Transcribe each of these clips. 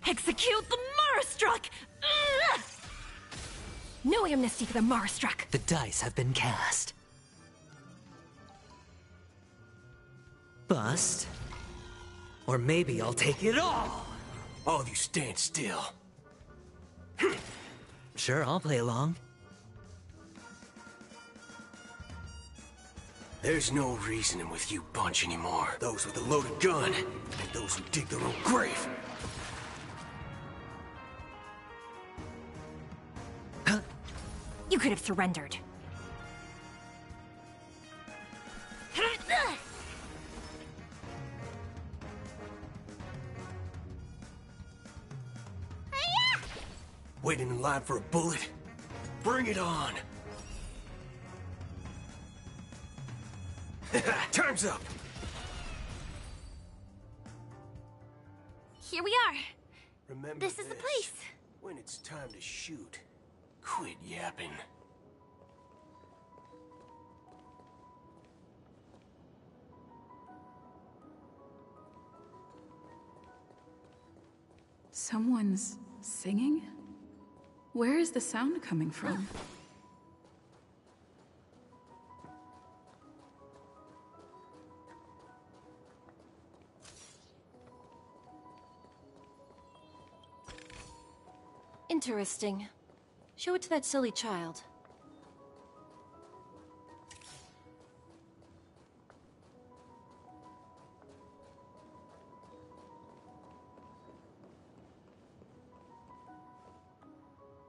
Execute the Marastruck! Ugh! No amnesty for the Marastruck! The dice have been cast. Bust. Or maybe I'll take it all! All of you stand still. Sure, I'll play along. There's no reasoning with you bunch anymore. Those with a loaded gun, and those who dig their own grave. You could have surrendered. Waiting in line for a bullet? Bring it on! Time's up! Here we are. Remember This is the place. When it's time to shoot, quit yapping. Someone's singing? Where is the sound coming from? Interesting. Show it to that silly child.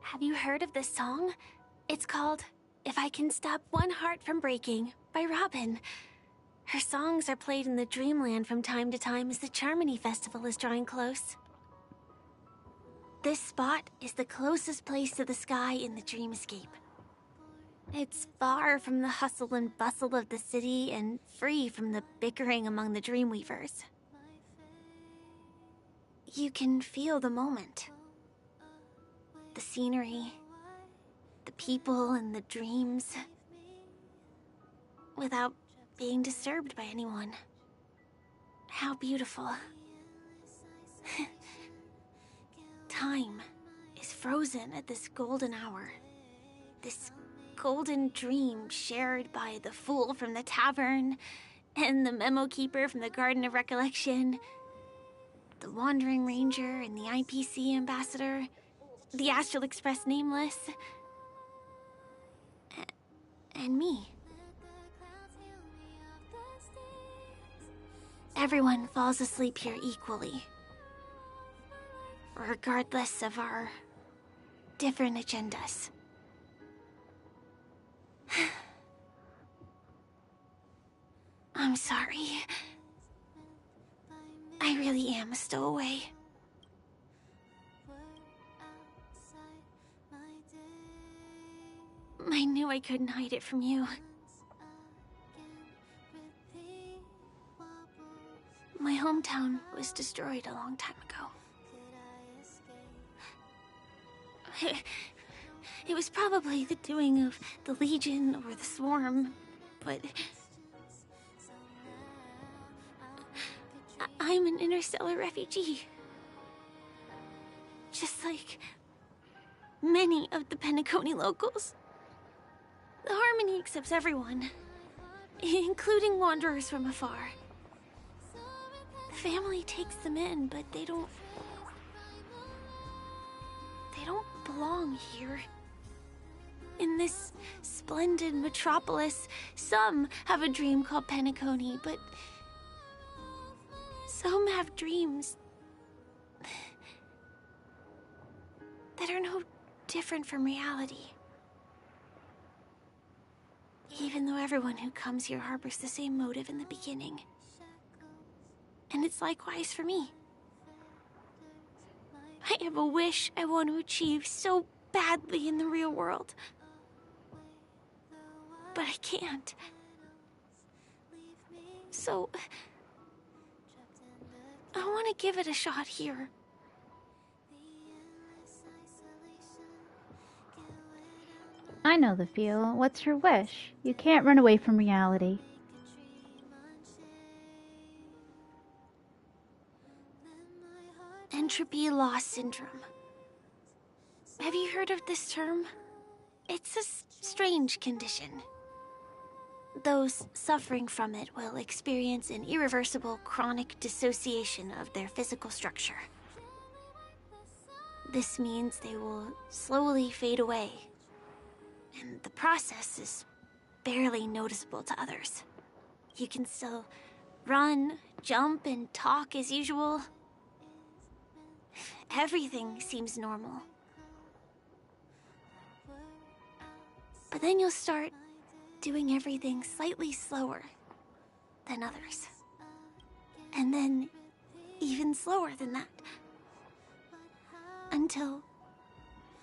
Have you heard of this song? It's called If I Can Stop One Heart from Breaking by Robin. Her songs are played in the Dreamland from time to time as the Charmony Festival is drawing close. This spot is the closest place to the sky in the dreamscape. It's far from the hustle and bustle of the city and free from the bickering among the Dreamweavers. You can feel the moment. The scenery, the people and the dreams, without being disturbed by anyone. How beautiful. Time is frozen at this golden hour. This golden dream shared by the fool from the tavern, and the memo keeper from the Garden of Recollection, the wandering ranger and the IPC ambassador, the Astral Express nameless, and me. Everyone falls asleep here equally, regardless of our different agendas. I'm sorry. I really am a stowaway. I knew I couldn't hide it from you. My hometown was destroyed a long time ago. It was probably the doing of the Legion or the Swarm, but I'm an interstellar refugee. Just like many of the Penacony locals. The Harmony accepts everyone, including wanderers from afar. The family takes them in, but they don't belong here. In this splendid metropolis, some have a dream called Penacony, but some have dreams that are no different from reality. Even though everyone who comes here harbors the same motive in the beginning. And it's likewise for me. I have a wish I want to achieve so badly in the real world. But I can't. So I want to give it a shot here. I know the feel. What's your wish? You can't run away from reality. And entropy loss syndrome. Have you heard of this term? It's a strange condition. Those suffering from it will experience an irreversible chronic dissociation of their physical structure. This means they will slowly fade away, and the process is barely noticeable to others. You can still run, jump, and talk as usual. Everything seems normal. But then you'll start doing everything slightly slower than others. And then even slower than that. Until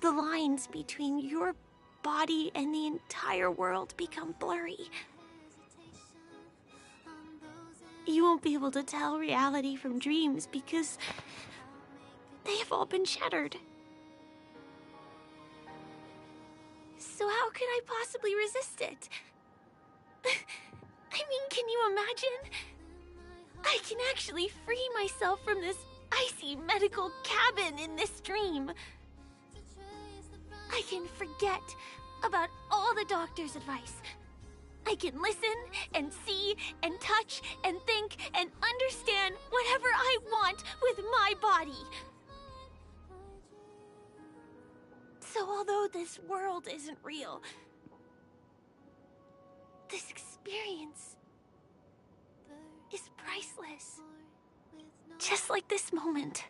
the lines between your body and the entire world become blurry. You won't be able to tell reality from dreams because they have all been shattered. So how could I possibly resist it? I mean, can you imagine? I can actually free myself from this icy medical cabin in this dream. I can forget about all the doctor's advice. I can listen and see and touch and think and understand whatever I want with my body. So although this world isn't real, this experience is priceless. Just like this moment.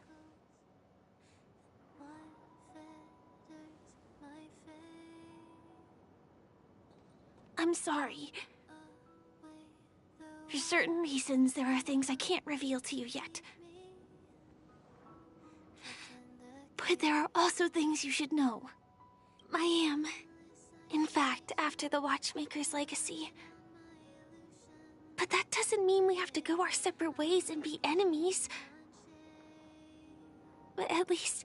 I'm sorry. For certain reasons, there are things I can't reveal to you yet. But there are also things you should know. I am, in fact, after the Watchmaker's legacy. But that doesn't mean we have to go our separate ways and be enemies. But at least,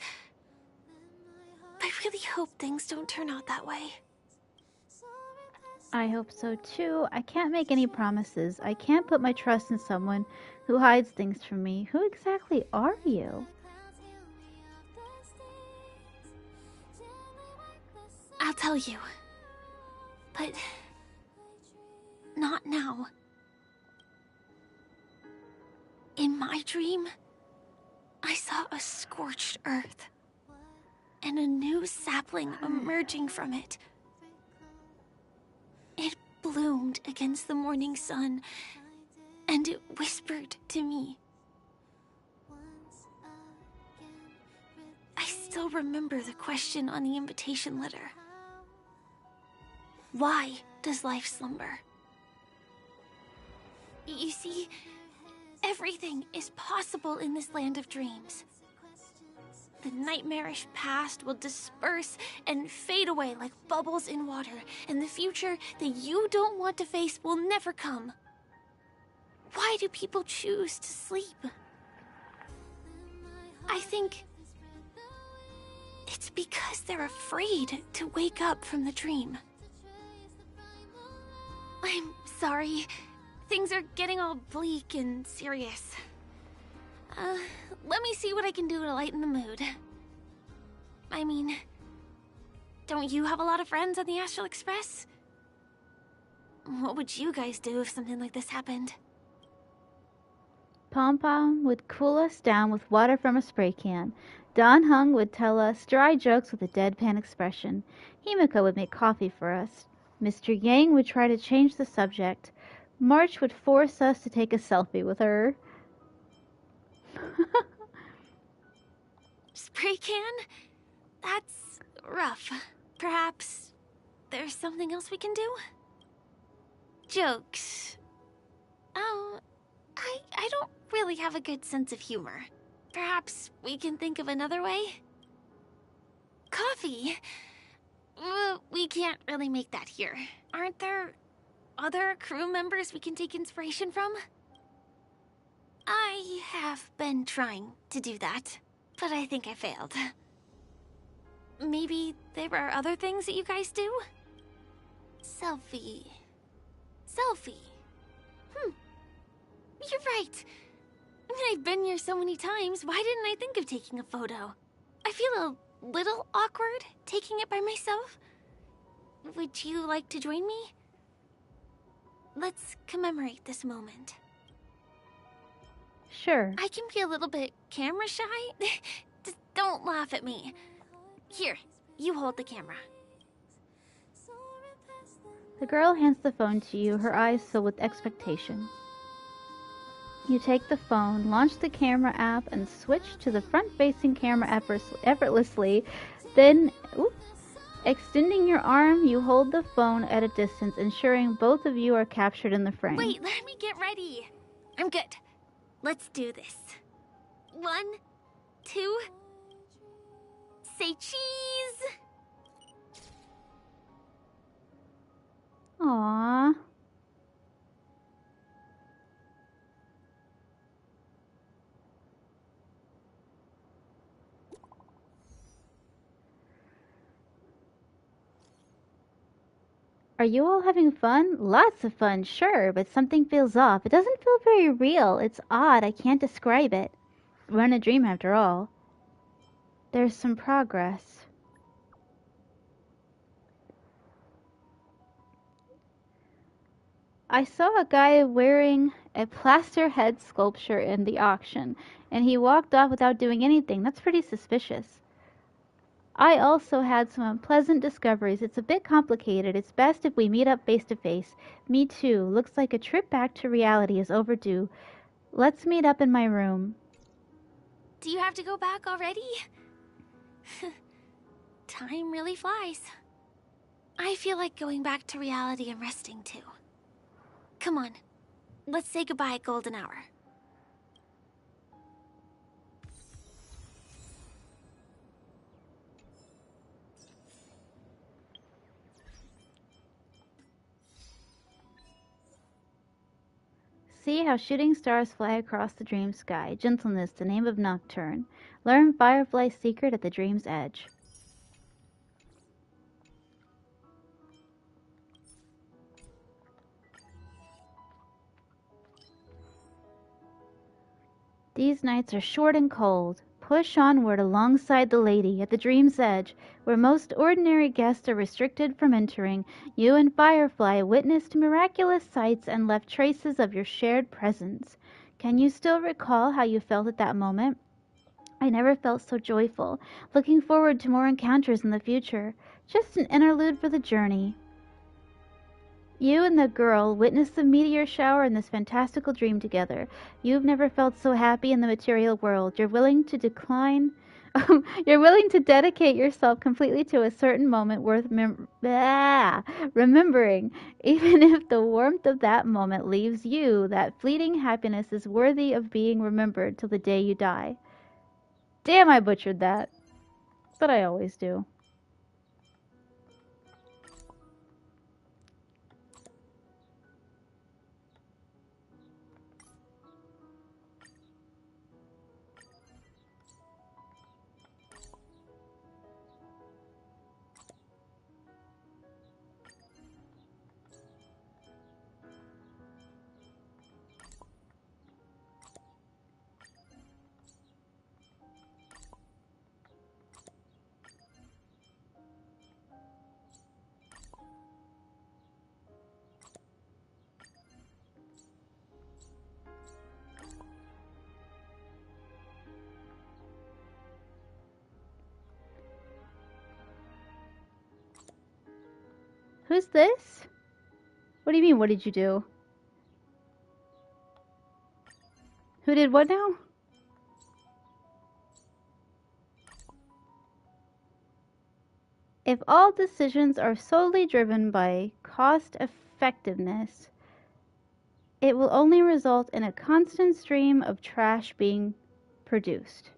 I really hope things don't turn out that way. I hope so too. I can't make any promises. I can't put my trust in someone who hides things from me. Who exactly are you? I'll tell you. But not now. In my dream, I saw a scorched earth and a new sapling emerging from it. It bloomed against the morning sun, and it whispered to me. I still remember the question on the invitation letter. Why does life slumber? You see, everything is possible in this land of dreams. The nightmarish past will disperse and fade away like bubbles in water, and the future that you don't want to face will never come. Why do people choose to sleep? I think it's because they're afraid to wake up from the dream. I'm sorry. Things are getting all bleak and serious. Let me see what I can do to lighten the mood. I mean, don't you have a lot of friends on the Astral Express? What would you guys do if something like this happened? Pom Pom would cool us down with water from a spray can. Don Hung would tell us dry jokes with a deadpan expression. Himiko would make coffee for us. Mr. Yang would try to change the subject. March would force us to take a selfie with her. Spray can? That's rough. Perhaps there's something else we can do? Jokes. Oh, I don't really have a good sense of humor. Perhaps we can think of another way? Coffee? We can't really make that here. Aren't there other crew members we can take inspiration from? I have been trying to do that, but I think I failed. Maybe there are other things that you guys do? Selfie. You're right. I've been here so many times, why didn't I think of taking a photo? I feel a little awkward taking it by myself. Would you like to join me? Let's commemorate this moment. Sure. I can be a little bit camera shy. Just don't laugh at me. Here, you hold the camera. The girl hands the phone to you, her eyes filled with expectation. You take the phone, launch the camera app, and switch to the front-facing camera effortlessly. Then, extending your arm, you hold the phone at a distance, ensuring both of you are captured in the frame. Wait, let me get ready. I'm good. Let's do this. 1, 2... Say cheese! Aww. Are you all having fun? Lots of fun, sure, but something feels off. It doesn't feel very real. It's odd. I can't describe it. We're in a dream after all. There's some progress. I saw a guy wearing a plaster head sculpture in the auction, and he walked off without doing anything. That's pretty suspicious. I also had some unpleasant discoveries. It's a bit complicated. It's best if we meet up face to face. Me too. Looks like a trip back to reality is overdue. Let's meet up in my room. Do you have to go back already? Time really flies. I feel like going back to reality and resting too. Come on, let's say goodbye at golden hour. See how shooting stars fly across the dream sky. Gentleness, the name of Nocturne. Learn Firefly's secret at the dream's edge. These nights are short and cold. Push onward alongside the lady at the dream's edge, where most ordinary guests are restricted from entering. You and Firefly witnessed miraculous sights and left traces of your shared presence. Can you still recall how you felt at that moment? I never felt so joyful, looking forward to more encounters in the future. Just an interlude for the journey. You and the girl witnessed the meteor shower in this fantastical dream together. You've never felt so happy in the material world. You're willing to you're willing to dedicate yourself completely to a certain moment worth remembering. Even if the warmth of that moment leaves you, that fleeting happiness is worthy of being remembered till the day you die. Damn, I butchered that. But I always do. Who's this? What do you mean, what did you do? Who did what now? If all decisions are solely driven by cost effectiveness, it will only result in a constant stream of trash being produced.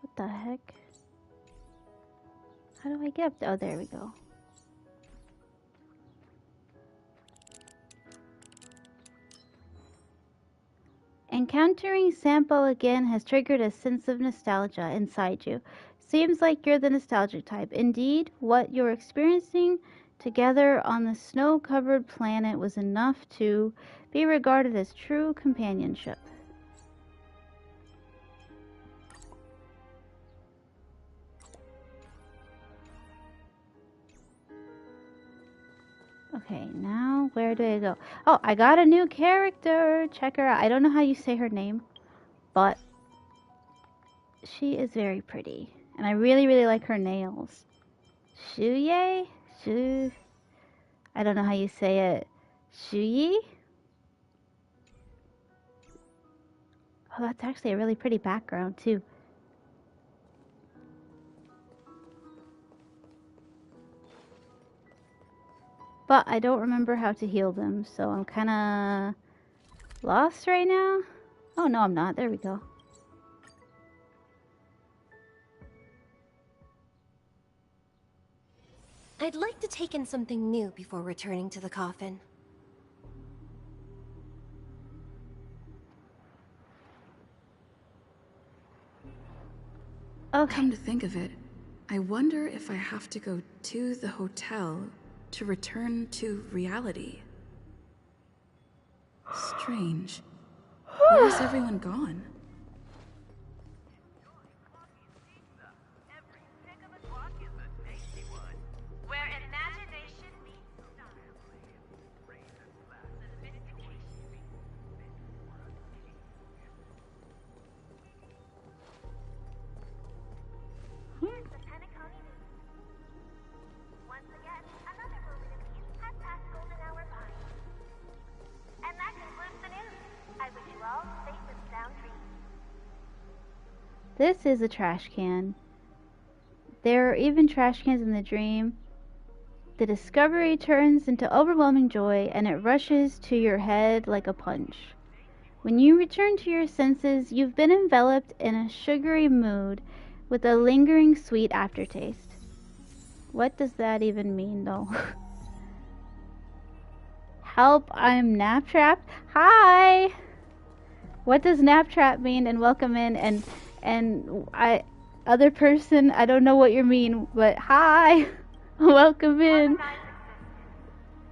What the heck? How do I get up there? Oh, there we go. Encountering Sampo again has triggered a sense of nostalgia inside you. Seems like you're the nostalgic type. Indeed, what you're experiencing together on the snow-covered planet was enough to be regarded as true companionship. Okay, now where do I go? Oh, I got a new character. Check her out. I don't know how you say her name, but she is very pretty. And I really, really like her nails. Shuye? I don't know how you say it. Shuyi? Oh, that's actually a really pretty background, too. But I don't remember how to heal them, so I'm kind of lost right now. Oh, no, I'm not. There we go. I'd like to take in something new before returning to the coffin. Okay. Come to think of it, I wonder if I have to go to the hotel to return to reality. Strange. Where's everyone gone? Where imagination meets style. Here's the Penacony News. Once again, another moment of peace has passed golden hour by. And that concludes the news. I wish you all safe and sound dreams. This is a trash can. There are even trash cans in the dream. The discovery turns into overwhelming joy, and it rushes to your head like a punch. When you return to your senses, you've been enveloped in a sugary mood with a lingering sweet aftertaste. What does that even mean, though? Help, I'm nap trapped. Hi! What does nap trap mean? And welcome in, and other person, I don't know what you mean, but hi! Welcome in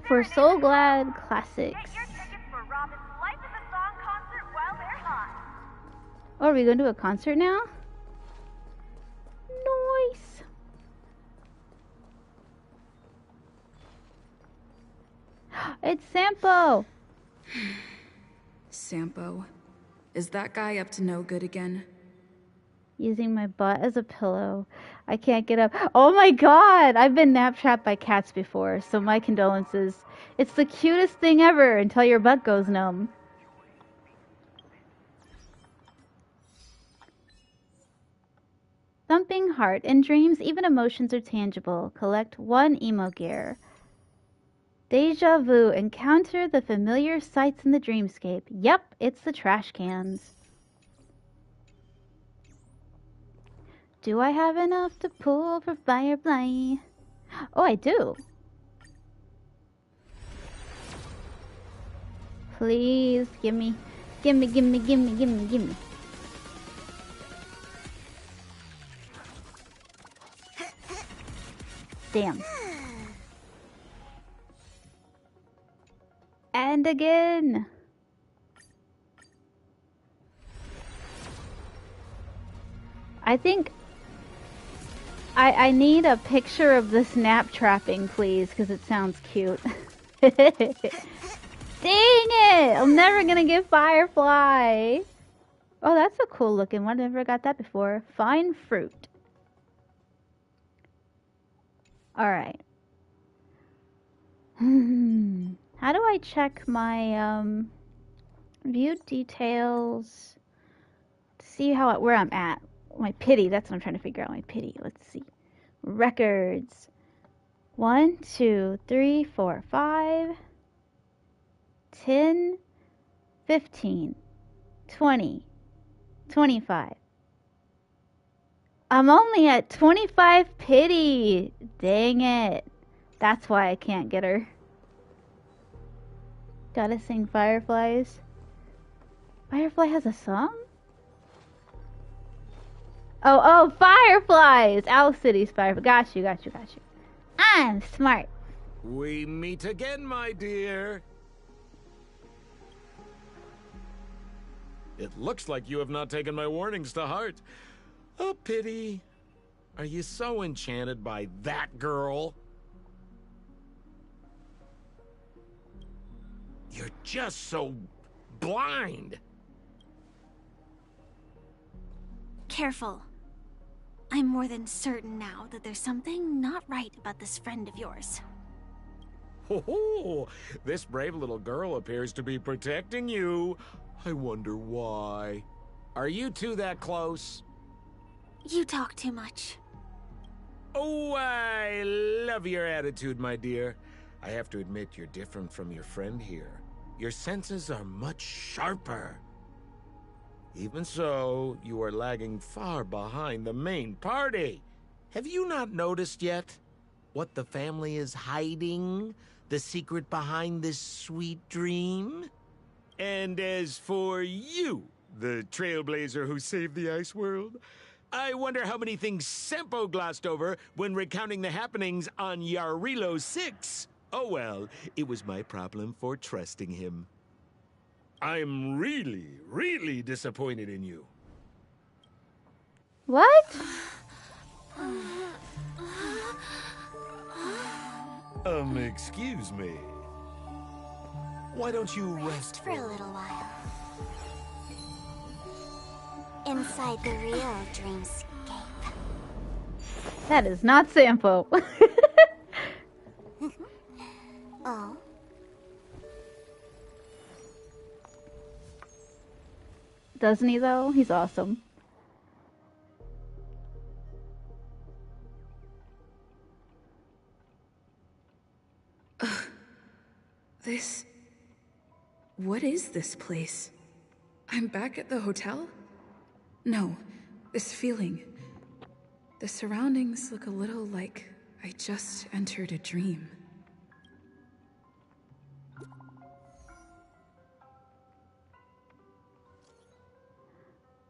for Soul Glad Classics. Get your tickets for Robin's Life is a Song concert while they're hot. Oh, are we going to a concert now? Nice. It's Sampo. Sampo. Is that guy up to no good again? Using my butt as a pillow. I can't get up. Oh my god! I've been nap trapped by cats before, so my condolences. It's the cutest thing ever until your butt goes numb. Thumping heart. In dreams, even emotions are tangible. Collect 1 emo gear. Deja vu. Encounter the familiar sights in the dreamscape. Yep, it's the trash cans. Do I have enough to pull for Firefly? Oh, I do. Please, gimme. Damn. And again. I think I need a picture of the snap trapping, please, because it sounds cute. Dang it! I'm never gonna get Firefly. Oh, that's a cool looking one. I never got that before. Fine fruit. Alright. How do I check my view details to see where I'm at? My pity, that's what I'm trying to figure out. My pity. Let's see. Records. 1, 2, 3, 4, 5, 10, 15, 20, 25. I'm only at 25 pity. Dang it. That's why I can't get her. Gotta sing Fireflies. Firefly has a song? Oh, Fireflies! Owl City's Fireflies. Got you. I'm smart. We meet again, my dear. It looks like you have not taken my warnings to heart. A pity. Are you so enchanted by that girl? You're just so blind. Careful. I'm more than certain now that there's something not right about this friend of yours. Oh, this brave little girl appears to be protecting you. I wonder why. Are you two that close? You talk too much. Oh, I love your attitude, my dear. I have to admit you're different from your friend here. Your senses are much sharper. Even so, you are lagging far behind the main party. Have you not noticed yet what the family is hiding? The secret behind this sweet dream? And as for you, the trailblazer who saved the ice world, I wonder how many things Sempo glossed over when recounting the happenings on Yarilo 6. Oh well, it was my problem for trusting him. I'm really disappointed in you. What? Excuse me. Why don't you rest For a little while. Inside the real dreamscape. That is not Sampo. Oh? Doesn't he though? He's awesome. This... What is this place? I'm back at the hotel? No, this feeling. The surroundings look a little like I just entered a dream.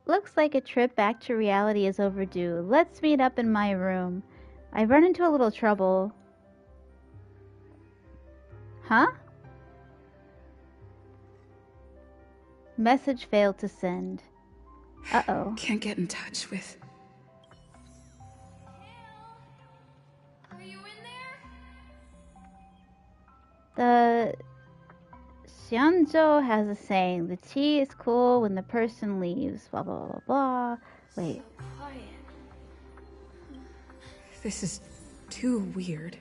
Looks like a trip back to reality is overdue. Let's meet up in my room. I've run into a little trouble. Huh? Message failed to send. Uh-oh. Can't get in touch with... Are you in there? The Xianzhou has a saying, the tea is cool when the person leaves, blah blah blah blah. Wait. Quiet. This is too weird.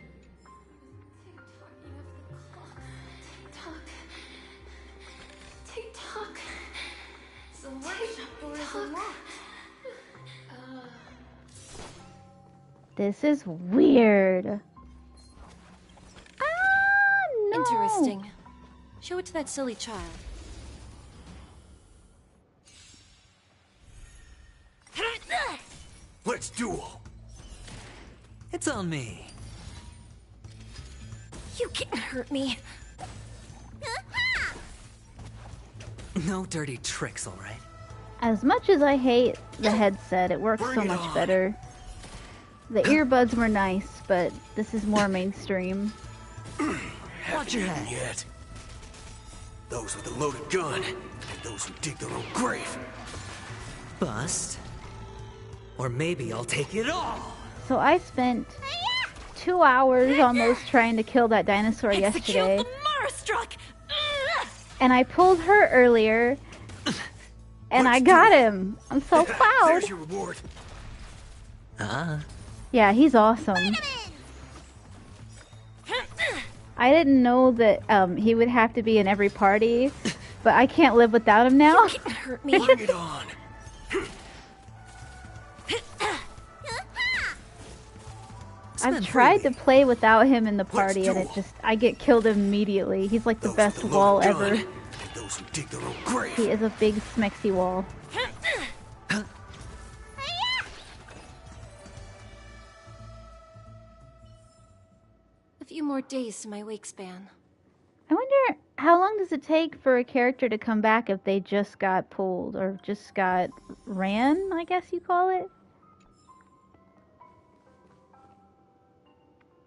Tick-tock. The workshop door is unlocked. This is weird. No. Interesting. Show it to that silly child. Let's duel. It's on me. You can't hurt me. No dirty tricks, all right? As much as I hate the headset, it works so much better. The earbuds were nice, but this is more mainstream. Watch your head. Yet. Those with a loaded gun, and those who dig their own grave. Bust. Or maybe I'll take it all. So I spent 2 hours almost trying to kill that dinosaur yesterday. Execute the Marastruck! And I pulled her earlier, and I got him. I'm so proud. There's your reward. Yeah, he's awesome. I didn't know that he would have to be in every party, but I can't live without him now. You can't hurt me. Bring it on. I've tried to play without him in the party, and I get killed immediately. He's like the best wall ever. And those who dig their own grave. He is a big smexy wall. A few more days to my wake span. I wonder how long does it take for a character to come back if they just got pulled or just got ran, I guess you call it?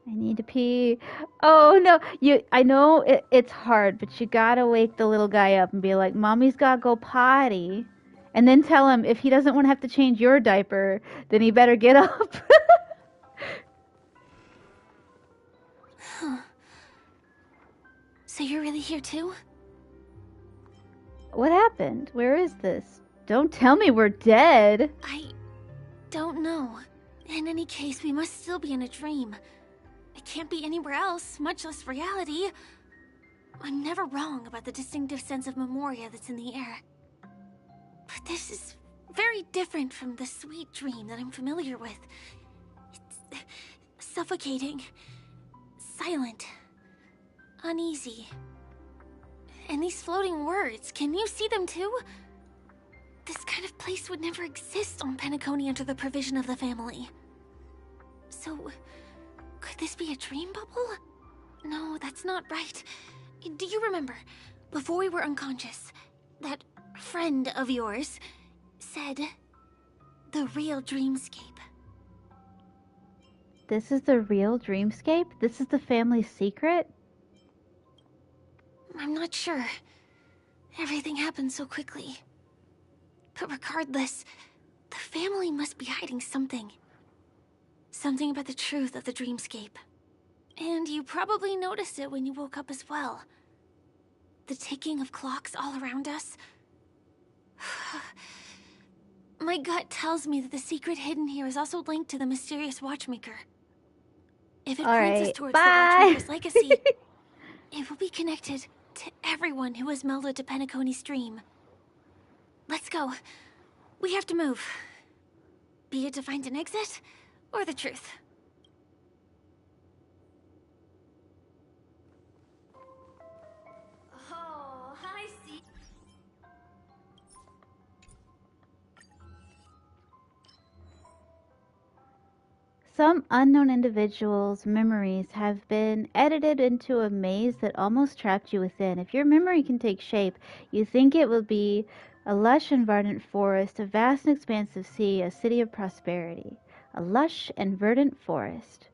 I I need to pee. Oh no, I know it's hard, but you gotta wake the little guy up and be like, "Mommy's gotta go potty," and then tell him if he doesn't want to have to change your diaper, then he better get up. So you're really here too? What happened? Where is this? Don't tell me we're dead. I don't know. In any case, we must still be in a dream. It can't be anywhere else, much less reality. I'm never wrong about the distinctive sense of memoria that's in the air. But this is very different from the sweet dream that I'm familiar with. It's suffocating, silent, uneasy. And these floating words, can you see them too? This kind of place would never exist on Penacony under the provision of the family. So, could this be a dream bubble? No, that's not right. Do you remember, before we were unconscious, that friend of yours said the real dreamscape? This is the real dreamscape? This is the family secret? I'm not sure. Everything happened so quickly. But regardless, the family must be hiding something. Something about the truth of the dreamscape. And you probably noticed it when you woke up as well. The ticking of clocks all around us. My gut tells me that the secret hidden here is also linked to the mysterious watchmaker. If it points us towards the watchmaker's legacy, it will be connected to everyone who was melded to Penacony's dream. Let's go. We have to move. Be it to find an exit, or the truth. Oh, I see. Some unknown individuals' memories have been edited into a maze that almost trapped you within. If your memory can take shape, you think it will be a lush and verdant forest, a vast and expansive sea, a city of prosperity. A lush and verdant forest.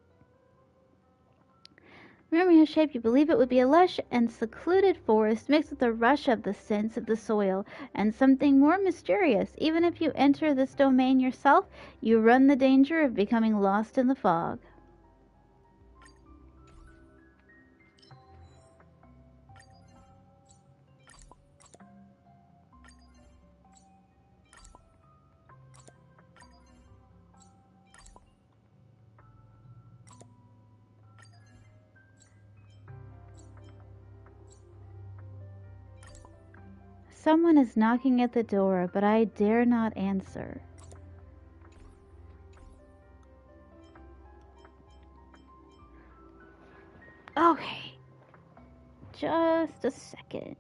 Memory has shaped you believe it would be a lush and secluded forest mixed with the rush of the scents of the soil and something more mysterious. Even if you enter this domain yourself, you run the danger of becoming lost in the fog. Someone is knocking at the door, but I dare not answer. Okay. Just a second.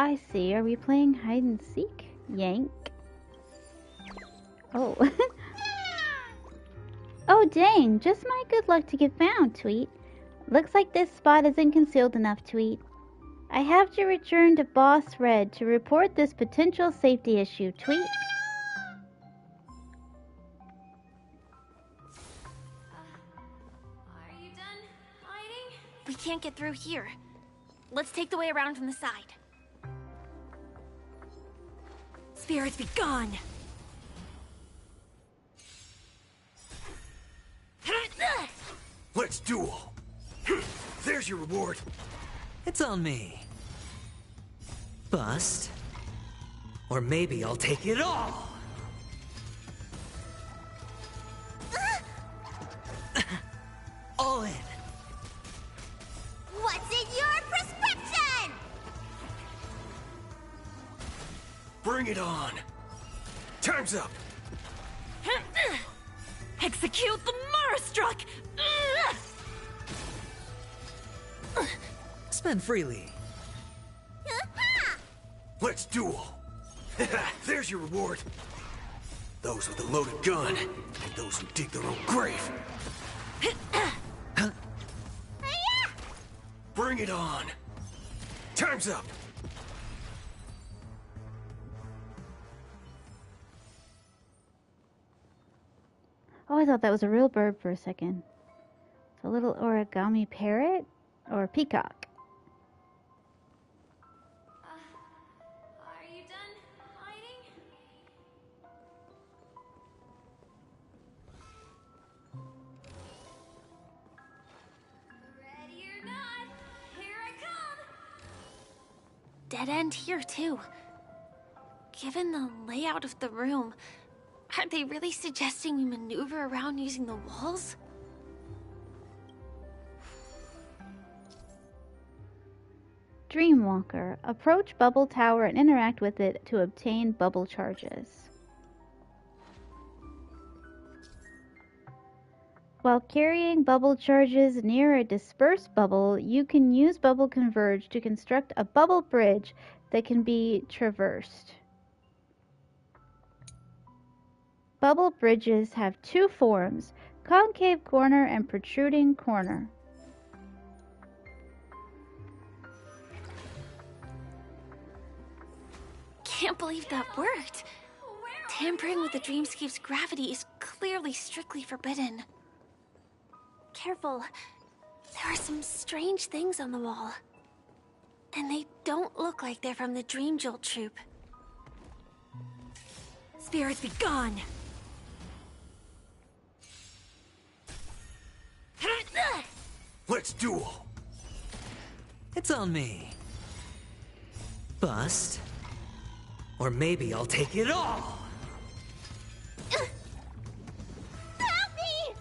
I see. Are we playing hide and seek? Yank. Oh. Oh, dang. Just my good luck to get found, Tweet. Looks like this spot isn't concealed enough, Tweet. I have to return to Boss Red to report this potential safety issue, Tweet. Are you can't get through here. Let's take the way around from the side. Spirits be gone! Let's duel. There's your reward. It's on me. Bust. Or maybe I'll take it all. All in. What's in your prescription? Bring it on. Time's up. Execute the Marastruck! Spend freely. Let's duel. There's your reward. Those with a loaded gun, and those who dig their own grave. Bring it on. Time's up. Oh, I thought that was a real bird for a second. It's a little origami parrot or peacock. Are you done hiding? Ready or not, here I come! Dead end here, too. Given the layout of the room, aren't they really suggesting we maneuver around using the walls? Dreamwalker. Approach Bubble Tower and interact with it to obtain bubble charges. While carrying bubble charges near a dispersed bubble, you can use Bubble Converge to construct a bubble bridge that can be traversed. Bubble bridges have two forms, concave corner and protruding corner. Can't believe that worked. Tampering with the dreamscape's gravity is clearly strictly forbidden. Careful. There are some strange things on the wall. And they don't look like they're from the Dream Jolt troupe. Spirits be gone! Let's duel. It's on me. Bust. Or maybe I'll take it all. Help me!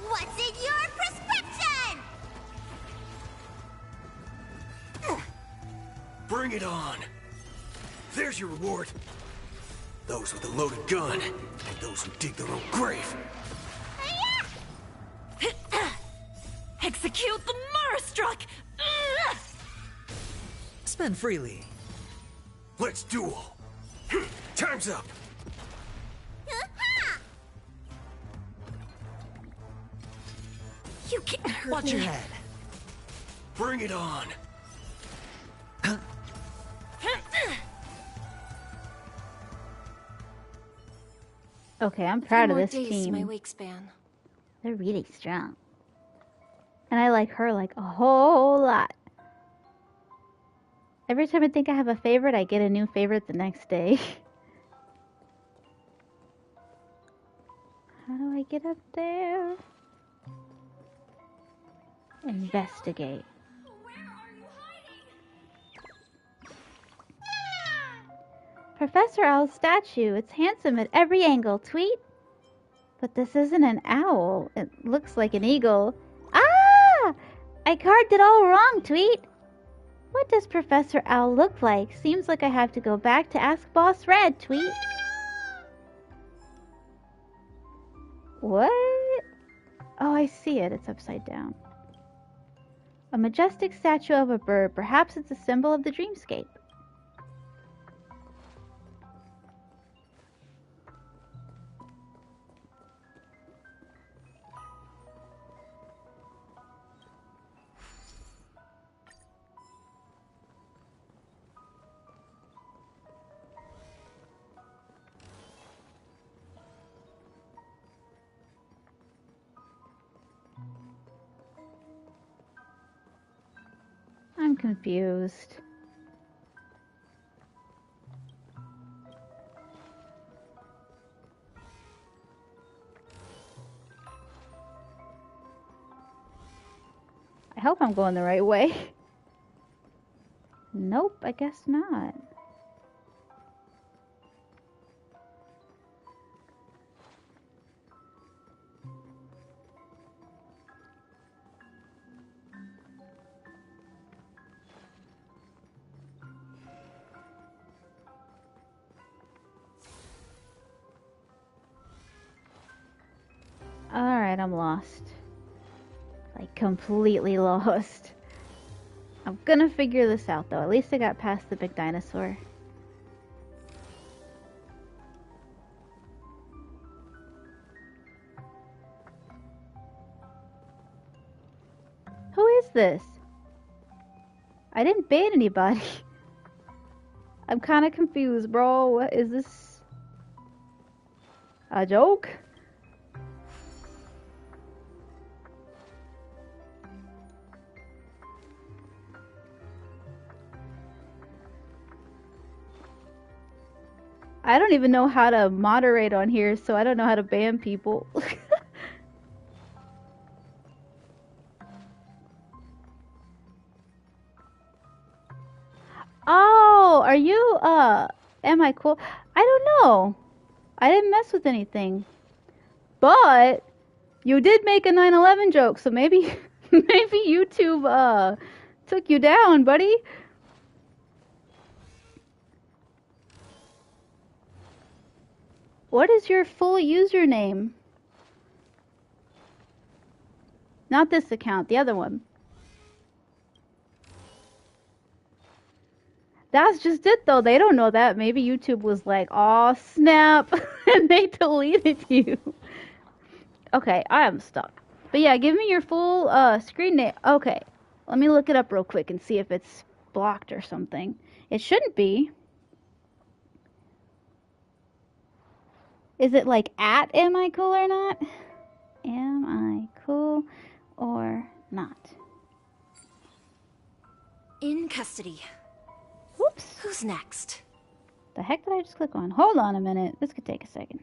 What's in your prescription? Bring it on. There's your reward. Those with a loaded gun, and those who dig their own grave. Execute the Marastruck! Spend freely. Let's duel. Time's up. You can't hurt Watch me. your head. Bring it on. Okay, I'm proud of More this days to my team. wake span. They're really strong. And I like her like a whole lot. Every time I think I have a favorite, I get a new favorite the next day. How do I get up there? Investigate. Where are you hiding? Professor Owl's statue. It's handsome at every angle. Tweet. But this isn't an owl. It looks like an eagle. Ah! I carved it all wrong, Tweet. What does Professor Owl look like? Seems like I have to go back to ask Boss Red, Tweet. What? Oh, I see it. It's upside down. A majestic statue of a bird. Perhaps it's a symbol of the dreamscape. confused. I hope I'm going the right way. Nope, I guess not. Alright, I'm lost. Like, completely lost. I'm gonna figure this out, though. At least I got past the big dinosaur. Who is this? I didn't bait anybody. I'm kind of confused, bro. What is this? A joke? I don't even know how to moderate on here, so I don't know how to ban people. Oh, are you, am I cool? I don't know. I didn't mess with anything. But, you did make a 9/11 joke, so maybe, maybe YouTube, took you down, buddy. What is your full username? Not this account, the other one. That's just it, though. They don't know that. Maybe YouTube was like, aw, snap, and they deleted you. Okay, I am stuck. But yeah, give me your full screen name. Okay, let me look it up real quick and see if it's blocked or something. It shouldn't be. Is it like at am I cool or not? Am I cool or not? In custody. Whoops. Who's next? The heck did I just click on? Hold on a minute. This could take a second.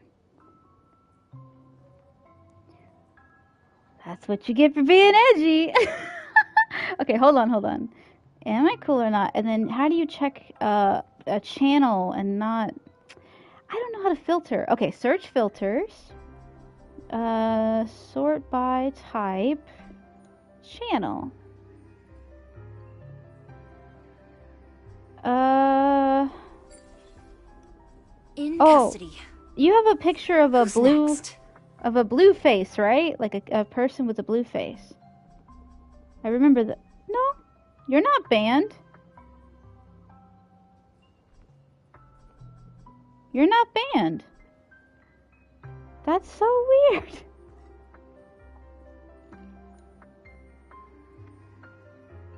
That's what you get for being edgy. Okay, hold on. Am I cool or not? And then how do you check a channel and not... I don't know how to filter. Okay, search filters. Sort by type. Channel. In custody. You have a picture of a Who's blue... next? Of a blue face, right? Like a person with a blue face. I remember that. No, you're not banned. You're not banned. That's so weird.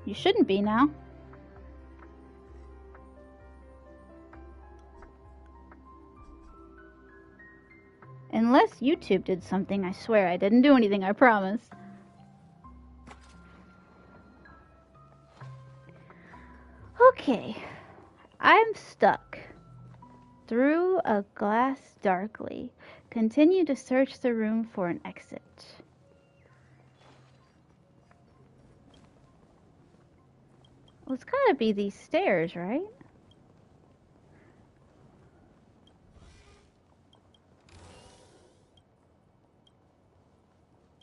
You shouldn't be now. Unless YouTube did something, I swear I didn't do anything, I promise. Okay, I'm stuck. Through a glass darkly. Continue to search the room for an exit. Well, it's gotta be these stairs, right?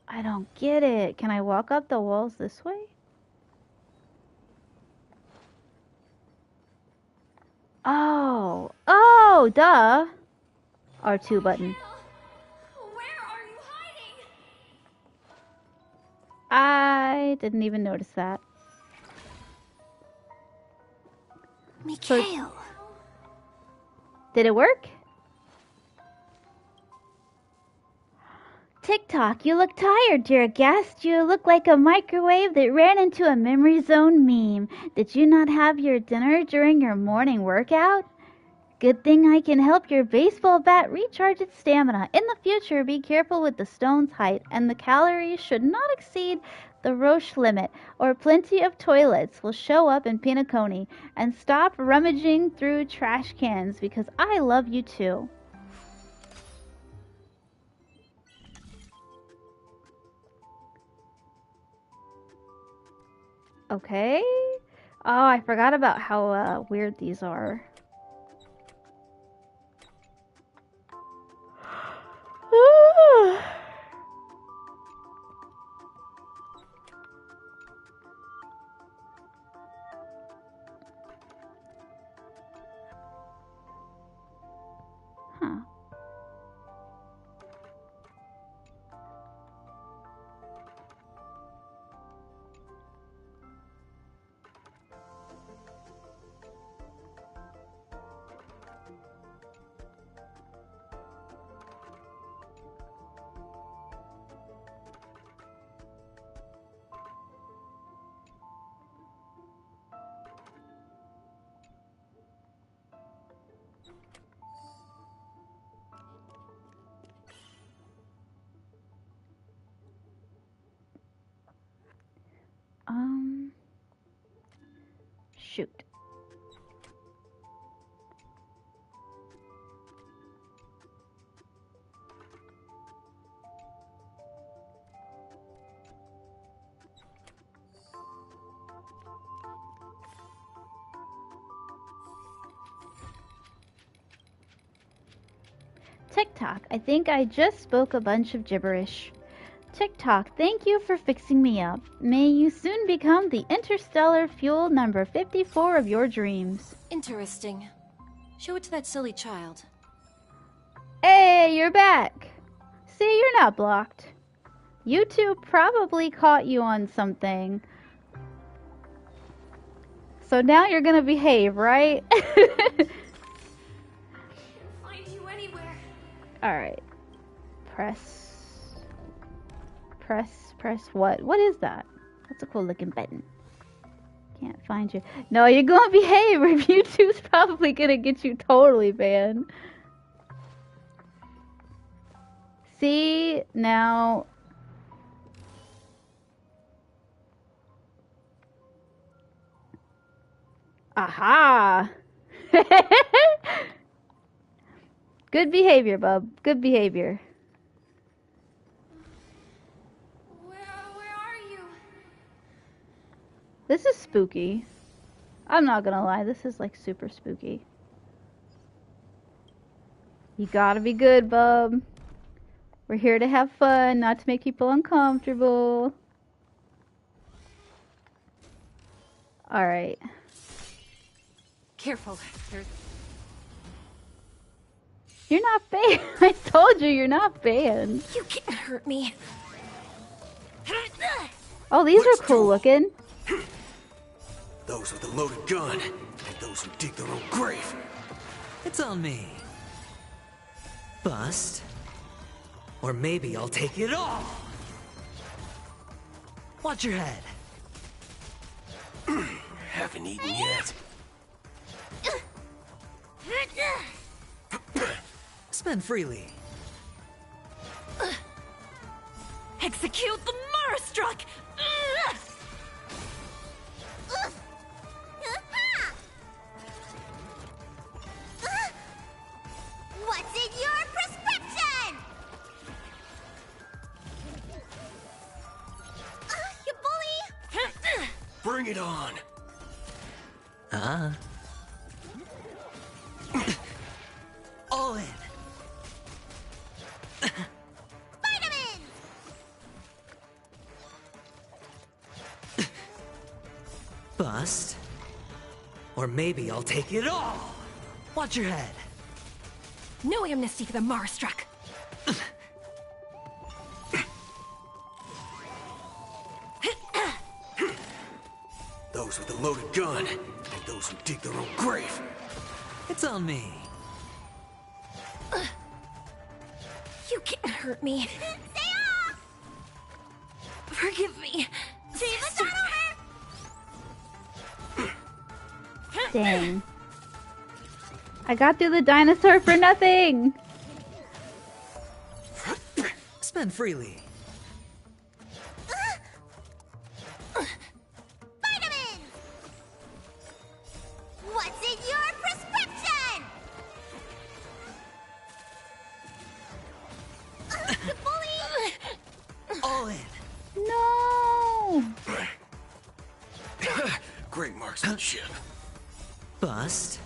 I don't get it. Can I walk up the walls this way? Oh, duh. R2 button. Where are you hiding? I didn't even notice that. Mikhail. Did it work? TikTok, you look tired, dear guest. You look like a microwave that ran into a memory zone meme. Did you not have your dinner during your morning workout? Good thing I can help your baseball bat recharge its stamina. In the future, be careful with the stone's height, and the calories should not exceed the Roche limit, or plenty of toilets will show up in Pinacone and stop rummaging through trash cans because I love you too. Okay. Oh, I forgot about how weird these are. Huh. Shoot. TikTok, I think I just spoke a bunch of gibberish. TikTok, thank you for fixing me up. May you soon become the interstellar fuel number 54 of your dreams. Interesting. Show it to that silly child. Hey, you're back. See, you're not blocked. YouTube probably caught you on something. So now you're gonna behave, right? Find you anywhere. Alright. Press what? What is that? That's a cool looking button. Can't find you. No, you're gonna behave or YouTube's probably gonna get you totally banned. See, now... Aha! Good behavior, bub. Good behavior. Where are you? This is spooky. I'm not gonna lie, this is like super spooky. You gotta be good, bub. We're here to have fun, not to make people uncomfortable. Alright. Careful. You're not banned. I told you you're not banned. You can't hurt me. Oh, these are cool looking. Those with a loaded gun, and those who dig their own grave. It's on me. Bust. Or maybe I'll take it all. Watch your head. Haven't eaten yet. Spend freely. Execute the Marastruck! What's in your prescription? You bully! Bring it on. All in. Vitamins! Bust. Or maybe I'll take it all. Watch your head. No amnesty for the Marastruck. Those with a loaded gun, and those who dig their own grave. It's on me. You can't hurt me. Stay off! Forgive me. Sister. Dang. I got through the dinosaur for nothing. Spend freely. ship. Bust.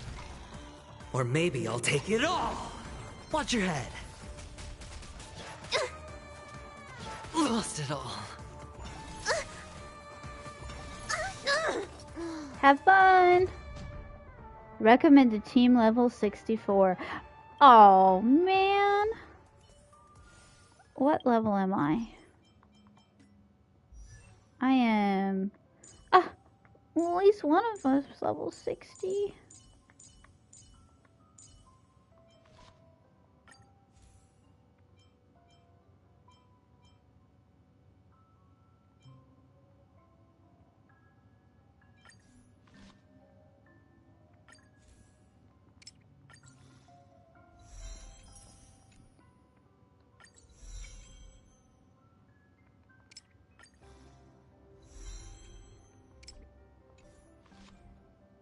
Or maybe I'll take it all. Watch your head. Lost it all. Have fun! Recommended team level 64. Oh, man. What level am I? I am... Ah! Well, at least one of us is level 60.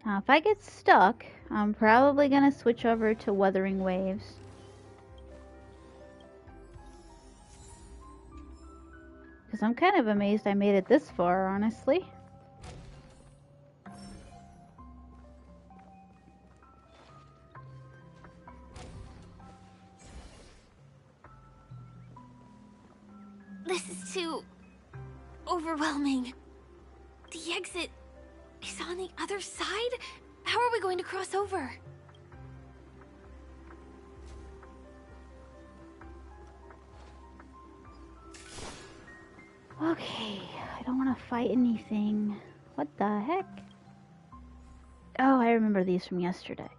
Now, if I get stuck, I'm probably gonna switch over to Wuthering Waves. Because I'm kind of amazed I made it this far, honestly. This is too overwhelming. The exit is on the other side? How are we going to cross over? Okay, I don't want to fight anything. What the heck? Oh, I remember these from yesterday.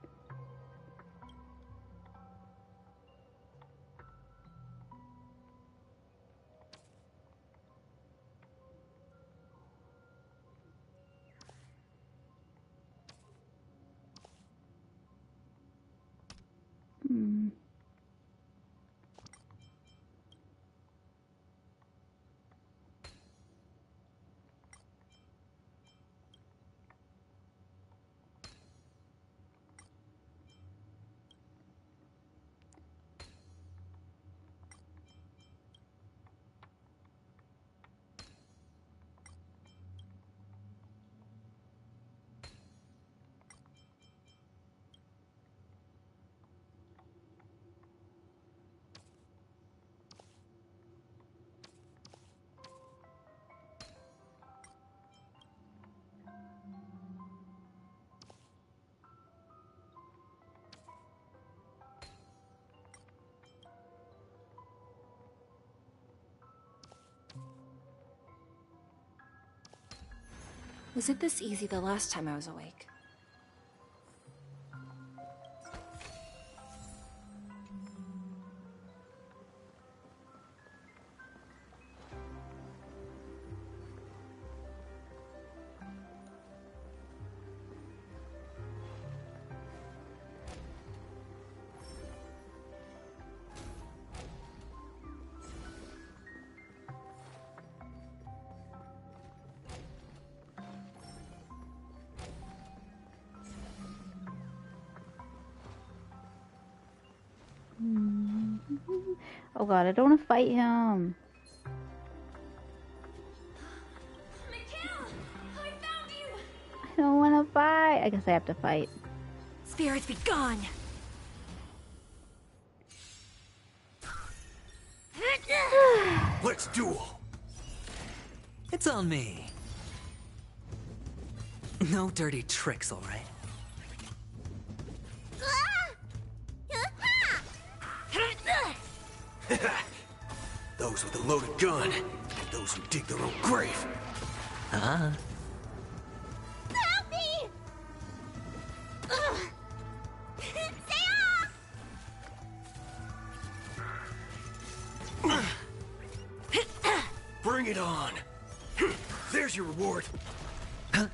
Hmm. Was it this easy the last time I was awake? Oh god, I don't want to fight him. Mikhail! I found you! I don't want to fight. I guess I have to fight. Spirits be gone! Let's duel. It's on me. No dirty tricks, all right? Those with a loaded gun, and those who dig their own grave. Uh-huh. Help me! Stay off! Bring it on. There's your reward. Uh-huh.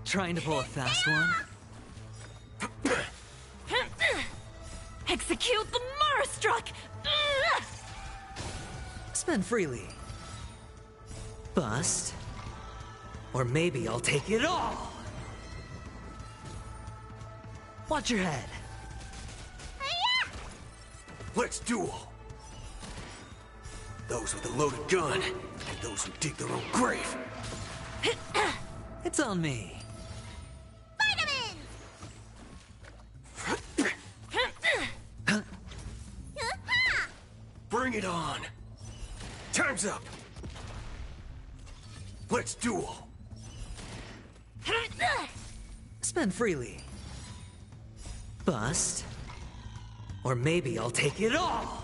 Trying to pull a fast one? Execute the Marastruck! Spend freely. Bust. Or maybe I'll take it all. Watch your head. Let's duel. Those with a loaded gun, and those who dig their own grave. It's on me. Bring it on. Time's up. Let's duel. Spend freely. Bust. Or maybe I'll take it all.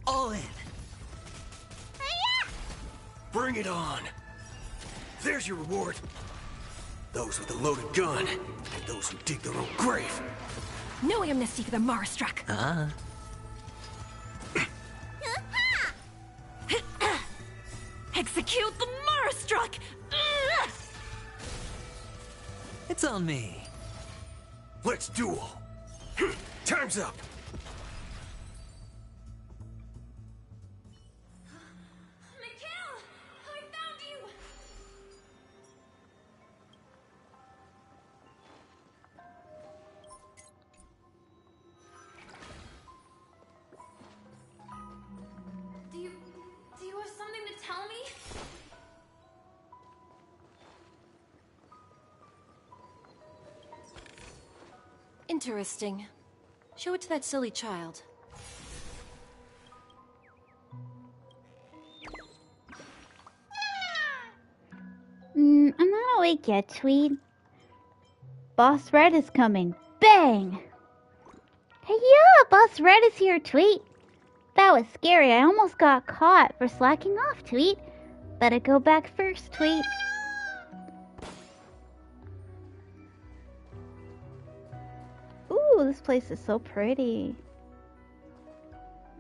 All in. Bring it on. There's your reward. Those with a loaded gun, and those who dig their own grave. No amnesty for the Marastruck. Execute the Marastruck! It's on me. Let's duel. Time's up. Mikhail! I found you! Do you have something to tell me? Interesting. Show it to that silly child. I'm not awake yet, Tweet. Boss Red is coming. Bang! Hey, yeah, Boss Red is here, Tweet. That was scary. I almost got caught for slacking off, Tweet. Better go back first, Tweet. Ooh, this place is so pretty.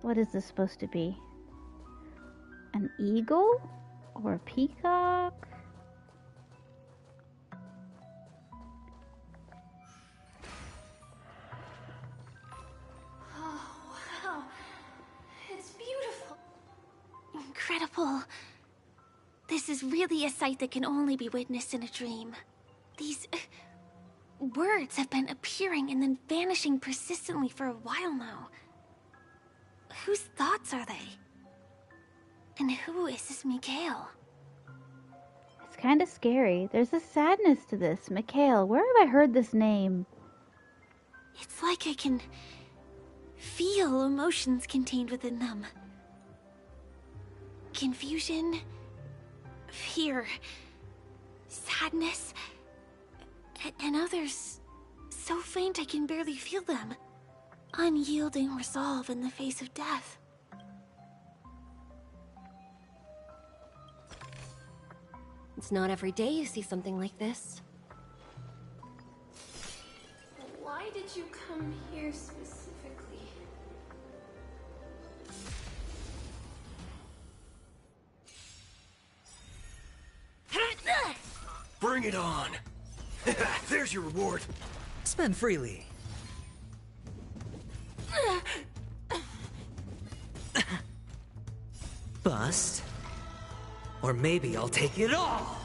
What is this supposed to be? An eagle? Or a peacock? Oh, wow. It's beautiful. Incredible. This is really a sight that can only be witnessed in a dream. These words have been appearing and then vanishing persistently for a while now. Whose thoughts are they? And who is this Mikhail? It's kind of scary. There's a sadness to this. Mikhail, where have I heard this name? It's like I can feel emotions contained within them. Confusion, fear, sadness, and others so faint I can barely feel them. Unyielding resolve in the face of death. It's not every day you see something like this. Why did you come here specifically? Bring it on. There's your reward. Spend freely. Bust. Or maybe I'll take it all.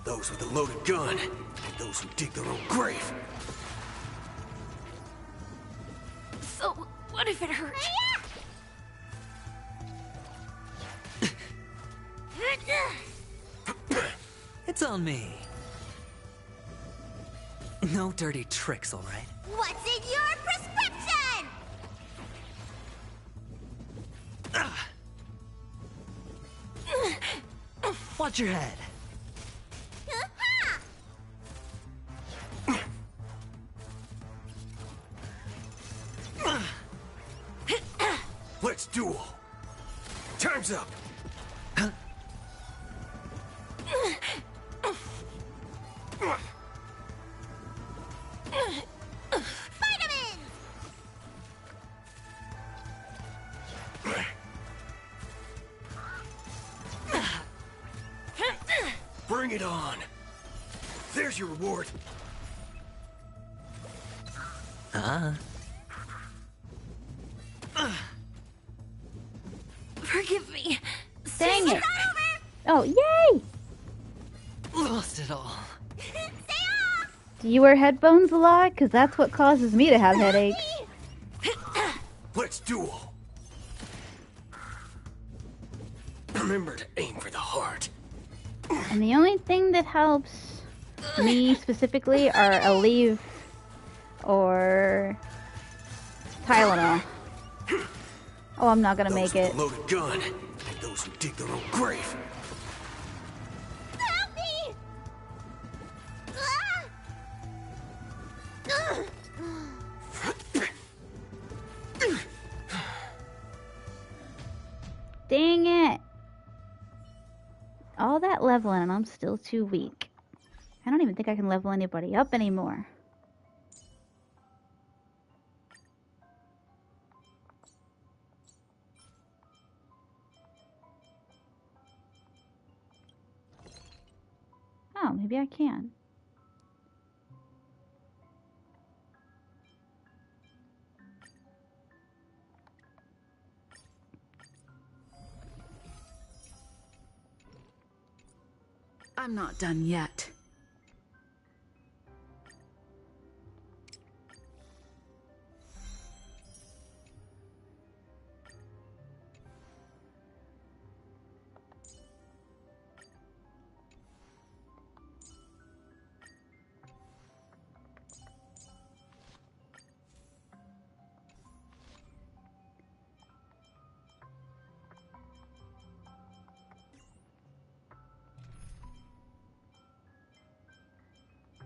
Those with a loaded gun, and those who dig their own grave. So, what if it hurts? It's on me. No dirty tricks, all right? What's in your prescription? Watch your head. Let's duel. Time's up. Bring it on. There's your reward. Forgive me. Dang it. Oh, yay! Lost it all. Do you wear headphones a lot? Because that's what causes me to have headaches. Let's duel. Remember to aim for the heart. And the only thing that helps me specifically are Aleve or Tylenol. Oh, I'm not gonna make it. Those with a loaded gun, and those who dig their own grave. Help me! Dang it! All that leveling and I'm still too weak. I don't even think I can level anybody up anymore. Oh, maybe I can. I'm not done yet.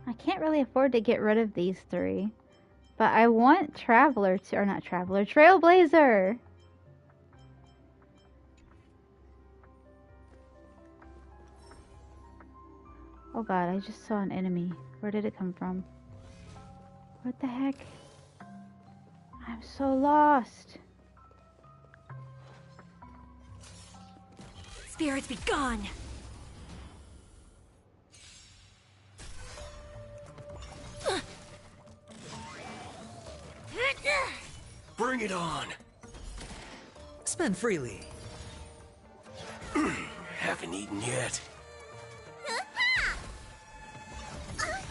I can't really afford to get rid of these three. But I want Traveler to, or not Traveler, Trailblazer! Oh god, I just saw an enemy. Where did it come from? What the heck? I'm so lost. Spirits be gone! Bring it on. Spend freely. Haven't eaten yet.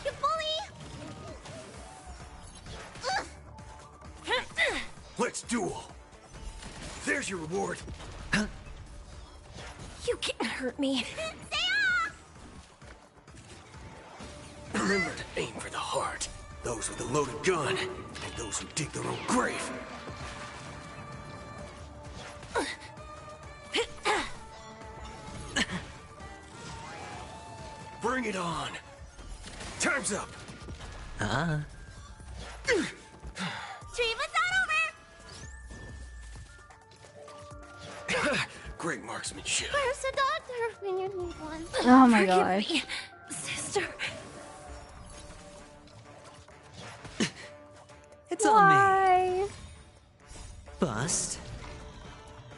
You bully! Let's duel. There's your reward. You can't hurt me. Remember to aim for the heart. Those with a loaded gun, and those who dig their own grave. Bring it on. Time's up. Treatment's not over! Great marksmanship. Where's the doctor when you need one? Oh my Forgive gosh. me, sister. It's on Why? me. Bust.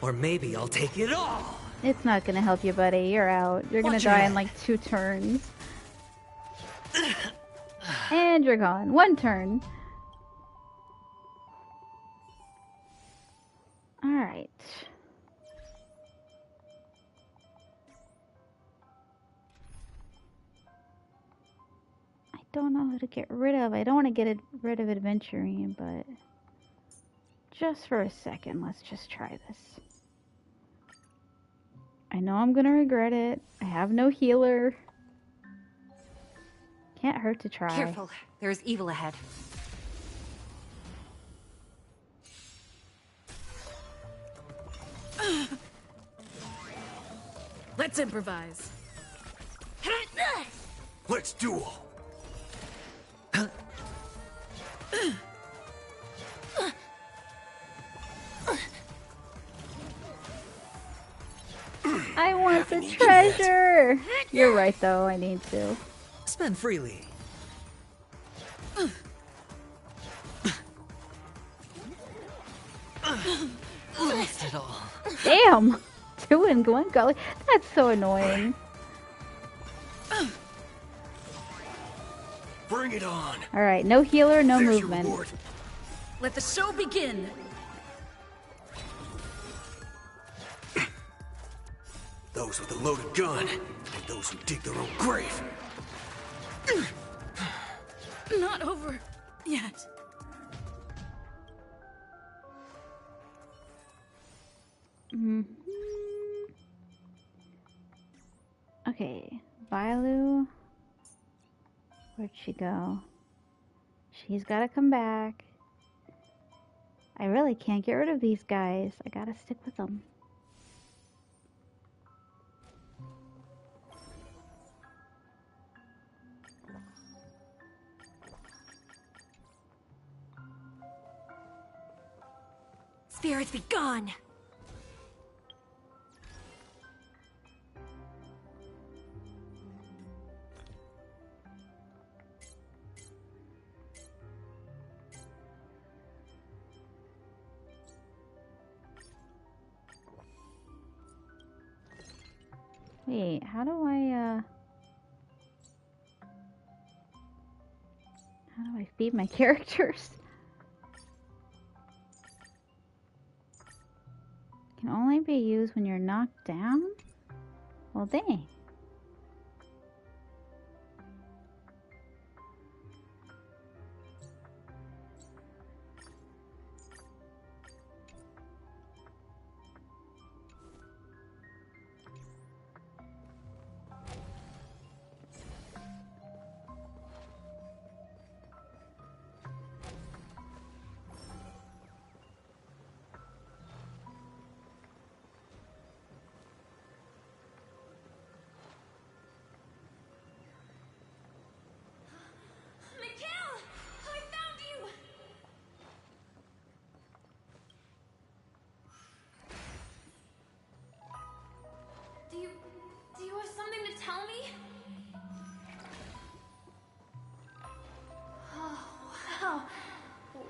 Or maybe I'll take it all. It's not gonna help you, buddy. You're out. You're gonna Watch your die head. in like 2 turns. And you're gone. 1 turn. Alright. I don't know who to get rid of. I don't want to get rid of Adventuring, but just for a second, let's just try this. I know I'm gonna regret it. I have no healer. Can't hurt to try. Careful, there's evil ahead. Let's improvise. Let's duel. I want the Haven't eaten yet. treasure! You're right though, I need to. Spend freely. Lost it all. Damn! 2 in 1 golly. That's so annoying. Bring it on. Alright, no healer, no There's movement. your reward. Let the show begin. Those with a loaded gun, and those who dig their own grave. Not over yet. Okay, Vailu. Where'd she go? She's gotta come back. I really can't get rid of these guys. I gotta stick with them. Spirits be gone! Wait, how do I feed my characters? Can only be used when you're knocked down? Well, dang. Do you have something to tell me? Oh, wow.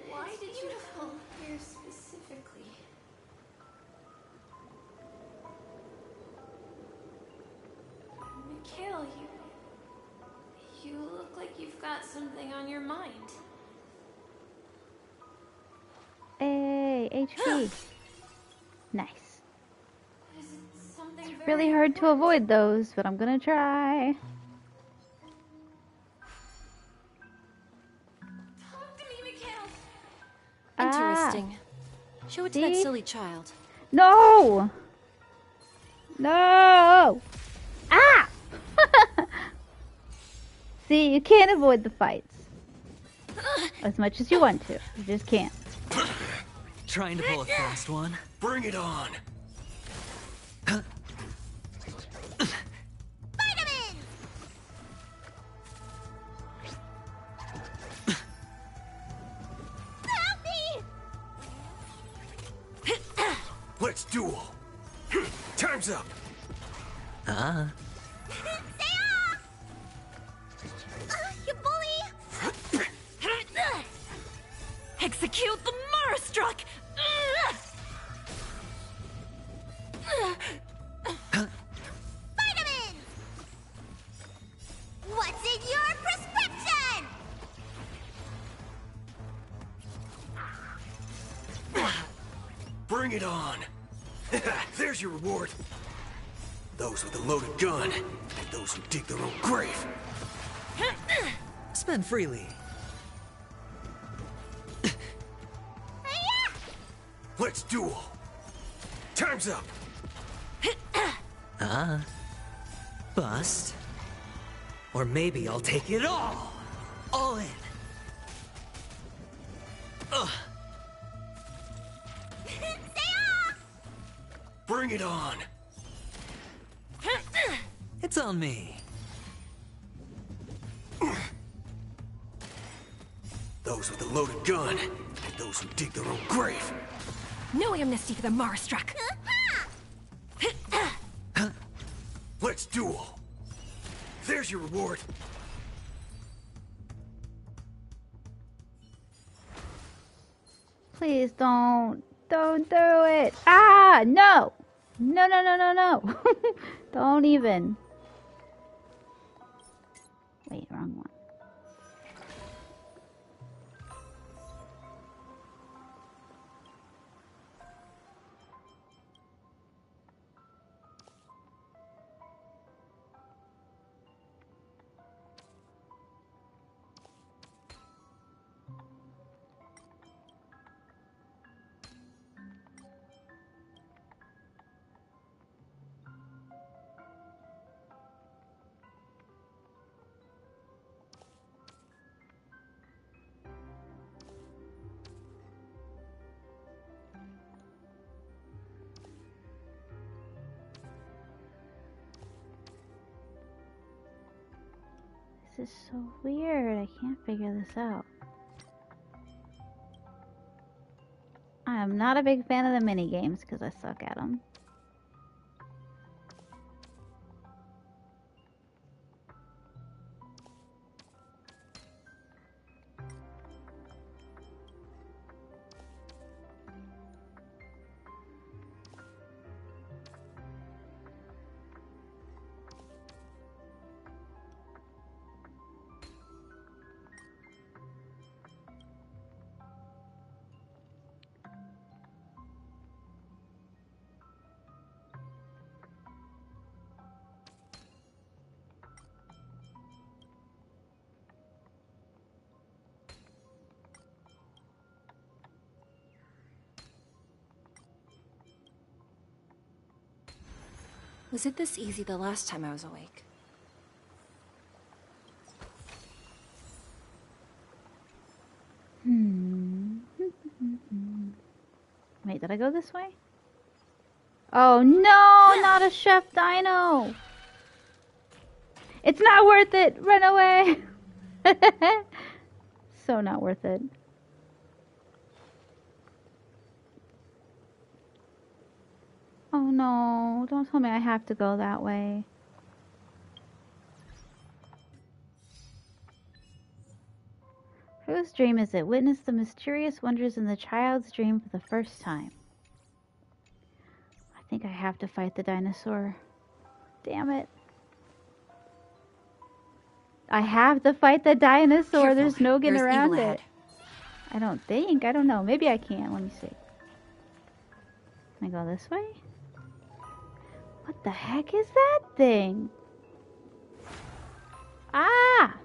Why did you come here specifically? Mikhail, you look like you've got something on your mind. Hey, HP. Nice. Is it something very Really hard to important? avoid those, but I'm gonna try. Talk to me, Mikhail. Interesting. Show it to that See? silly child. No! No! Ah! See, you can't avoid the fights. As much as you want to. You just can't. Trying to pull a fast one. Bring it on! Let's duel! Time's up! You bully! Execute the Marastruck! Vitamins! What's in your prescription? Bring it on! There's your reward! Those with a loaded gun, and those who dig their own grave. Spend freely. Let's duel! Time's up! Bust. Or maybe I'll take it all! All in! Ugh. Bring it on! It's on me. Those with a loaded gun, and those who dig their own grave. No amnesty for the Marastruck! Let's duel! There's your reward! Please don't. Don't do it. Ah, no. No, no, no, no, no. Don't even. Wait, wrong one. This is so weird. I can't figure this out. I am not a big fan of the mini games because I suck at them. Was it this easy the last time I was awake? Wait, did I go this way? Oh no, not a Chef Dino! It's not worth it! Run away! So not worth it. Oh no, don't tell me I have to go that way. Whose dream is it? Witness the mysterious wonders in the child's dream for the first time. I think I have to fight the dinosaur. Damn it. I have to fight the dinosaur. Careful. There's no getting There's around evil it. ahead. I don't think. I don't know. Maybe I can. Let me see. Can I go this way? What the heck is that thing? Ah!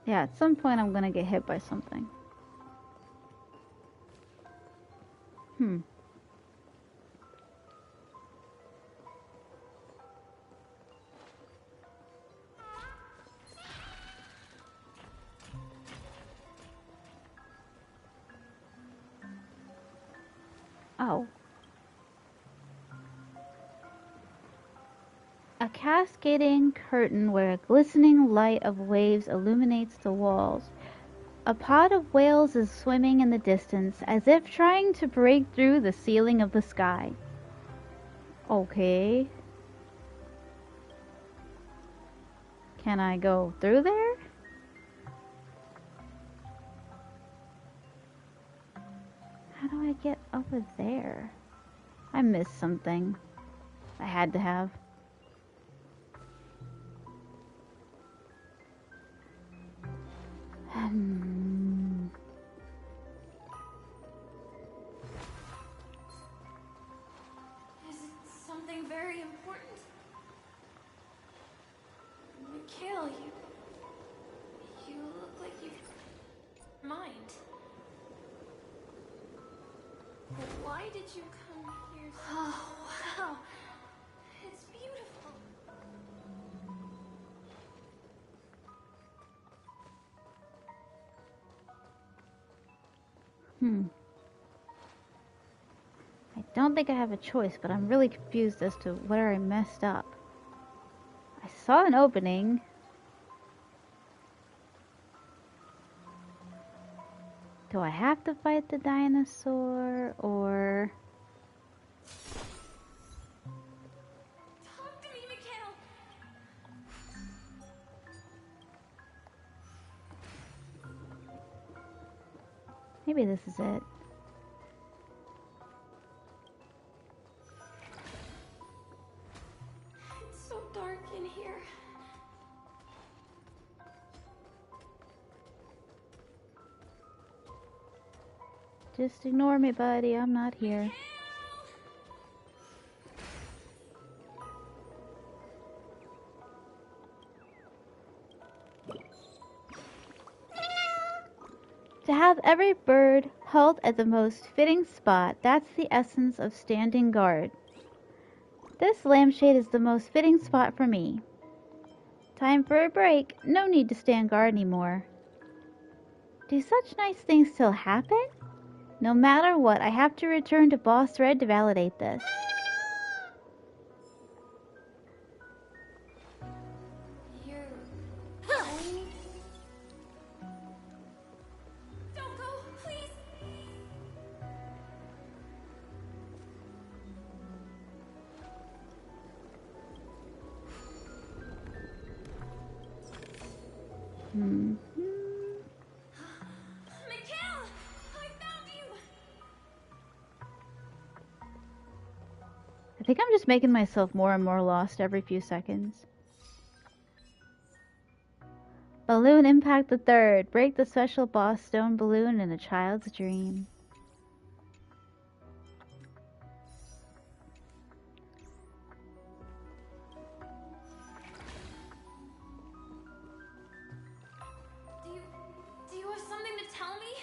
Yeah, at some point I'm gonna get hit by something. Oh. A cascading curtain where a glistening light of waves illuminates the walls. A pod of whales is swimming in the distance, as if trying to break through the ceiling of the sky. Okay. Can I go through there? How do I get over there? I missed something. I had to have. Is it something very important? Mikhail, you look like you mind. Why did you come here? Oh, wow. It's beautiful. I don't think I have a choice, but I'm really confused as to where I messed up. I saw an opening. Do I have to fight the dinosaur, or... Talk to me, Mikhail. Maybe this is it. It's so dark in here. Just ignore me, buddy. I'm not here. To have every bird halt at the most fitting spot, that's the essence of standing guard. This lampshade is the most fitting spot for me. Time for a break. No need to stand guard anymore. Do such nice things still happen? No matter what, I have to return to Boss Red to validate this. Hmm. Mikhail! I found you! I think I'm just making myself more and more lost every few seconds. Balloon Impact the Third. Break the special boss stone balloon in a child's dream. Do you have something to tell me?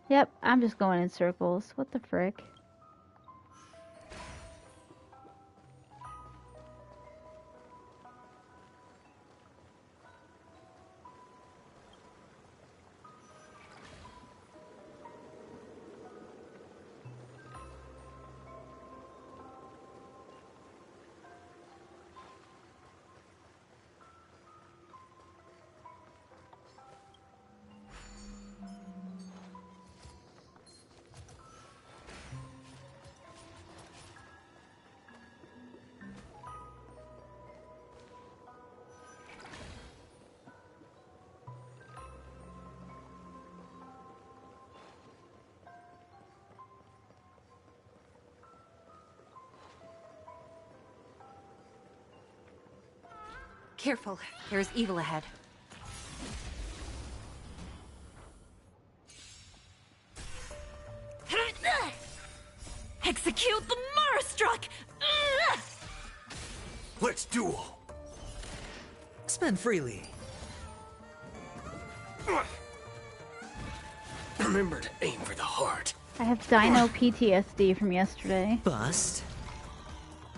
Yep, I'm just going in circles. What the frick? Careful, there's evil ahead. Execute the Marastruck! Let's duel. Spend freely. Remember to aim for the heart. I have DINO PTSD from yesterday. Bust.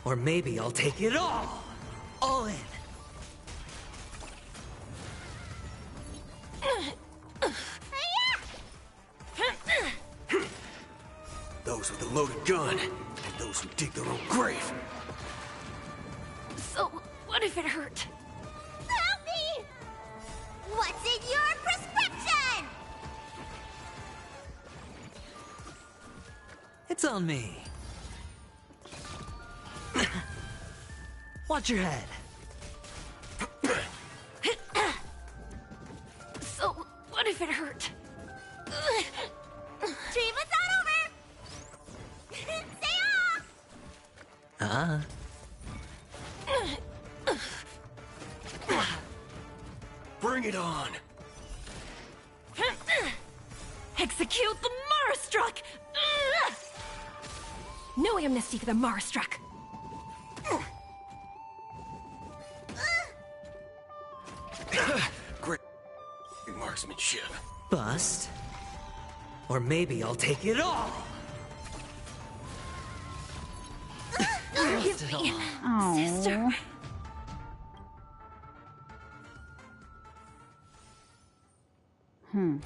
Or maybe I'll take it all. All in. Those with a loaded gun, and those who dig their own grave. So, what if it hurt? Help me! What's in your prescription? It's on me. Watch your head. So, what if it hurt? Treatment's not over! Stay off! Bring it on. Execute the Marastruck! No amnesty for the Marastruck! Great marksmanship. Bust. Or maybe I'll take it all. Give me, Oh. sister. Hmm.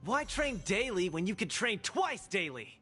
Why train daily when you could train twice daily?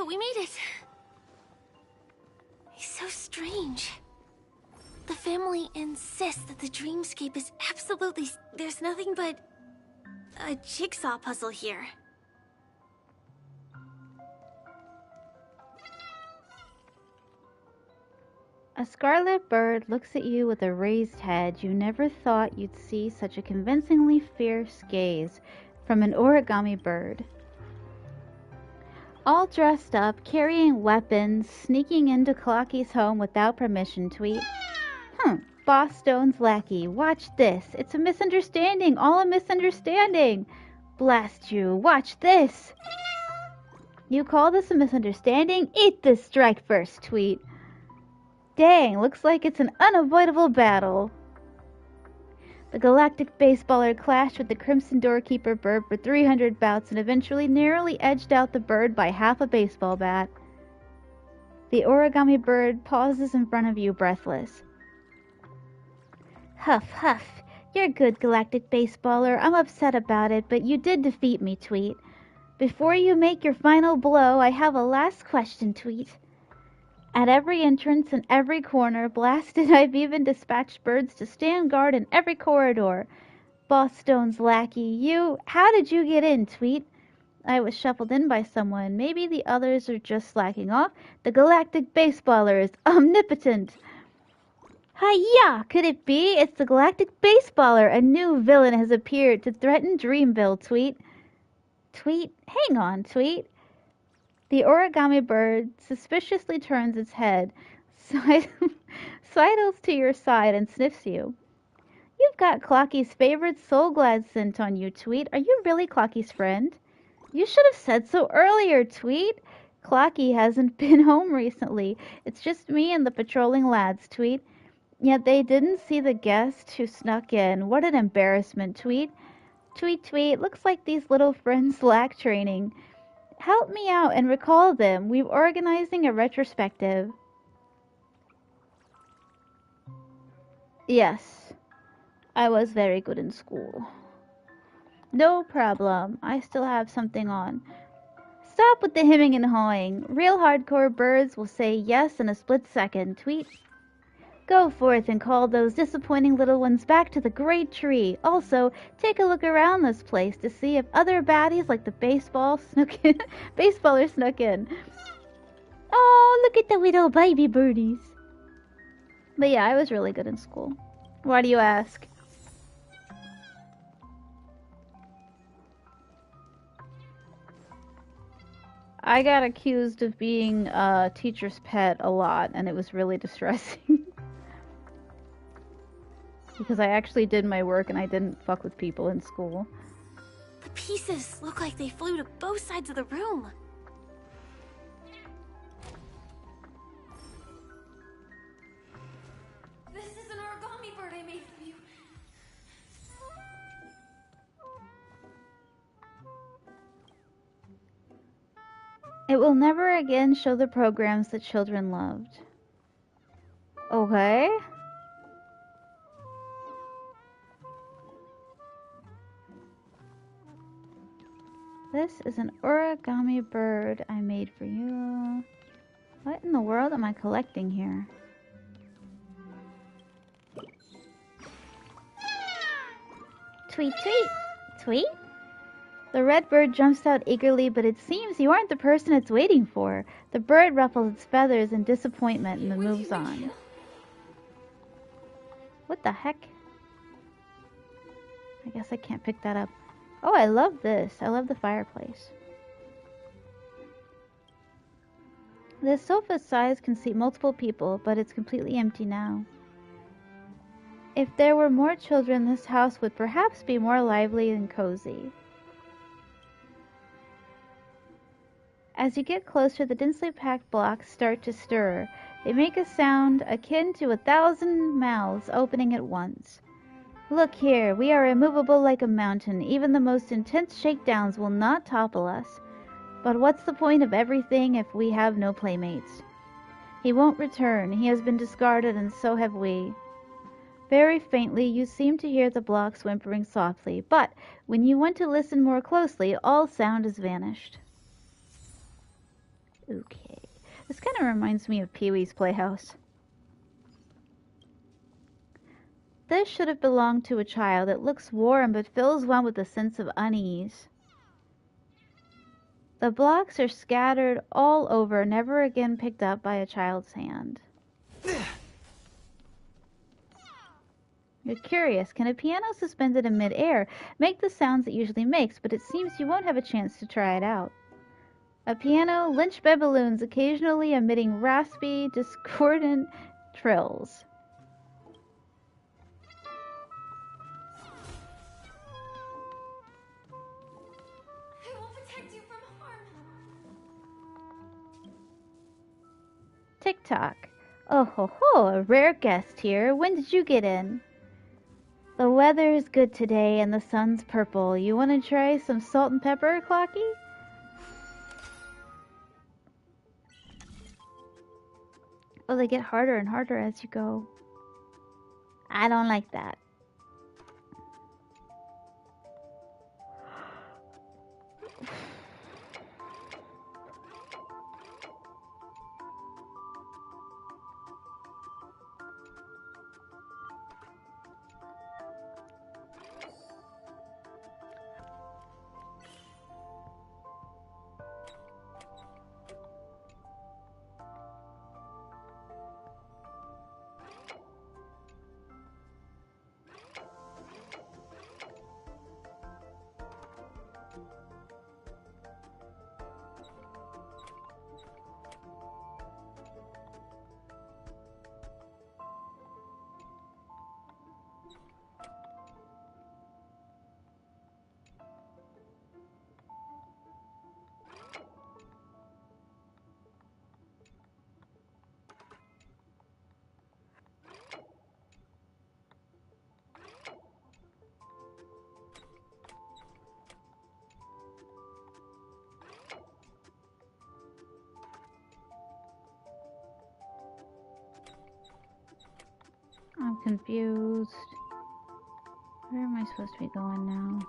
But we made it. It's so strange. The family insists that the dreamscape is absolutely... There's nothing but a jigsaw puzzle here. A scarlet bird looks at you with a raised head. You never thought you'd see such a convincingly fierce gaze from an origami bird. All dressed up, carrying weapons, sneaking into Clocky's home without permission, tweet. Boss Stone's lackey, watch this. It's a misunderstanding, all a misunderstanding. Blast you, watch this. You call this a misunderstanding? Eat this strike first, tweet. Dang, looks like it's an unavoidable battle. The galactic baseballer clashed with the Crimson Doorkeeper bird for 300 bouts and eventually narrowly edged out the bird by half a baseball bat. The origami bird pauses in front of you, breathless. Huff, huff. You're good, galactic baseballer. I'm upset about it, but you did defeat me, tweet. Before you make your final blow, I have a last question, tweet. At every entrance and every corner, blasted, I've even dispatched birds to stand guard in every corridor. Boss Stone's lackey, how did you get in, tweet? I was shuffled in by someone. Maybe the others are just slacking off. The galactic baseballer is omnipotent. Hi-ya! Could it be? It's the galactic baseballer. A new villain has appeared to threaten Dreamville, tweet. Tweet? Hang on, tweet. The origami bird suspiciously turns its head, sidles to your side, and sniffs you. You've got Clocky's favorite Soul Glad scent on you, tweet. Are you really Clocky's friend? You should have said so earlier, tweet. Clocky hasn't been home recently. It's just me and the patrolling lads, tweet. Yet they didn't see the guest who snuck in. What an embarrassment, tweet. Tweet, tweet. Looks like these little friends lack training. Help me out and recall them. We're organizing a retrospective. Yes, I was very good in school. No problem. I still have something on. Stop with the hemming and hawing. Real hardcore birds will say yes in a split second. Tweet. Go forth and call those disappointing little ones back to the great tree. Also, take a look around this place to see if other baddies like the baseballer snuck in. Oh, look at the little baby birdies. But yeah, I was really good in school. Why do you ask? I got accused of being a teacher's pet a lot, and it was really distressing. Because I actually did my work and I didn't fuck with people in school. The pieces look like they flew to both sides of the room. This is an origami bird I made for you. It will never again show the programs that children loved. Okay. This is an origami bird I made for you. What in the world am I collecting here? Tweet, tweet, tweet. The red bird jumps out eagerly, but it seems you aren't the person it's waiting for. The bird ruffles its feathers in disappointment and then moves on. What the heck? I guess I can't pick that up. Oh, I love this. I love the fireplace. This sofa size can seat multiple people, but it's completely empty now. If there were more children, this house would perhaps be more lively and cozy. As you get closer, the densely packed blocks start to stir. They make a sound akin to 1,000 mouths opening at once. Look here, we are immovable like a mountain. Even the most intense shakedowns will not topple us. But what's the point of everything if we have no playmates? He won't return. He has been discarded, and so have we. Very faintly, you seem to hear the blocks whimpering softly, but when you want to listen more closely, all sound has vanished. Okay. This kind of reminds me of Pee-wee's Playhouse. This should have belonged to a child. It looks warm, but fills one with a sense of unease. The blocks are scattered all over, never again picked up by a child's hand. You're curious, can a piano suspended in mid-air make the sounds it usually makes, but it seems you won't have a chance to try it out. A piano lynched by balloons, occasionally emitting raspy, discordant trills. I will protect you from harm. Tick-tock. Oh ho ho, a rare guest here. When did you get in? The weather is good today and the sun's purple. You want to try some salt and pepper, Clocky? Oh, they get harder and harder as you go. I don't like that. I'm confused. Where am I supposed to be going now?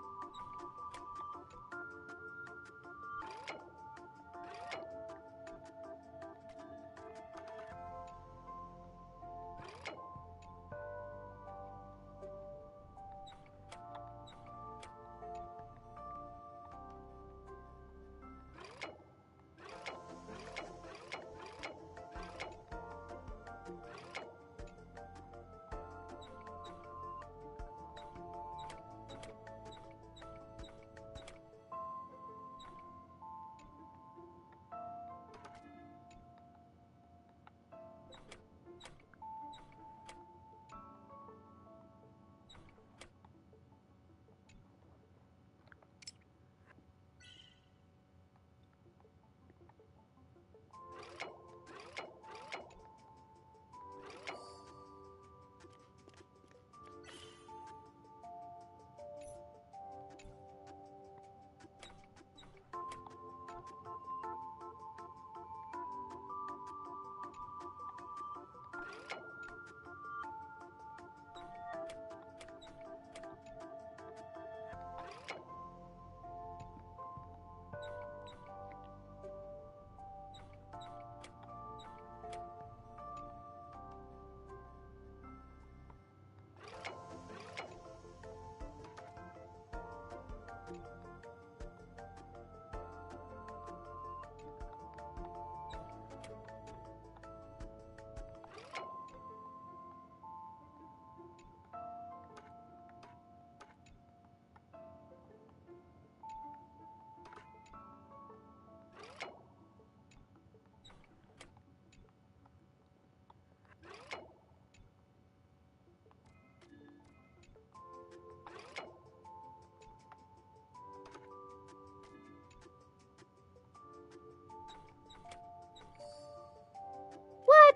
What?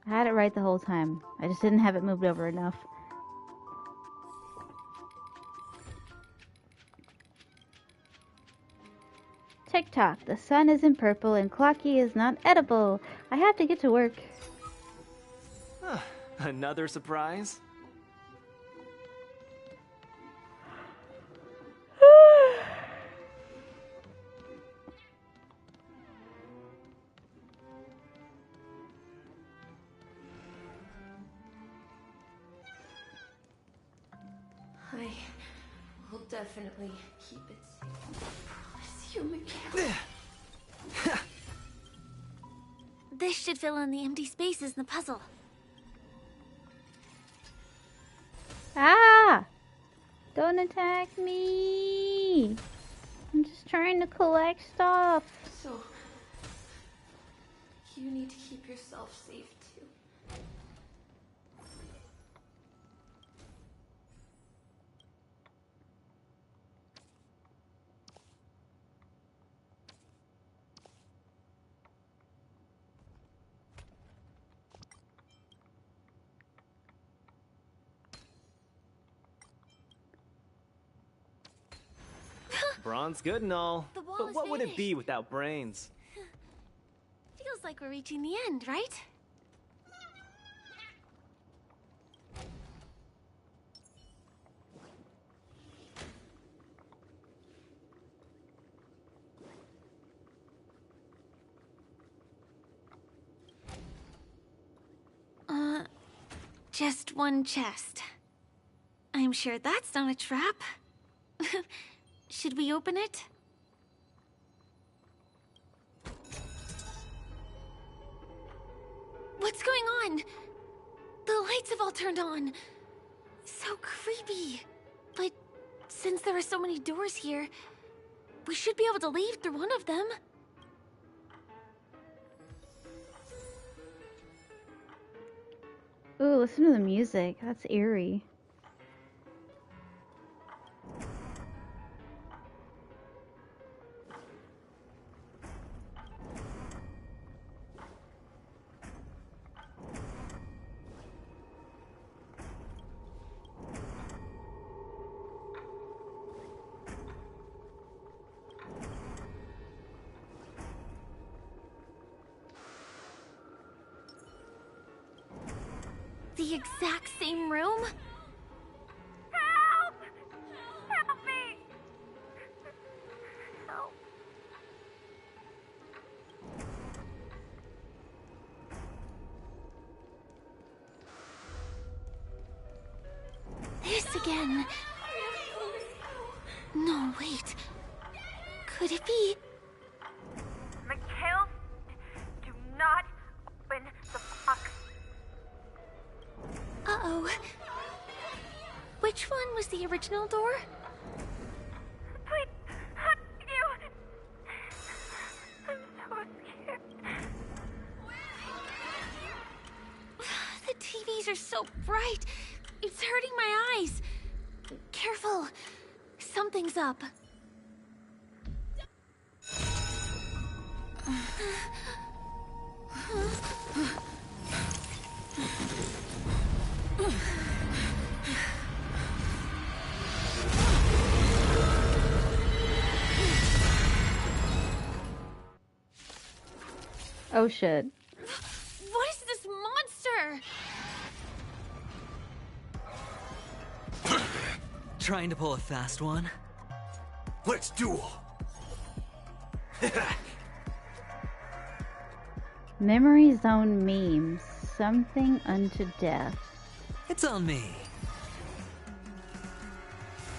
I had it right the whole time. I just didn't have it moved over enough. Tick-tock, the sun isn't purple and Clocky is not edible. I have to get to work. Another surprise? I will definitely keep it safe. Promise you, Mikhail. This should fill in the empty spaces in the puzzle. Ah! Don't attack me! I'm just trying to collect stuff. So, you need to keep yourself safe too. Brawn's good and all, The wall but is what would it finished. be without brains? Feels like we're reaching the end, right? Just one chest. I'm sure that's not a trap. Should we open it? What's going on? The lights have all turned on. So creepy. But since there are so many doors here, we should be able to leave through one of them. Ooh, listen to the music. That's eerie. The exact same room? Help! Help me! Help. This again. No, wait. Could it be? Mikhail, do not open the box. Uh-oh. Which one was the original door? Please, how did you? I'm so scared. The TVs are so bright. It's hurting my eyes. Careful. Something's up. Oh shit. What is this monster? Trying to pull a fast one? Let's duel. Memory zone memes. Something unto death. It's on me.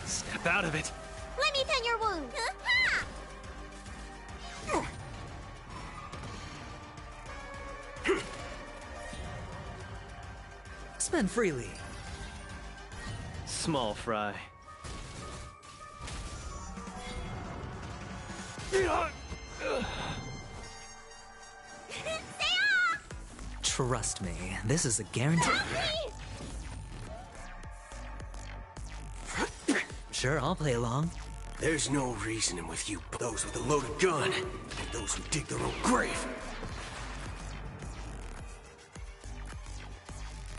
Step out of it. Let me tend your wound. Spend freely. Small fry. Trust me, this is a guarantee. Sure, I'll play along. There's no reasoning with you, those with a loaded gun, and those who dig their own grave.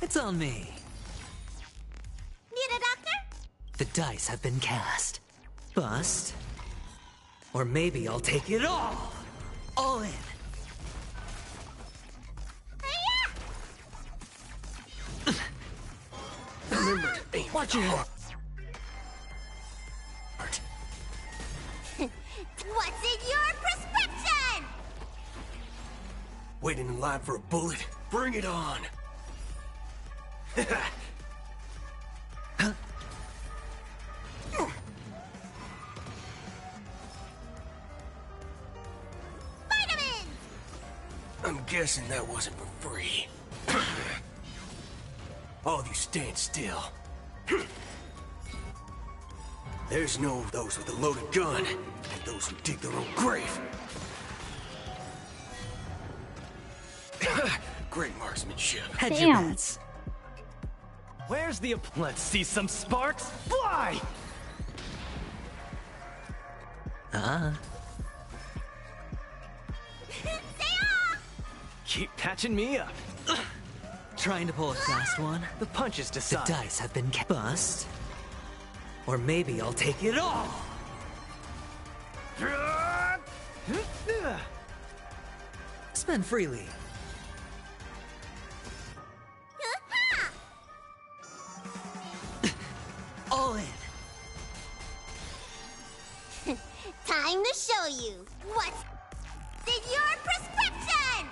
It's on me. Need a doctor? The dice have been cast. Bust. Or maybe I'll take it all. All in. Remember to aim. Watch your head. What's in your prescription? Waiting in line for a bullet? Bring it on. guessing that wasn't for free. All of you stand still. There's no those with a loaded gun, and those who dig their own grave. Great marksmanship. Head your bets. Where's the... Let's see some sparks fly! Keep patching me up. Trying to pull a fast one? The punches The decide. dice have been bust. Or maybe I'll take it all. Spend freely. All in. Time to show you what's in your prescription!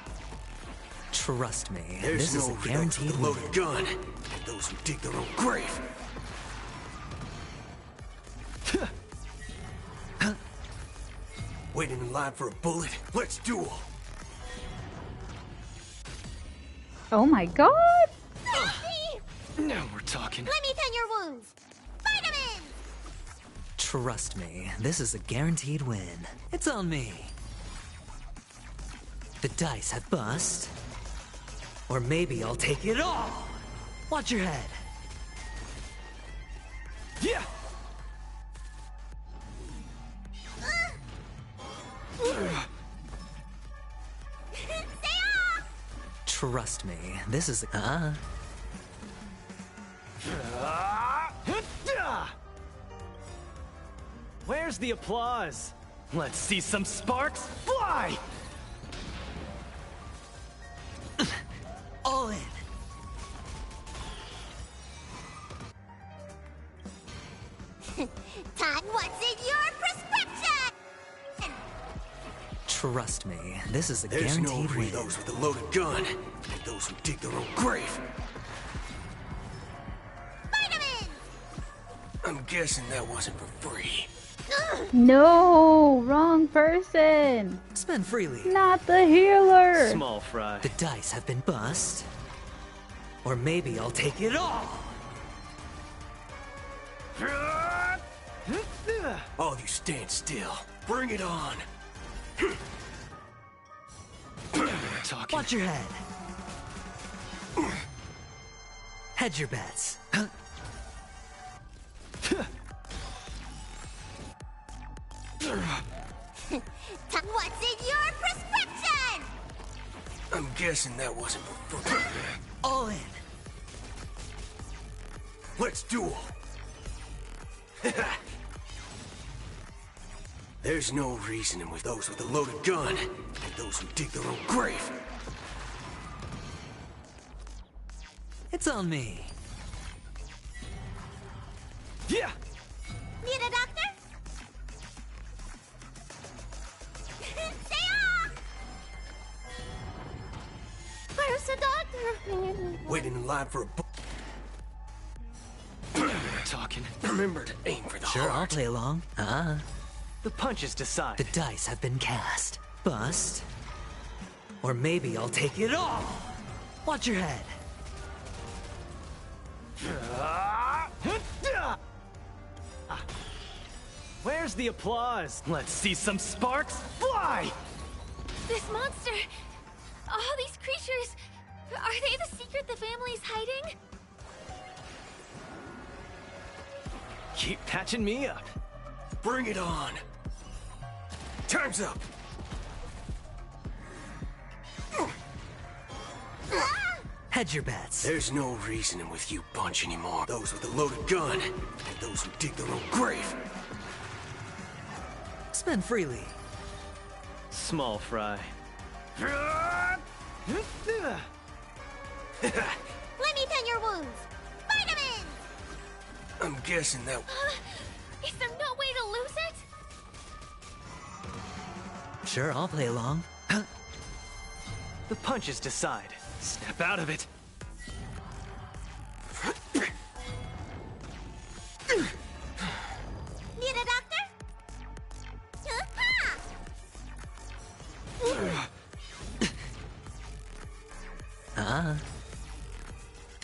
Trust me, There's this no is a guaranteed those with a win. loaded gun, and those who dig their own grave. Waiting in line for a bullet? Let's duel! Oh my god! Now we're talking. Let me tend your wounds! Vitamins! Trust me, this is a guaranteed win. It's on me. The dice have bust. Or maybe I'll take it all. Watch your head. Yeah! Trust me, this is a... Where's the applause? Let's see some sparks fly! All in. Time, what's in your prescription? Trust me, this is a There's no guaranteed free win. those with a loaded gun, and those who dig their own grave. Vitamins! I'm guessing that wasn't for free. No! Wrong person! Spend freely. Not the healer! Small fry. The dice have been bust. Or maybe I'll take it all. All of you stand still. Bring it on. Talking. Watch your head. Hedge your bets. What's in your prescription? I'm guessing that wasn't for free. All in. Let's duel. There's no reasoning with those with a loaded gun, and those who dig their own grave. It's on me. Yeah! Need a doctor? Stay off! Where's the doctor? Waiting in line for a Talking. Remember to aim for the Sure, I'll heart. play along. The punches decide. The dice have been cast. Bust. Or maybe I'll take it all. Watch your head. Where's the applause? Let's see some sparks fly! This monster! All these creatures! Are they the secret the family's hiding? Keep patching me up. Bring it on. Time's up. Hedge your bets. There's no reasoning with you bunch anymore. Those with a loaded gun, and those who dig their own grave. Spend freely. Small fry. Let me tend your wounds. Vitamins! I'm guessing that... Is there no way to lose it? Sure, I'll play along. The punches decide. Snap out of it. Need a doctor?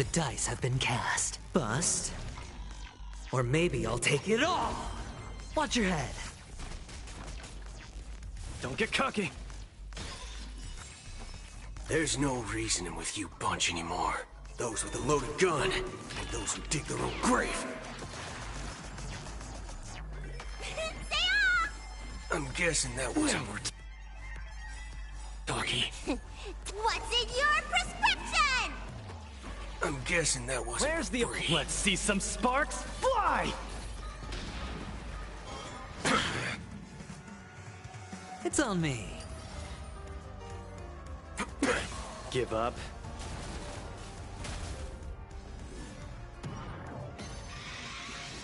The dice have been cast. Bust. Or maybe I'll take it all! Watch your head. Don't get cocky. There's no reasoning with you bunch anymore. Those with a loaded gun, and those who dig their own grave. I'm guessing that wasn't worth talking. What's in your prescription? I'm guessing that wasn't Where's the... free. Let's see some sparks fly! It's on me. Give up.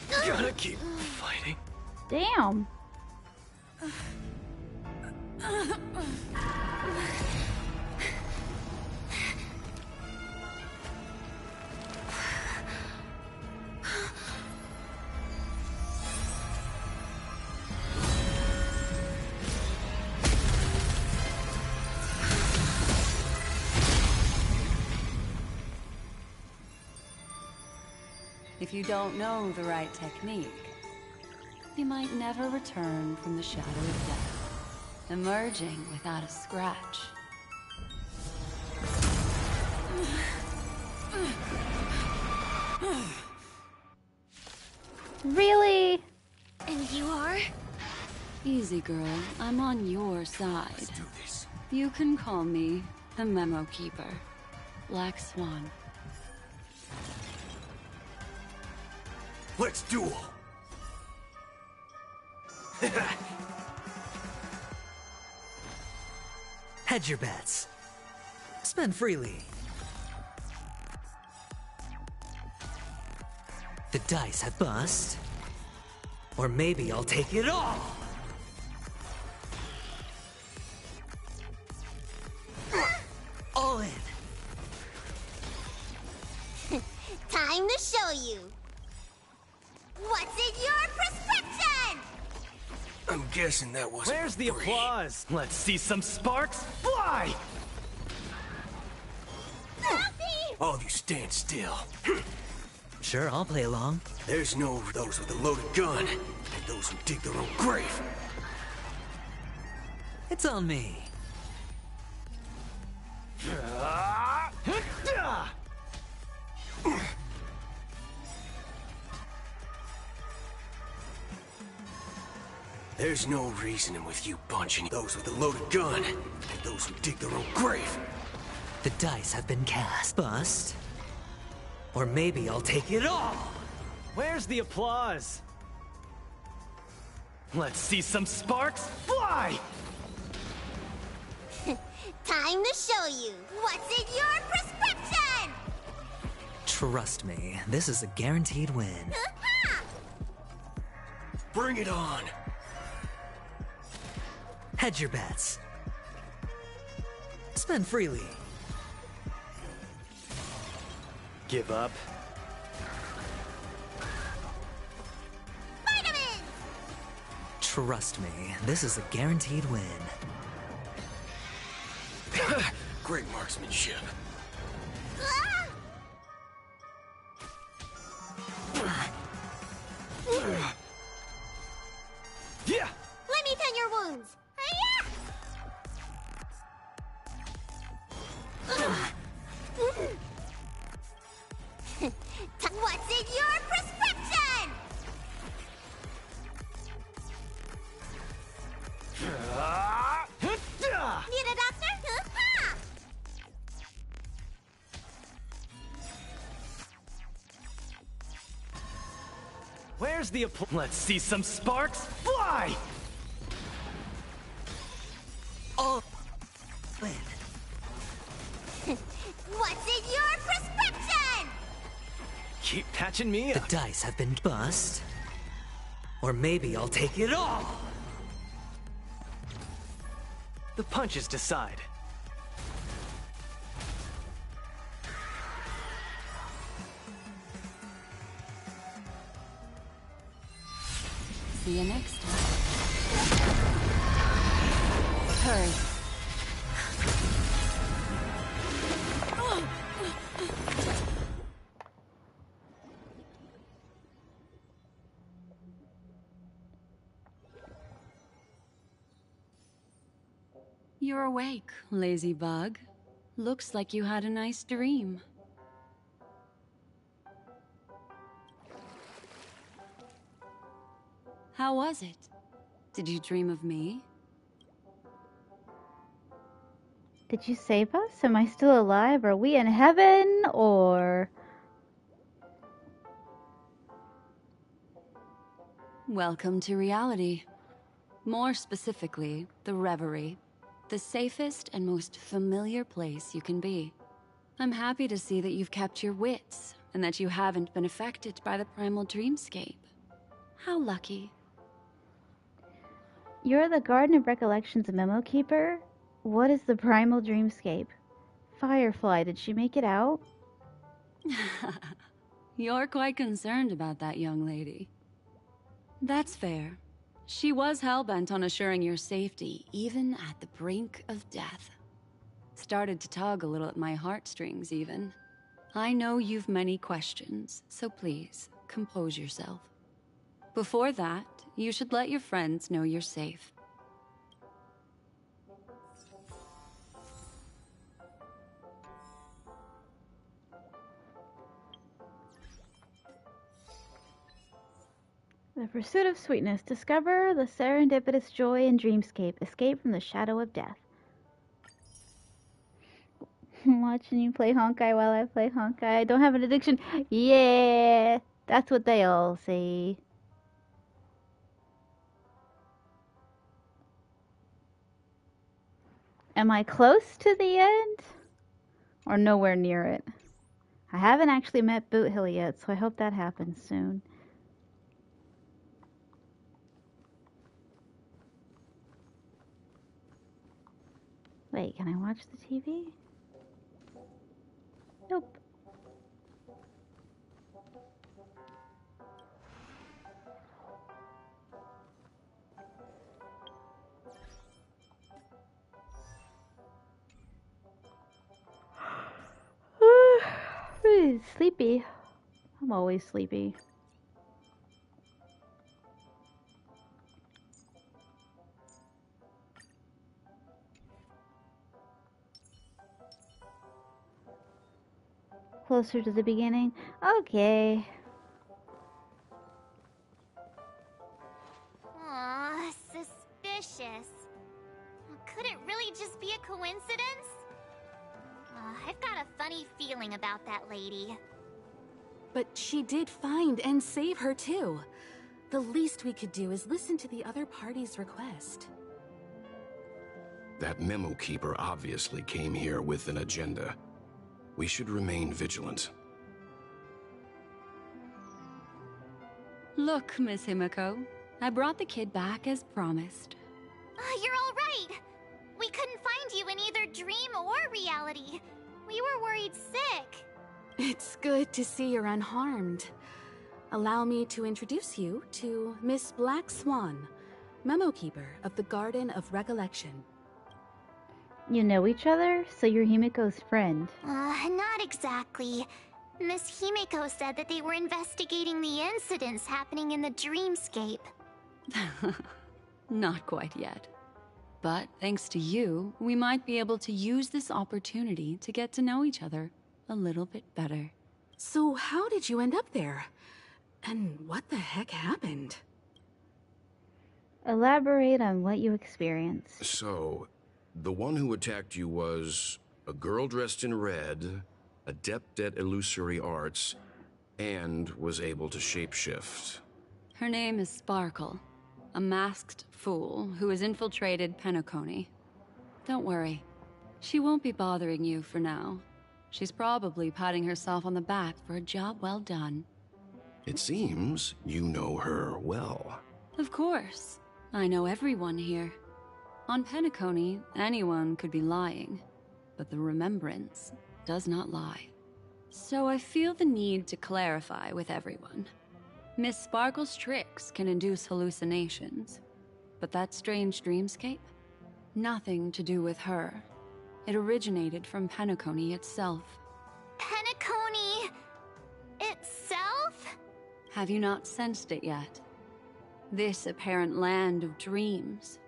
Gotta keep fighting. Damn. If you don't know the right technique, you might never return from the shadow of death, emerging without a scratch. Really? And you are? Easy, girl. I'm on your side. Let's do this. You can call me the Memo Keeper. Black Swan. Let's duel. Hedge your bets. Spend freely. The dice have bust. Or maybe I'll take it all! All in. Time to show you. What's in your prescription? I'm guessing that wasn't Where's the free. applause? Let's see some sparks fly! All you stand still. Sure, I'll play along. There's no those with a loaded gun, and those who dig their own grave. It's on me. There's no reasoning with you bunching those with a loaded gun, and those who dig their own grave. The dice have been cast. Bust. Or maybe I'll take it all! Where's the applause? Let's see some sparks fly! Time to show you. What's in your prescription? Trust me, this is a guaranteed win. Bring it on. Hedge your bets. Spend freely. Give up. Vitamins! Trust me, this is a guaranteed win. Great marksmanship. Ah! Yeah! Let me tend your wounds. Hi-ya! What's in your prescription? Need a doctor? Ha! Where's the applause? Let's see some sparks fly! All in. What's in your prescription? Keep patching me The up. dice have been bust. Or maybe I'll take it all! The punches decide. See you next time. Hurry. You're awake, lazy bug. Looks like you had a nice dream. How was it? Did you dream of me? Did you save us? Am I still alive? Are we in heaven? Or... Welcome to reality. More specifically, the Reverie. The safest and most familiar place you can be. I'm happy to see that you've kept your wits, and that you haven't been affected by the primal dreamscape. How lucky. You're the Garden of Recollection's memo keeper? What is the primal dreamscape? Firefly, did she make it out? You're quite concerned about that young lady. That's fair. She was hell-bent on assuring your safety, even at the brink of death. Started to tug a little at my heartstrings, even. I know you've many questions, so please, compose yourself. Before that, you should let your friends know you're safe. The pursuit of sweetness. Discover the serendipitous joy in dreamscape. Escape from the shadow of death. Watching you play Honkai while I play Honkai. I don't have an addiction. Yeah, that's what they all say. Am I close to the end? Or nowhere near it? I haven't actually met Boot Hill yet, so I hope that happens soon. Wait, can I watch the TV? Nope. Sleepy. I'm always sleepy. Closer to the beginning? Okay. Aw, suspicious. Could it really just be a coincidence? I've got a funny feeling about that lady. But she did find and save her too. The least we could do is listen to the other party's request. That memo keeper obviously came here with an agenda. We should remain vigilant. Look, Miss Himiko. I brought the kid back as promised. You're all right. We couldn't find you in either dream or reality. We were worried sick. It's good to see you're unharmed. Allow me to introduce you to Miss Black Swan, memo keeper of the Garden of Recollection. You know each other? So you're Himiko's friend. Not exactly. Miss Himiko said that they were investigating the incidents happening in the dreamscape. Not quite yet. But thanks to you, we might be able to use this opportunity to get to know each other a little bit better. So how did you end up there? And what the heck happened? Elaborate on what you experienced. So, the one who attacked you was a girl dressed in red, adept at illusory arts, and was able to shapeshift. Her name is Sparkle, a masked fool who has infiltrated Penacony. Don't worry, she won't be bothering you for now. She's probably patting herself on the back for a job well done. It seems you know her well. Of course. I know everyone here. On Penacony, anyone could be lying, but the remembrance does not lie. So I feel the need to clarify with everyone. Miss Sparkle's tricks can induce hallucinations, but that strange dreamscape? Nothing to do with her. It originated from Penacony itself. Penacony itself? Have you not sensed it yet? This apparent land of dreams.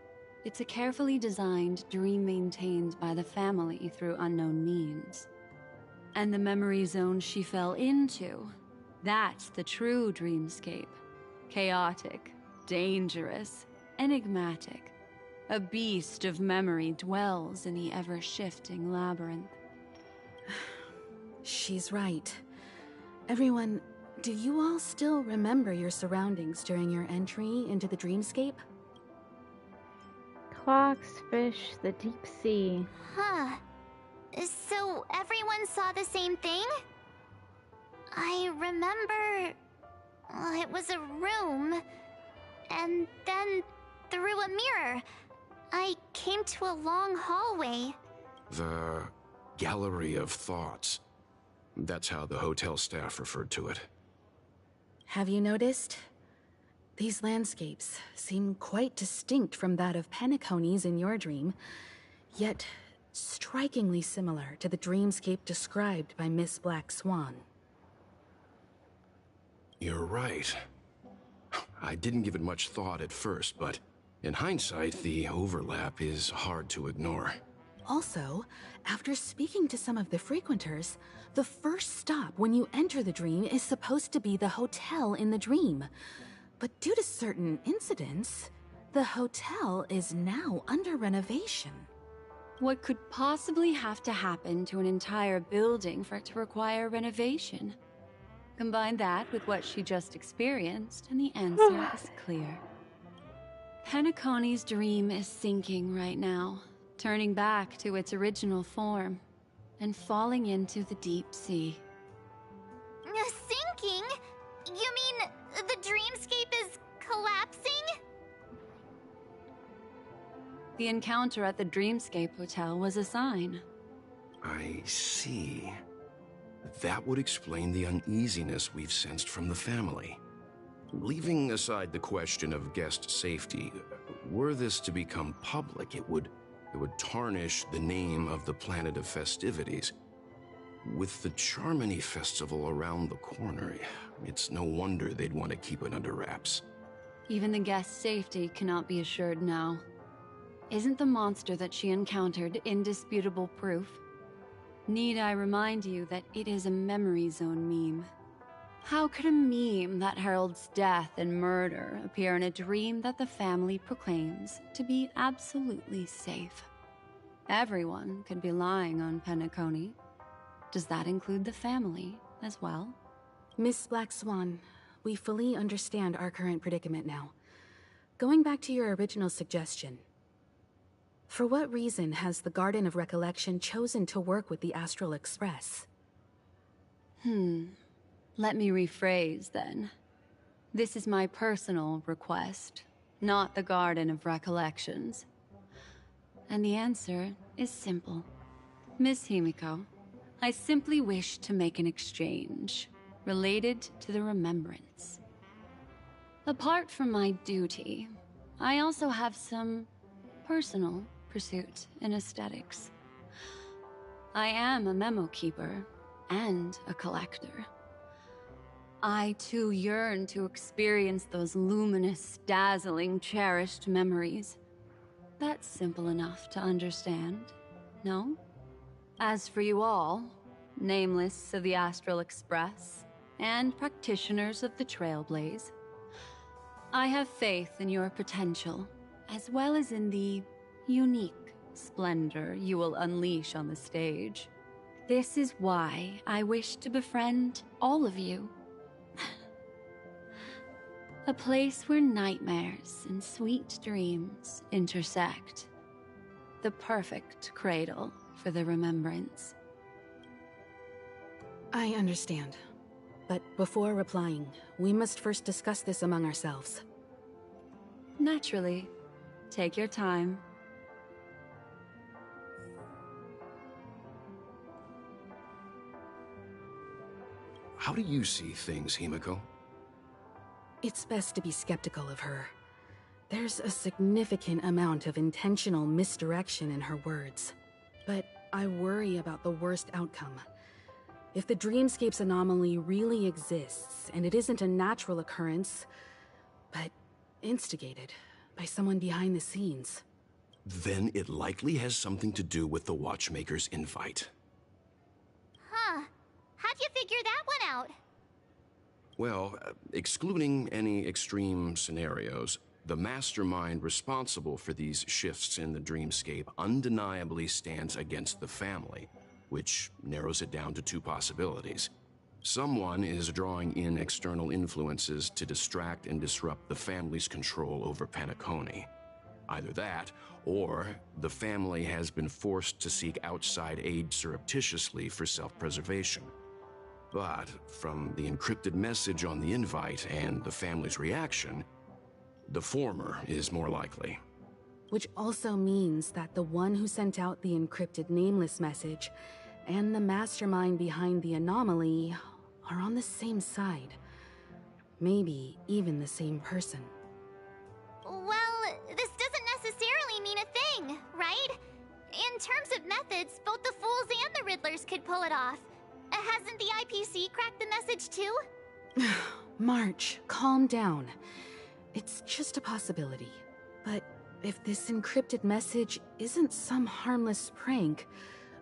It's a carefully designed dream maintained by the family through unknown means. And the memory zone she fell into, that's the true dreamscape. Chaotic, dangerous, enigmatic. A beast of memory dwells in the ever-shifting labyrinth. She's right. Everyone, do you all still remember your surroundings during your entry into the dreamscape? Clocks, fish, the deep sea. Huh. So everyone saw the same thing? I remember... it was a room. And then, through a mirror, I came to a long hallway. The Gallery of Thoughts. That's how the hotel staff referred to it. Have you noticed? These landscapes seem quite distinct from that of Penacony's in your dream, yet strikingly similar to the dreamscape described by Miss Black Swan. You're right. I didn't give it much thought at first, but in hindsight, the overlap is hard to ignore. Also, after speaking to some of the frequenters, the first stop when you enter the dream is supposed to be the hotel in the dream. But due to certain incidents, the hotel is now under renovation. What could possibly have to happen to an entire building for it to require renovation? Combine that with what she just experienced, and the answer is clear. Penacony's dream is sinking right now, turning back to its original form, and falling into the deep sea. Sinking? You mean the dreamscape is collapsing? The encounter at the Dreamscape Hotel was a sign. I see. That would explain the uneasiness we've sensed from the family. Leaving aside the question of guest safety, were this to become public, it would tarnish the name of the planet of festivities. With the Charmony Festival around the corner, it's no wonder they'd want to keep it under wraps. Even the guest's safety cannot be assured now. Isn't the monster that she encountered indisputable proof? Need I remind you that it is a memory zone meme? How could a meme that heralds death and murder appear in a dream that the family proclaims to be absolutely safe? Everyone could be lying on Penacony. Does that include the family as well? Miss Black Swan, we fully understand our current predicament now. Going back to your original suggestion, for what reason has the Garden of Recollection chosen to work with the Astral Express? Let me rephrase then. This is my personal request, not the Garden of Recollections. And the answer is simple. Miss Himiko, I simply wish to make an exchange related to the remembrance. Apart from my duty, I also have some personal pursuit in aesthetics. I am a memo keeper and a collector. I too yearn to experience those luminous, dazzling, cherished memories. That's simple enough to understand, no? As for you all, nameless of the Astral Express, and practitioners of the Trailblaze, I have faith in your potential, as well as in the unique splendor you will unleash on the stage. This is why I wish to befriend all of you. A place where nightmares and sweet dreams intersect. The perfect cradle for the remembrance. I understand. But before replying, we must first discuss this among ourselves. Naturally. Take your time. How do you see things, Himiko? It's best to be skeptical of her. There's a significant amount of intentional misdirection in her words. But I worry about the worst outcome. If the dreamscape's anomaly really exists, and it isn't a natural occurrence, but instigated by someone behind the scenes. then it likely has something to do with the Watchmaker's invite. Huh. How'd you figure that one out? Well, excluding any extreme scenarios, the mastermind responsible for these shifts in the dreamscape undeniably stands against the family, which narrows it down to two possibilities. Someone is drawing in external influences to distract and disrupt the family's control over Penacony. Either that, or the family has been forced to seek outside aid surreptitiously for self-preservation. But from the encrypted message on the invite and the family's reaction, the former is more likely. Which also means that the one who sent out the encrypted nameless message and the mastermind behind the anomaly are on the same side. Maybe even the same person. Well, this doesn't necessarily mean a thing, right? In terms of methods, both the Fools and the Riddlers could pull it off. Hasn't the IPC cracked the message too? March, calm down. It's just a possibility. But if this encrypted message isn't some harmless prank,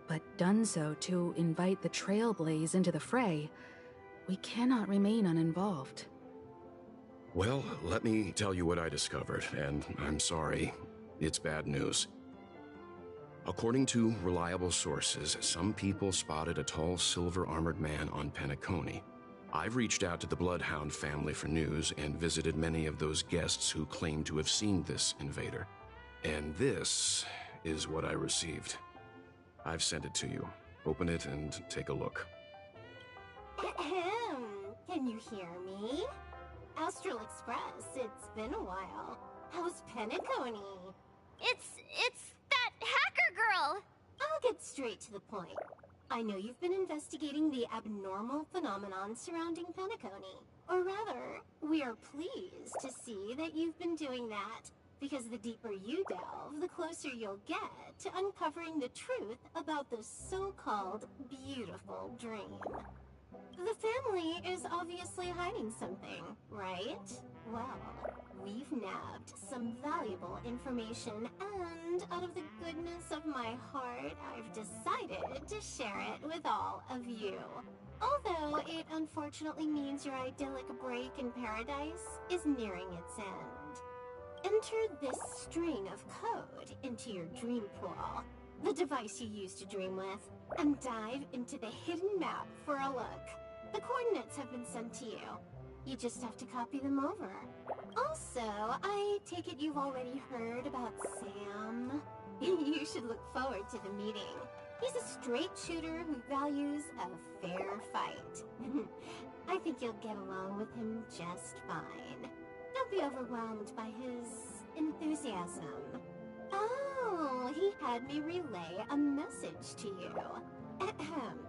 but done so to invite the Trailblaze into the fray, we cannot remain uninvolved. Well, let me tell you what I discovered, and I'm sorry, it's bad news. According to reliable sources, some people spotted a tall silver-armored man on Penacony. I've reached out to the Bloodhound family for news and visited many of those guests who claim to have seen this invader. And this is what I received. I've sent it to you. Open it and take a look. Ahem. Can you hear me? Astral Express, it's been a while. How's Penacony? It's that hacker girl! I'll get straight to the point. I know you've been investigating the abnormal phenomenon surrounding Penacony. Or rather, we are pleased to see that you've been doing that, because the deeper you delve, the closer you'll get to uncovering the truth about this so-called beautiful dream. The family is obviously hiding something, right? Well, we've nabbed some valuable information, and out of the goodness of my heart, I've decided to share it with all of you. Although it unfortunately means your idyllic break in paradise is nearing its end. Enter this string of code into your dream pool, the device you use to dream with, and dive into the hidden map for a look. The coordinates have been sent to you. You just have to copy them over. Also, I take it you've already heard about Sam? You should look forward to the meeting. He's a straight shooter who values a fair fight. I think you'll get along with him just fine. Don't be overwhelmed by his enthusiasm. Oh, he had me relay a message to you. Ahem.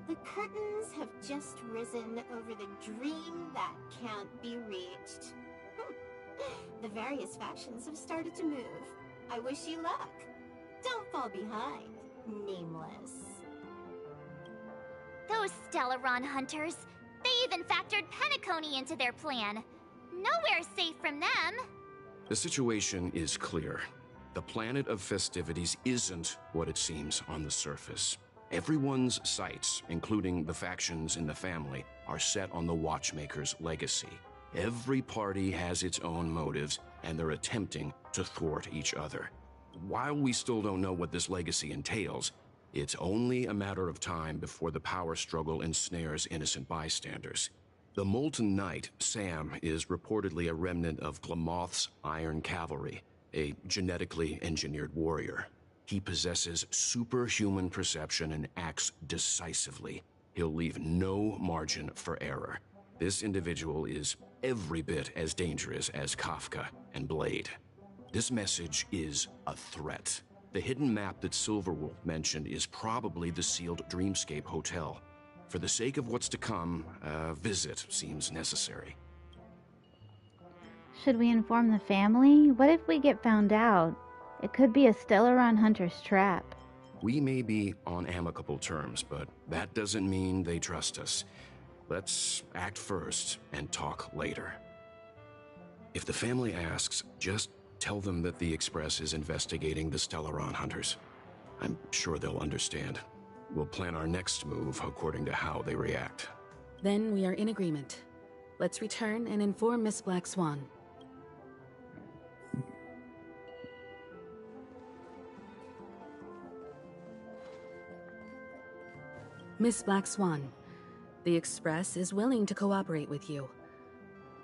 The curtains have just risen over the dream that can't be reached. The various factions have started to move. I wish you luck. Don't fall behind, Nameless. Those Stellaron hunters, they even factored Penacony into their plan. Nowhere's safe from them. The situation is clear. The planet of festivities isn't what it seems on the surface. Everyone's sights, including the factions in the family, are set on the Watchmaker's legacy. Every party has its own motives, and they're attempting to thwart each other. While we still don't know what this legacy entails, it's only a matter of time before the power struggle ensnares innocent bystanders. The Molten Knight, Sam, is reportedly a remnant of Glamoth's Iron Cavalry, a genetically engineered warrior. He possesses superhuman perception and acts decisively. He'll leave no margin for error. This individual is every bit as dangerous as Kafka and Blade. This message is a threat. The hidden map that Silverwolf mentioned is probably the sealed Dreamscape Hotel. For the sake of what's to come, a visit seems necessary. Should we inform the family? What if we get found out? It could be a Stellaron hunter's trap. We may be on amicable terms, but that doesn't mean they trust us. Let's act first and talk later. If the family asks, just Tell them that the Express is investigating the Stellaron hunters. I'm sure they'll understand. We'll plan our next move according to how they react. Then we are in agreement. Let's return and inform Miss Black Swan. Miss Black Swan, the Express is willing to cooperate with you.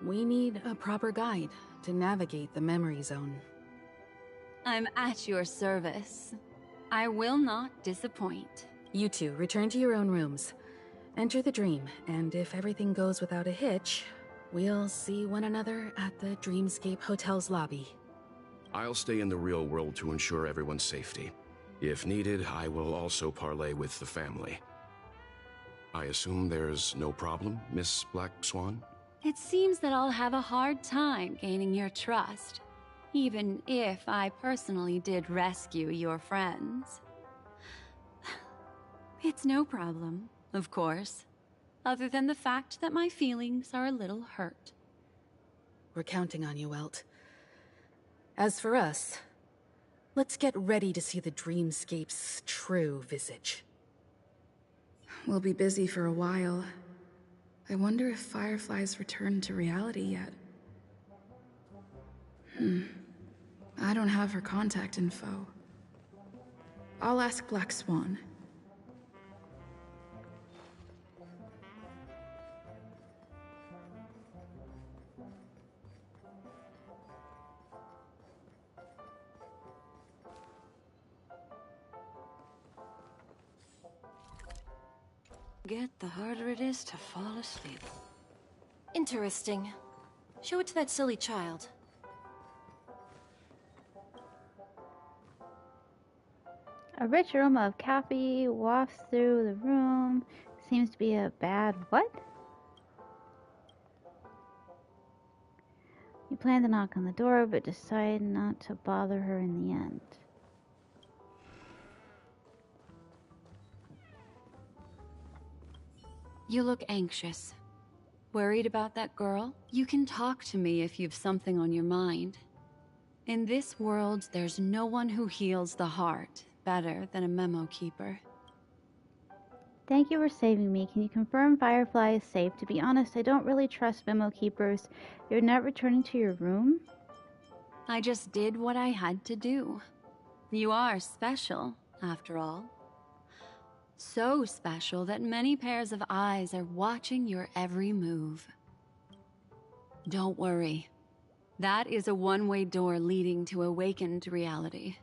We need a proper guide to navigate the memory zone. I'm at your service. I will not disappoint. You two, return to your own rooms. Enter the dream, and if everything goes without a hitch, we'll see one another at the Dreamscape Hotel's lobby. I'll stay in the real world to ensure everyone's safety. If needed, I will also parley with the family. I assume there's no problem, Miss Black Swan? It seems that I'll have a hard time gaining your trust, even if I personally did rescue your friends. It's no problem, of course, other than the fact that my feelings are a little hurt. We're counting on you, Welt. As for us, let's get ready to see the Dreamscape's true visage. We'll be busy for a while. I wonder if Firefly's returned to reality yet. I don't have her contact info. I'll ask Black Swan. The harder it is to fall asleep. Interesting. Show it to that silly child. A rich aroma of coffee wafts through the room. Seems to be a bad what? You plan to knock on the door, but decide not to bother her in the end. You look anxious. Worried about that girl? You can talk to me if you've something on your mind. In this world, there's no one who heals the heart better than a memo keeper. Thank you for saving me. Can you confirm Firefly is safe? To be honest, I don't really trust memo keepers. You're not returning to your room? I just did what I had to do. You are special, after all. So special that many pairs of eyes are watching your every move. Don't worry. That is a one-way door leading to awakened reality.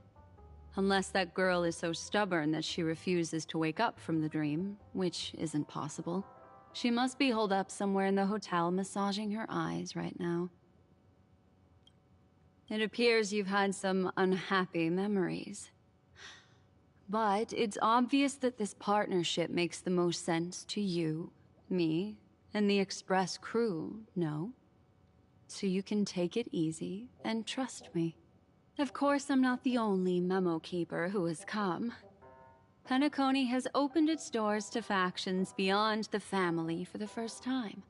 Unless that girl is so stubborn that she refuses to wake up from the dream, which isn't possible. She must be holed up somewhere in the hotel massaging her eyes right now. It appears you've had some unhappy memories. But it's obvious that this partnership makes the most sense to you, me, and the Express crew, no? So you can take it easy and trust me. Of course, I'm not the only memo keeper who has come. Penacony has opened its doors to factions beyond the family for the first time.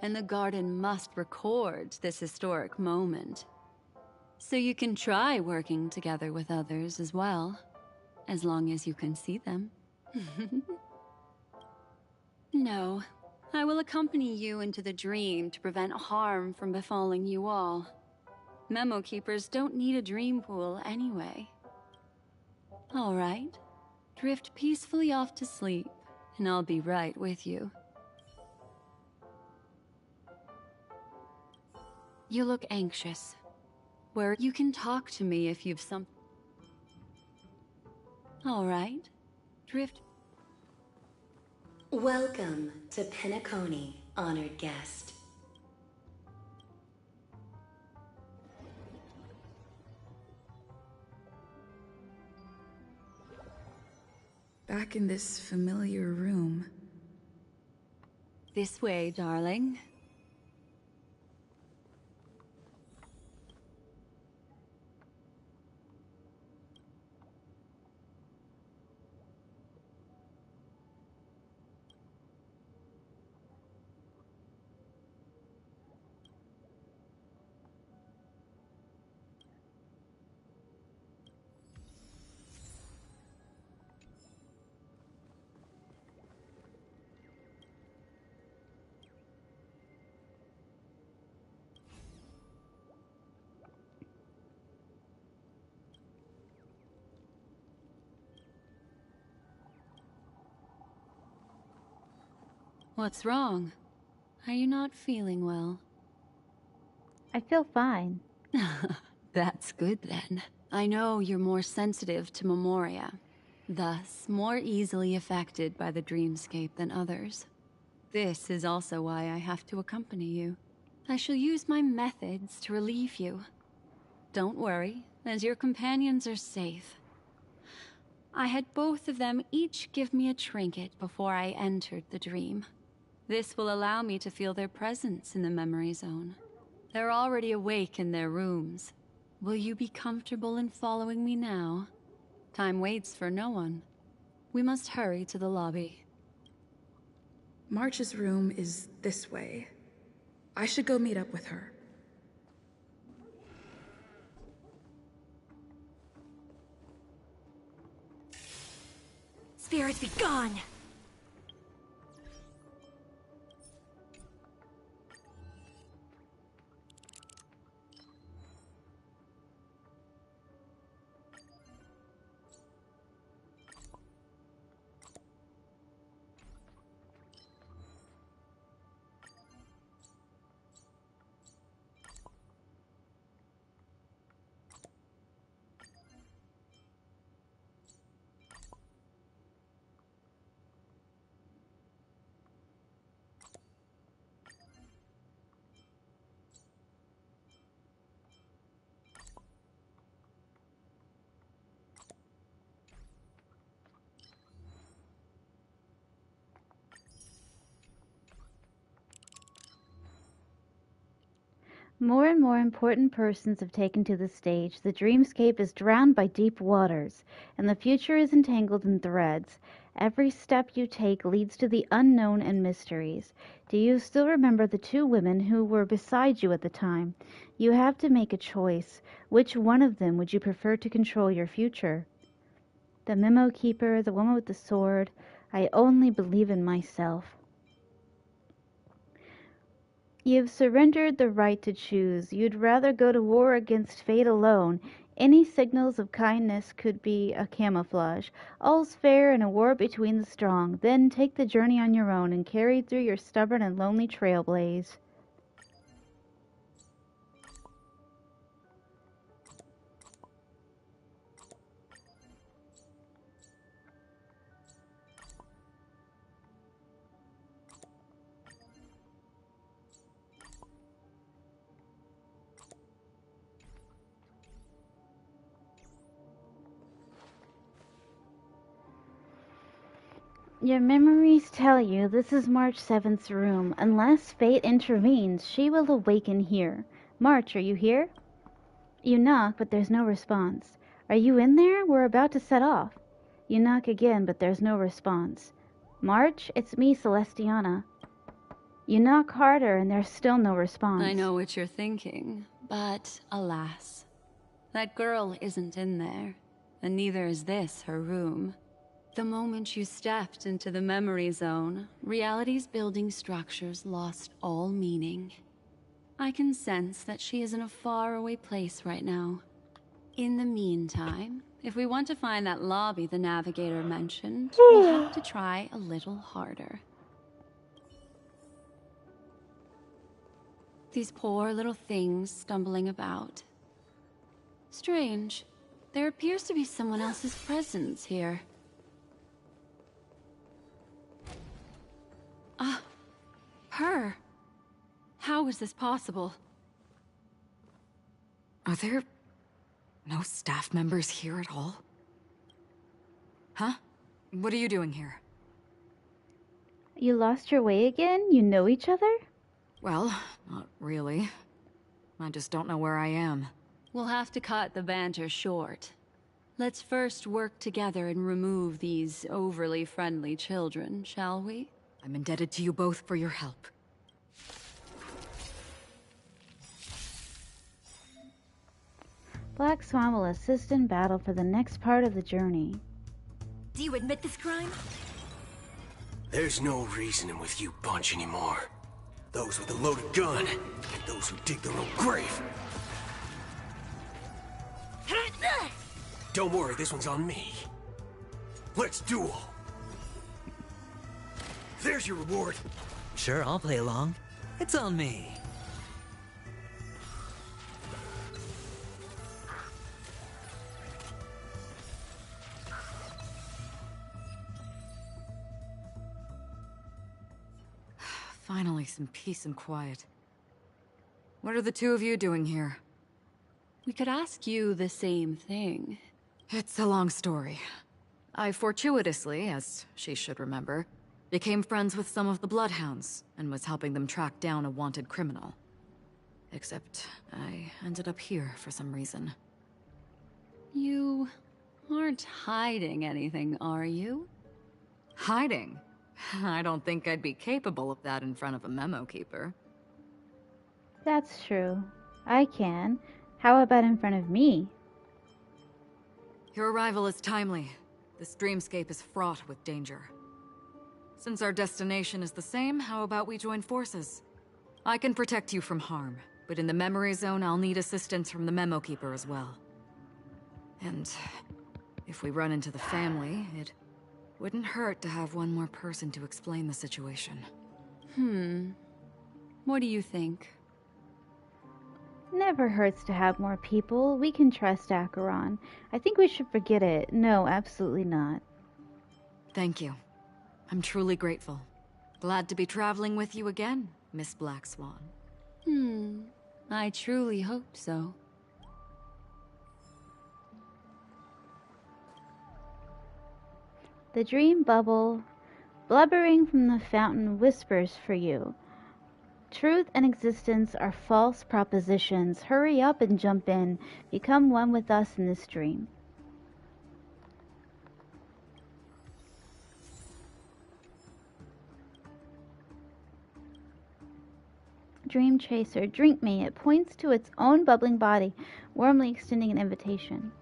And the Garden must record this historic moment. So you can try working together with others as well. As long as you can see them. No, I will accompany you into the dream to prevent harm from befalling you all. Memo keepers don't need a dream pool anyway. All right, drift peacefully off to sleep, and I'll be right with you. You look anxious. Where you can talk to me if you've some. All right. Drift. Welcome to Penacony, honored guest. Back in this familiar room. This way, darling. What's wrong? Are you not feeling well? I feel fine. That's good then. I know you're more sensitive to Memoria, thus more easily affected by the dreamscape than others. This is also why I have to accompany you. I shall use my methods to relieve you. Don't worry, as your companions are safe. I had both of them each give me a trinket before I entered the dream. This will allow me to feel their presence in the memory zone. They're already awake in their rooms. Will you be comfortable in following me now? Time waits for no one. We must hurry to the lobby. March's room is this way. I should go meet up with her. Spirits be gone! More and more important persons have taken to the stage. The dreamscape is drowned by deep waters, and the future is entangled in threads. Every step you take leads to the unknown and mysteries. Do you still remember the two women who were beside you at the time? You have to make a choice. Which one of them would you prefer to control your future? The memo keeper, the woman with the sword. I only believe in myself. You've surrendered the right to choose. You'd rather go to war against fate alone. Any signals of kindness could be a camouflage. All's fair in a war between the strong. Then take the journey on your own and carry through your stubborn and lonely trailblaze. Your memories tell you this is March 7th's room. Unless fate intervenes, she will awaken here. March, are you here? You knock, but there's no response. Are you in there? We're about to set off. You knock again, but there's no response. March, it's me, Celestiana. You knock harder, and there's still no response. I know what you're thinking, but alas, that girl isn't in there, and neither is this her room. The moment you stepped into the memory zone, reality's building structures lost all meaning. I can sense that she is in a faraway place right now. In the meantime, if we want to find that lobby the navigator mentioned, we'll have to try a little harder. These poor little things stumbling about. Strange. There appears to be someone else's presence here. Her? How is this possible? Are there no staff members here at all? Huh? What are you doing here? You lost your way again? You know each other? Well, not really. I just don't know where I am. We'll have to cut the banter short. Let's first work together and remove these overly friendly children, shall we? I'm indebted to you both for your help. Black Swan will assist in battle for the next part of the journey. Do you admit this crime? There's no reasoning with you bunch anymore. Those with a loaded gun, and those who dig their own grave. Don't worry, this one's on me. Let's duel. There's your reward. Sure, I'll play along. It's on me. Finally, some peace and quiet. What are the two of you doing here? We could ask you the same thing. It's a long story. I fortuitously, as she should remember, became friends with some of the Bloodhounds and was helping them track down a wanted criminal. Except I ended up here for some reason. You aren't hiding anything, are you? Hiding? I don't think I'd be capable of that in front of a memo keeper. That's true. I can. How about in front of me? Your arrival is timely. This dreamscape is fraught with danger. Since our destination is the same, how about we join forces? I can protect you from harm, but in the memory zone I'll need assistance from the memo keeper as well. And if we run into the family, it wouldn't hurt to have one more person to explain the situation. What do you think? Never hurts to have more people. We can trust Acheron. I think we should forget it. No, absolutely not. Thank you. I'm truly grateful. Glad to be traveling with you again, Miss Black Swan. I truly hope so. The dream bubble, blubbering from the fountain, whispers for you. Truth and existence are false propositions. Hurry up and jump in. Become one with us in this dream. Dream chaser, drink me. It points to its own bubbling body, warmly extending an invitation.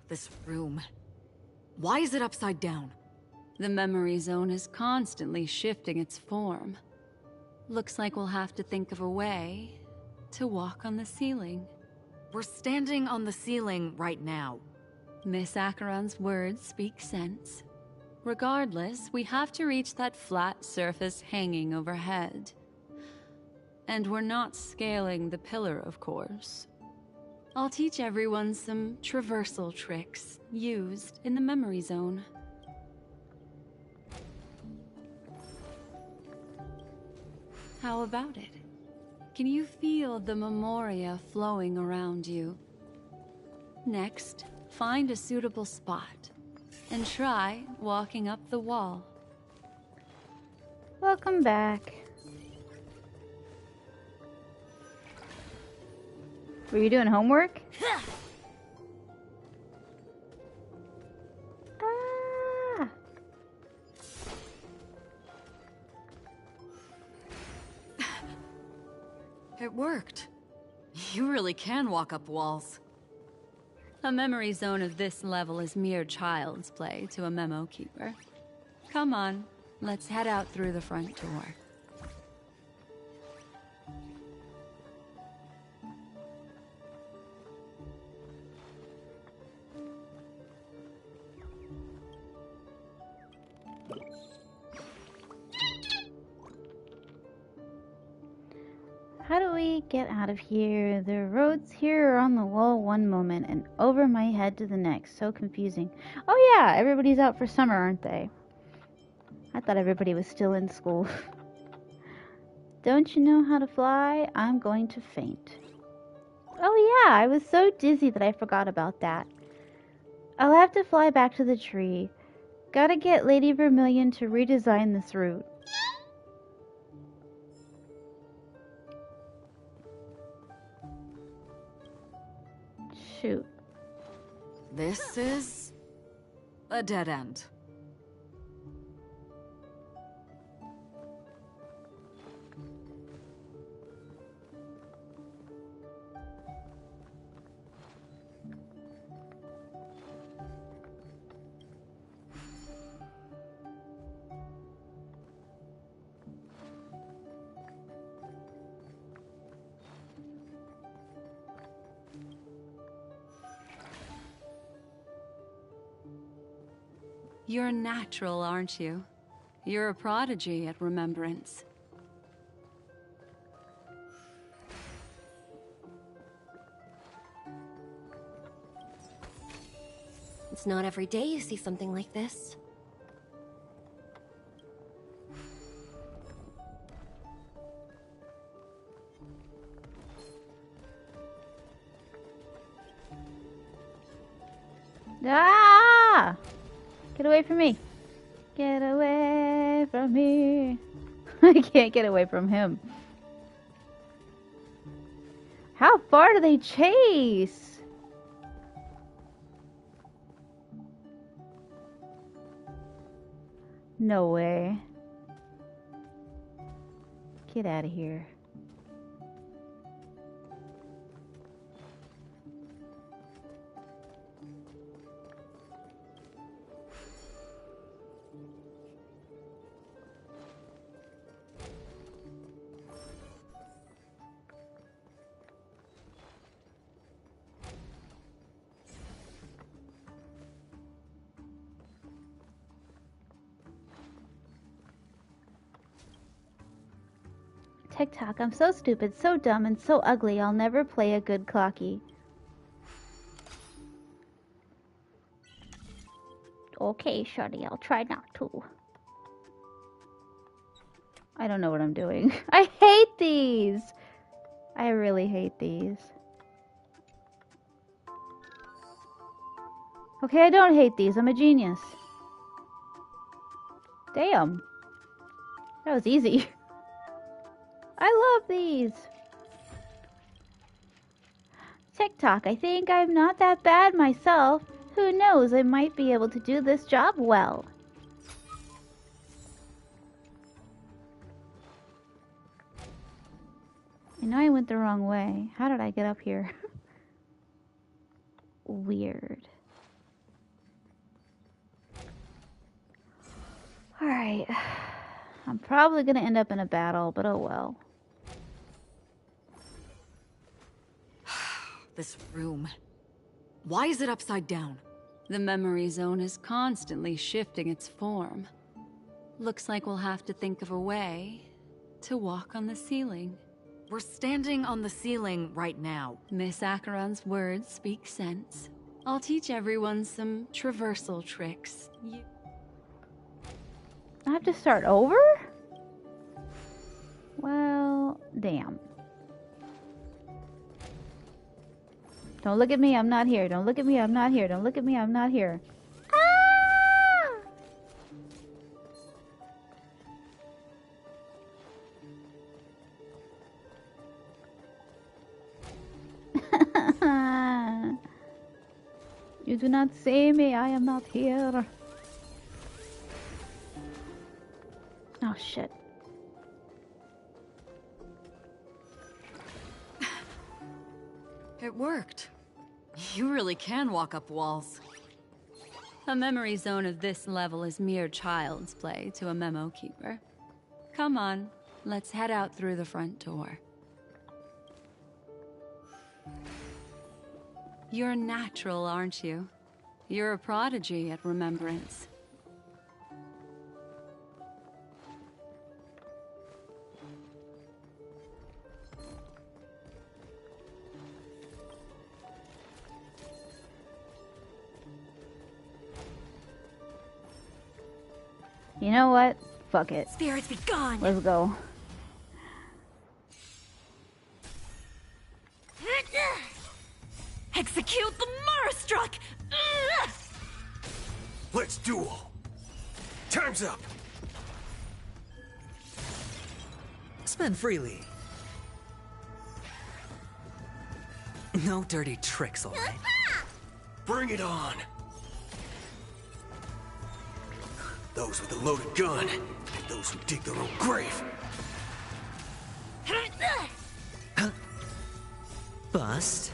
This room. Why is it upside down? The memory zone is constantly shifting its form. Looks like we'll have to think of a way to walk on the ceiling. We're standing on the ceiling right now. Miss Acheron's words speak sense. Regardless, we have to reach that flat surface hanging overhead. And we're not scaling the pillar, of course. I'll teach everyone some traversal tricks used in the memory zone. How about it? Can you feel the memoria flowing around you? Next, find a suitable spot and try walking up the wall. Welcome back. Were you doing homework? Ah! It worked. You really can walk up walls. A memory zone of this level is mere child's play to a memo keeper. Come on, let's head out through the front door. How do we get out of here? The roads here are on the wall one moment and over my head to the next. So confusing. Oh yeah, everybody's out for summer, aren't they? I thought everybody was still in school. Don't you know how to fly? I'm going to faint. Oh yeah, I was so dizzy that I forgot about that. I'll have to fly back to the tree. Gotta get Lady Vermilion to redesign this route. Shoot. This is a dead end. You're natural, aren't you? You're a prodigy at remembrance. It's not every day you see something like this. Ah! Get away from me. Get away from me. I can't get away from him. How far do they chase? No way. Get out of here. TikTok, I'm so stupid, so dumb, and so ugly, I'll never play a good clocky. Okay, Shuddy, I'll try not to. I don't know what I'm doing. I hate these! I really hate these. Okay, I don't hate these. I'm a genius. Damn. That was easy. I love these. TikTok, I think I'm not that bad myself. Who knows, I might be able to do this job well. I know I went the wrong way. How did I get up here? Weird. Alright. I'm probably gonna end up in a battle, but oh well. This room. Why is it upside down? The memory zone is constantly shifting its form. Looks like we'll have to think of a way to walk on the ceiling. We're standing on the ceiling right now. Miss Acheron's words speak sense. I'll teach everyone some traversal tricks. I have to start over? Well, damn. Don't look at me, I'm not here. Don't look at me, I'm not here. Don't look at me, I'm not here. Ah! You do not see me, I am not here. Oh shit. It worked. You really can walk up walls. A memory zone of this level is mere child's play to a memo keeper. Come on, let's head out through the front door. You're natural, aren't you? You're a prodigy at remembrance. You know what? Fuck it. Spirits be gone. Let's go. Execute the Marastruck! Let's duel. Time's up. Spend freely. No dirty tricks, alright? Bring it on. Those with a loaded gun, and those who dig their own grave. Bust.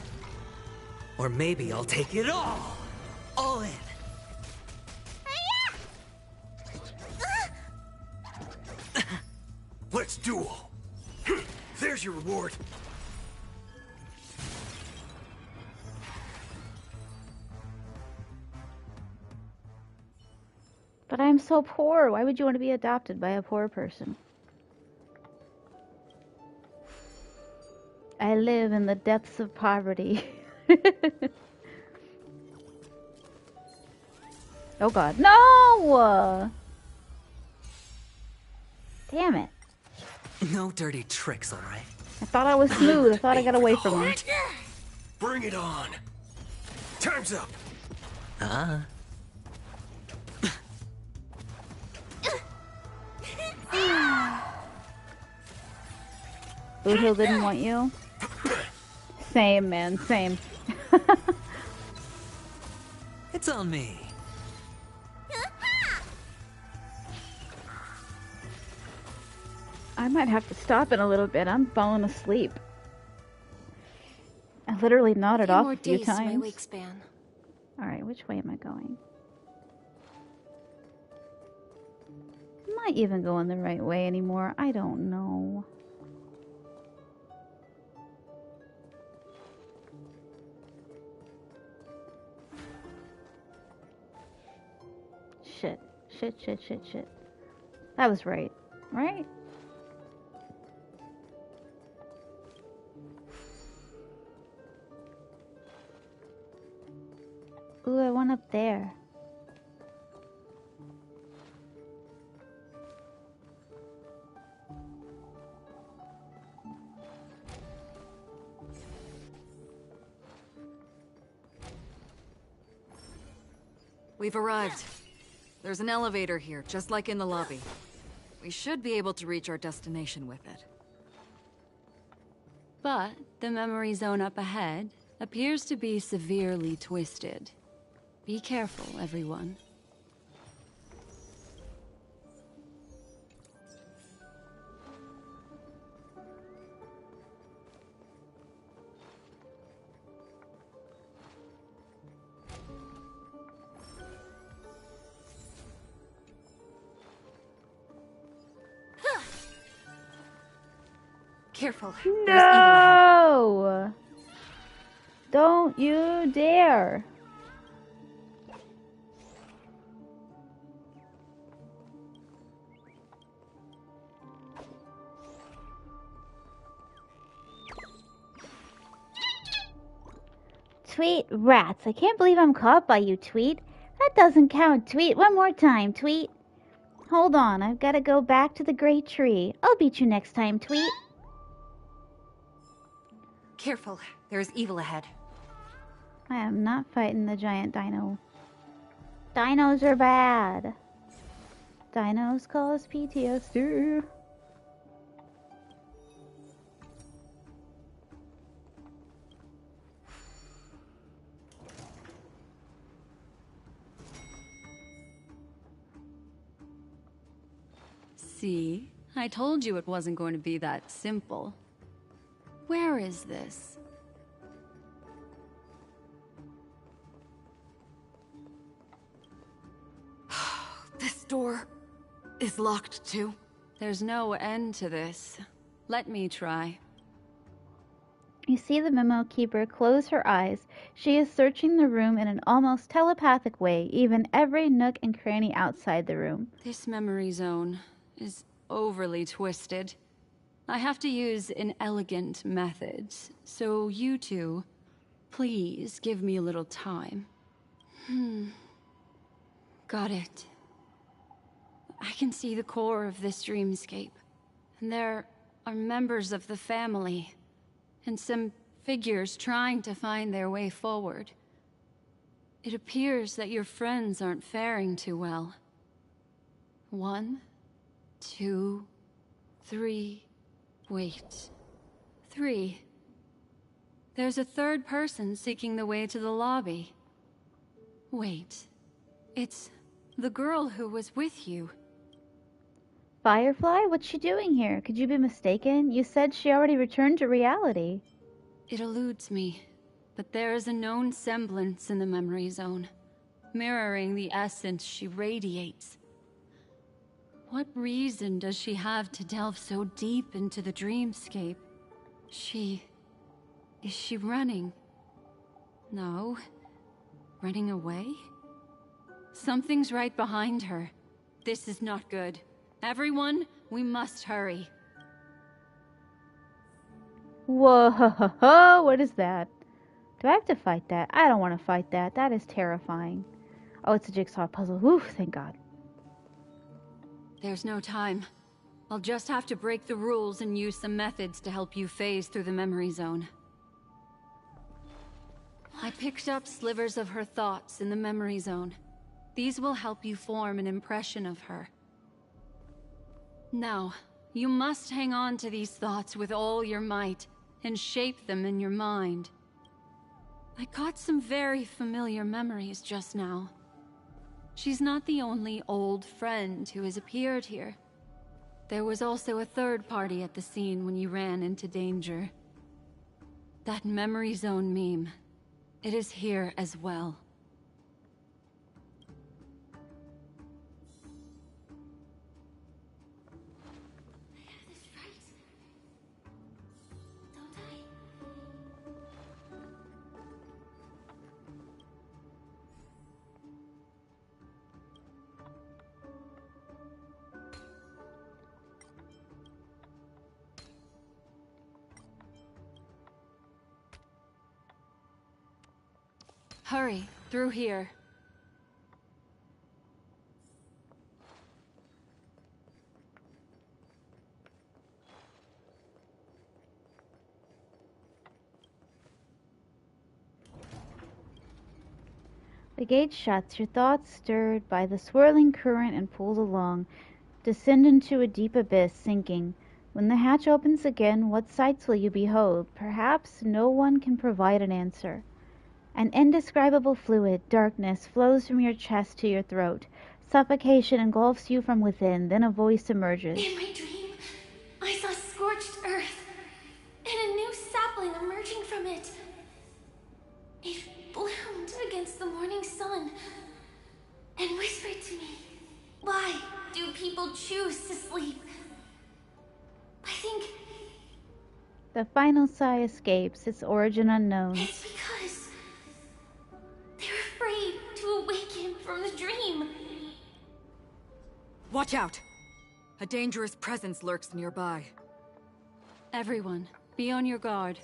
Or maybe I'll take it all. All in. Let's duel. There's your reward. But I'm so poor. Why would you want to be adopted by a poor person? I live in the depths of poverty. Oh god. No! Damn it. No dirty tricks, alright? I thought I was smooth. I thought I got away from him. Bring it on. Time's up. Boothill didn't want you? Same, man. Same. It's on me. I might have to stop in a little bit. I'm falling asleep. I literally nodded off a few times. My wake span. Alright, which way am I going? Am I even going the right way anymore? I don't know. Shit. Shit. That was right. Right? Ooh, I went up there. We've arrived. There's an elevator here, just like in the lobby. We should be able to reach our destination with it. But the memory zone up ahead appears to be severely twisted. Be careful, everyone. Careful. No! Don't you dare! Tweet. Rats. I can't believe I'm caught by you, Tweet. That doesn't count, Tweet. One more time, Tweet. Hold on, I've got to go back to the great tree. I'll beat you next time, Tweet. Careful, there's evil ahead. I am not fighting the giant dino. Dinos are bad. Dinos cause PTSD. See? I told you it wasn't going to be that simple. Where is this? This door is locked too. There's no end to this. Let me try. You see the memo keeper close her eyes. She is searching the room in an almost telepathic way, even every nook and cranny outside the room. This memory zone is overly twisted. I have to use an elegant method, so you two, please give me a little time. Got it. I can see the core of this dreamscape, and there are members of the family, and some figures trying to find their way forward. It appears that your friends aren't faring too well. 1, 2, 3... Wait. 3. There's a third person seeking the way to the lobby. Wait. It's the girl who was with you. Firefly? What's she doing here? Could you be mistaken? You said she already returned to reality. It eludes me, but there is a known semblance in the memory zone, mirroring the essence she radiates. What reason does she have to delve so deep into the dreamscape? Is she running? No. Running away? Something's right behind her. This is not good. Everyone, we must hurry. Whoa, what is that? Do I have to fight that? I don't want to fight that. That is terrifying. Oh, it's a jigsaw puzzle. Whew, thank God. There's no time. I'll just have to break the rules and use some methods to help you phase through the memory zone. I picked up slivers of her thoughts in the memory zone. These will help you form an impression of her. Now, you must hang on to these thoughts with all your might and shape them in your mind. I got some very familiar memories just now. She's not the only old friend who has appeared here. There was also a third party at the scene when you ran into danger. That memory zone meme. It is here as well. Hurry, through here. The gate shuts, your thoughts stirred by the swirling current and pulled along, descend into a deep abyss, sinking. When the hatch opens again, what sights will you behold? Perhaps no one can provide an answer. An indescribable fluid, darkness, flows from your chest to your throat. Suffocation engulfs you from within, then a voice emerges. In my dream, I saw scorched earth, and a new sapling emerging from it. It bloomed against the morning sun, and whispered to me, "Why do people choose to sleep?" I think The final sigh escapes, its origin unknown. it's because they're afraid to awaken from the dream. Watch out! A dangerous presence lurks nearby. Everyone, be on your guard.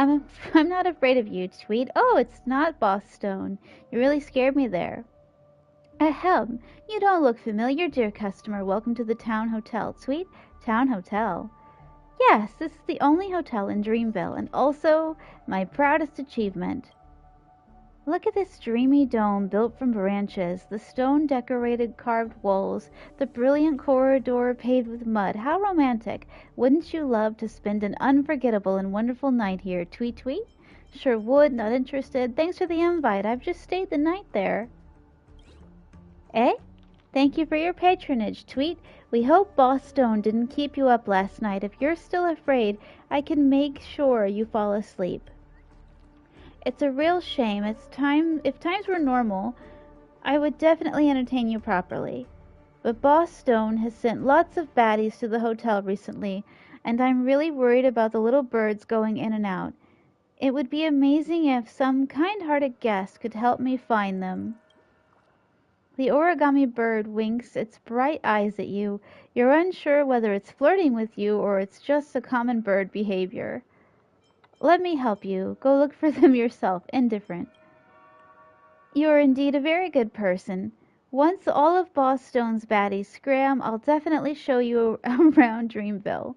I'm not afraid of you, Tweet. Oh, it's not Boss Stone. You really scared me there. Ahem. You don't look familiar, dear customer. Welcome to the Town Hotel. Tweet? Town Hotel. Yes, this is the only hotel in Dreamville, and also my proudest achievement. Look at this dreamy dome built from branches, the stone-decorated carved walls, the brilliant corridor paved with mud. How romantic! Wouldn't you love to spend an unforgettable and wonderful night here? Tweet tweet? Sure would, not interested. Thanks for the invite. I've just stayed the night there. Eh? Thank you for your patronage, Tweet. We hope Boss Stone didn't keep you up last night. If you're still afraid, I can make sure you fall asleep. It's a real shame. If times were normal, I would definitely entertain you properly. But Boss Stone has sent lots of baddies to the hotel recently, and I'm really worried about the little birds going in and out. It would be amazing if some kind-hearted guest could help me find them. The origami bird winks its bright eyes at you. You're unsure whether it's flirting with you or it's just a common bird behavior. Let me help you. Go look for them yourself. Indifferent. You are indeed a very good person. Once all of Boss Stone's baddies scram, I'll definitely show you around Dreamville.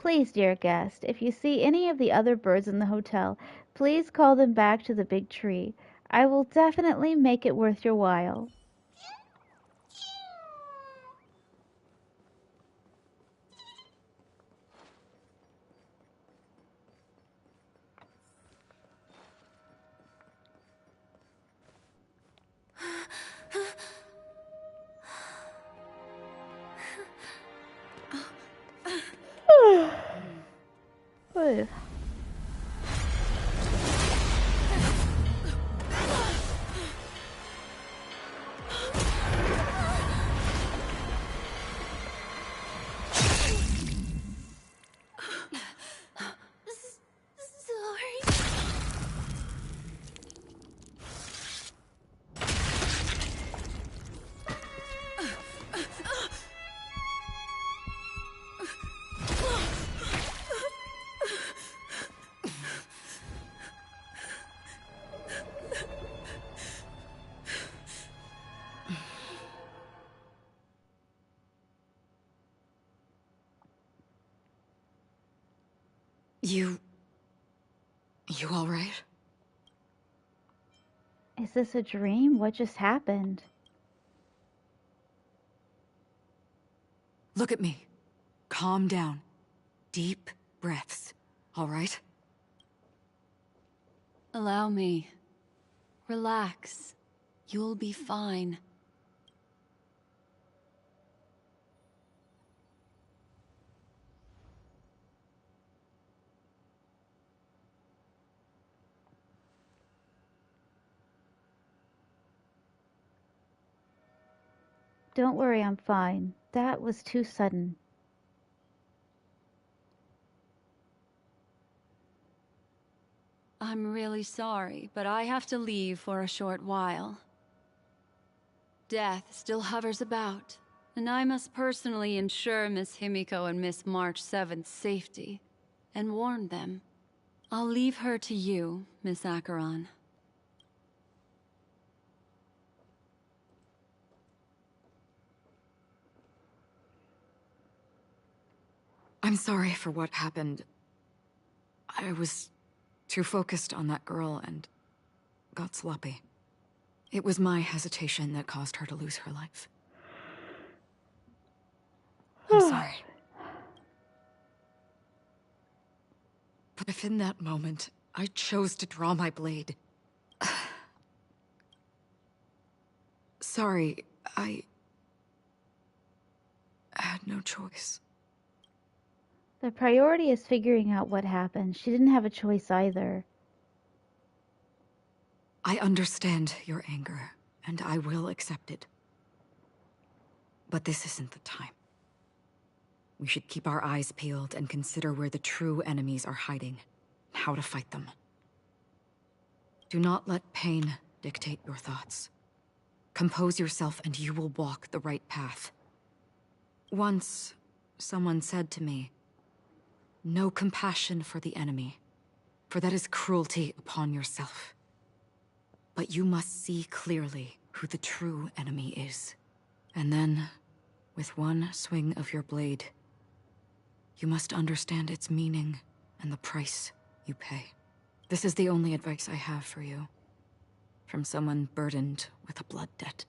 Please, dear guest, if you see any of the other birds in the hotel, please call them back to the big tree. I will definitely make it worth your while. Ooh. You all right? Is this a dream? What just happened? Look at me. Calm down. Deep breaths. All right? Allow me. Relax. You'll be fine. Don't worry, I'm fine. That was too sudden. I'm really sorry, but I have to leave for a short while. Death still hovers about, and I must personally ensure Miss Himiko and Miss March 7th's safety, and warn them. I'll leave her to you, Miss Acheron. I'm sorry for what happened. I was too focused on that girl and got sloppy. It was my hesitation that caused her to lose her life. I'm sorry. But if in that moment I chose to draw my blade... Sorry, I had no choice. The priority is figuring out what happened. She didn't have a choice either. I understand your anger, and I will accept it. But this isn't the time. We should keep our eyes peeled and consider where the true enemies are hiding, and how to fight them. Do not let pain dictate your thoughts. Compose yourself and you will walk the right path. Once, someone said to me, "No compassion for the enemy. for that is cruelty upon yourself. But you must see clearly who the true enemy is. And then, with one swing of your blade, you must understand its meaning and the price you pay. This is the only advice I have for you, from someone burdened with a blood debt.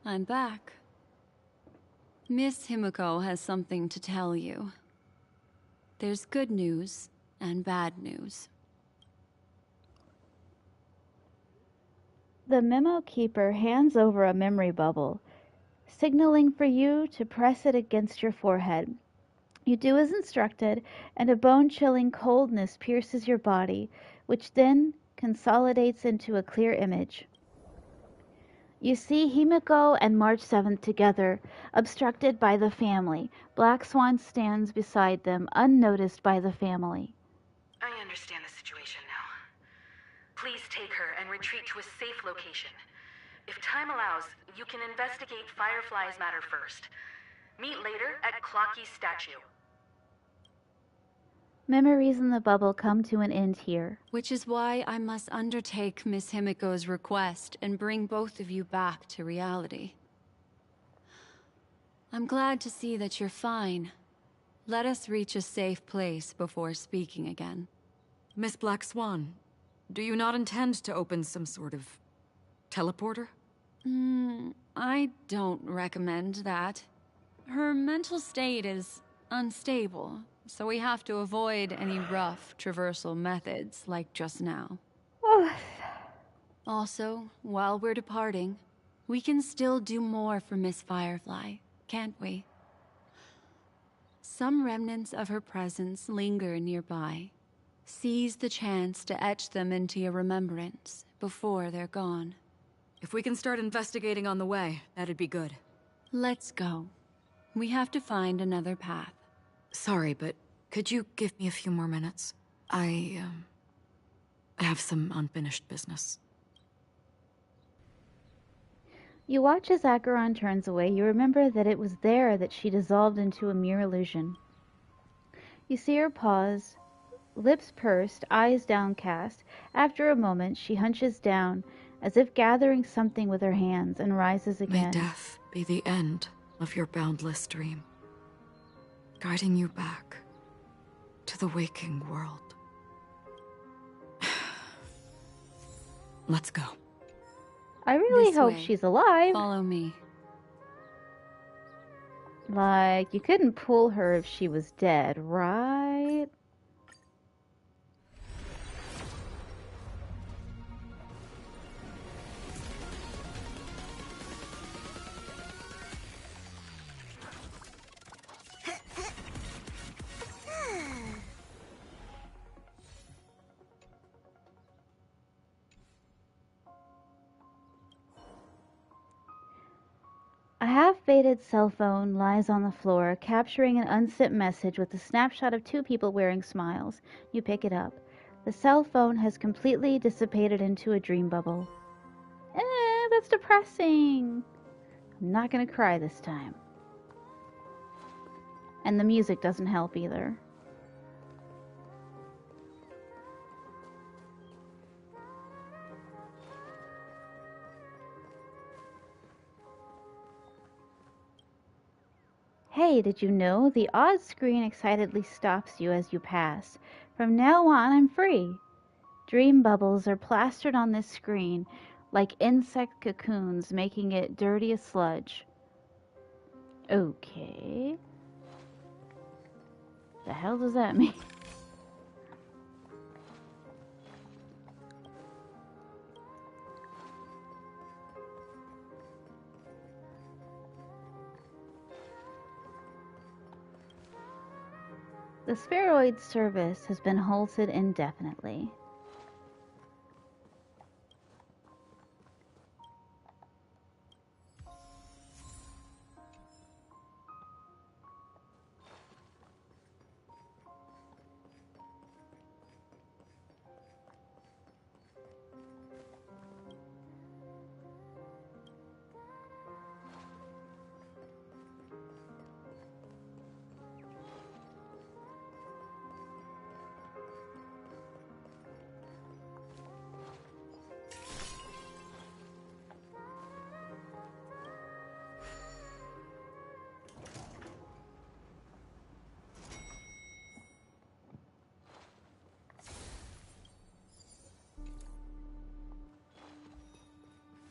I'm back. Miss Himiko has something to tell you. There's good news and bad news. The memo keeper hands over a memory bubble, signaling for you to press it against your forehead. You do as instructed, and a bone-chilling coldness pierces your body, which then consolidates into a clear image. You see Himiko and March 7th together, obstructed by the family. Black Swan stands beside them, unnoticed by the family. I understand the situation now. Please take her and retreat to a safe location. If time allows, you can investigate Firefly's matter first. Meet later at Clocky's statue. Memories in the bubble come to an end here. Which is why I must undertake Miss Himiko's request and bring both of you back to reality. I'm glad to see that you're fine. Let us reach a safe place before speaking again. Miss Black Swan, do you not intend to open some sort of teleporter? I don't recommend that. Her mental state is unstable, so we have to avoid any rough traversal methods like just now. Also, while we're departing, we can still do more for Miss Firefly, can't we? Some remnants of her presence linger nearby. Seize the chance to etch them into your remembrance before they're gone. If we can start investigating on the way, that'd be good. Let's go. We have to find another path. Sorry, but could you give me a few more minutes? I have some unfinished business. You watch as Acheron turns away. You remember that it was there that she dissolved into a mere illusion. You see her pause, lips pursed, eyes downcast. After a moment, she hunches down, as if gathering something with her hands, and rises again. May death be the end of your boundless dream, guiding you back to the waking world. Let's go. I really This hope way. she's alive. Follow me. Like, you couldn't pull her if she was dead, right? A half-faded cell phone lies on the floor, capturing an unsent message with a snapshot of two people wearing smiles. You pick it up. The cell phone has completely dissipated into a dream bubble. That's depressing. I'm not gonna cry this time. And the music doesn't help either. Hey, did you know? The odd screen excitedly stops you as you pass. From now on, I'm free. Dream bubbles are plastered on this screen like insect cocoons, making it dirty as sludge. Okay. The hell does that mean? The spheroid service has been halted indefinitely.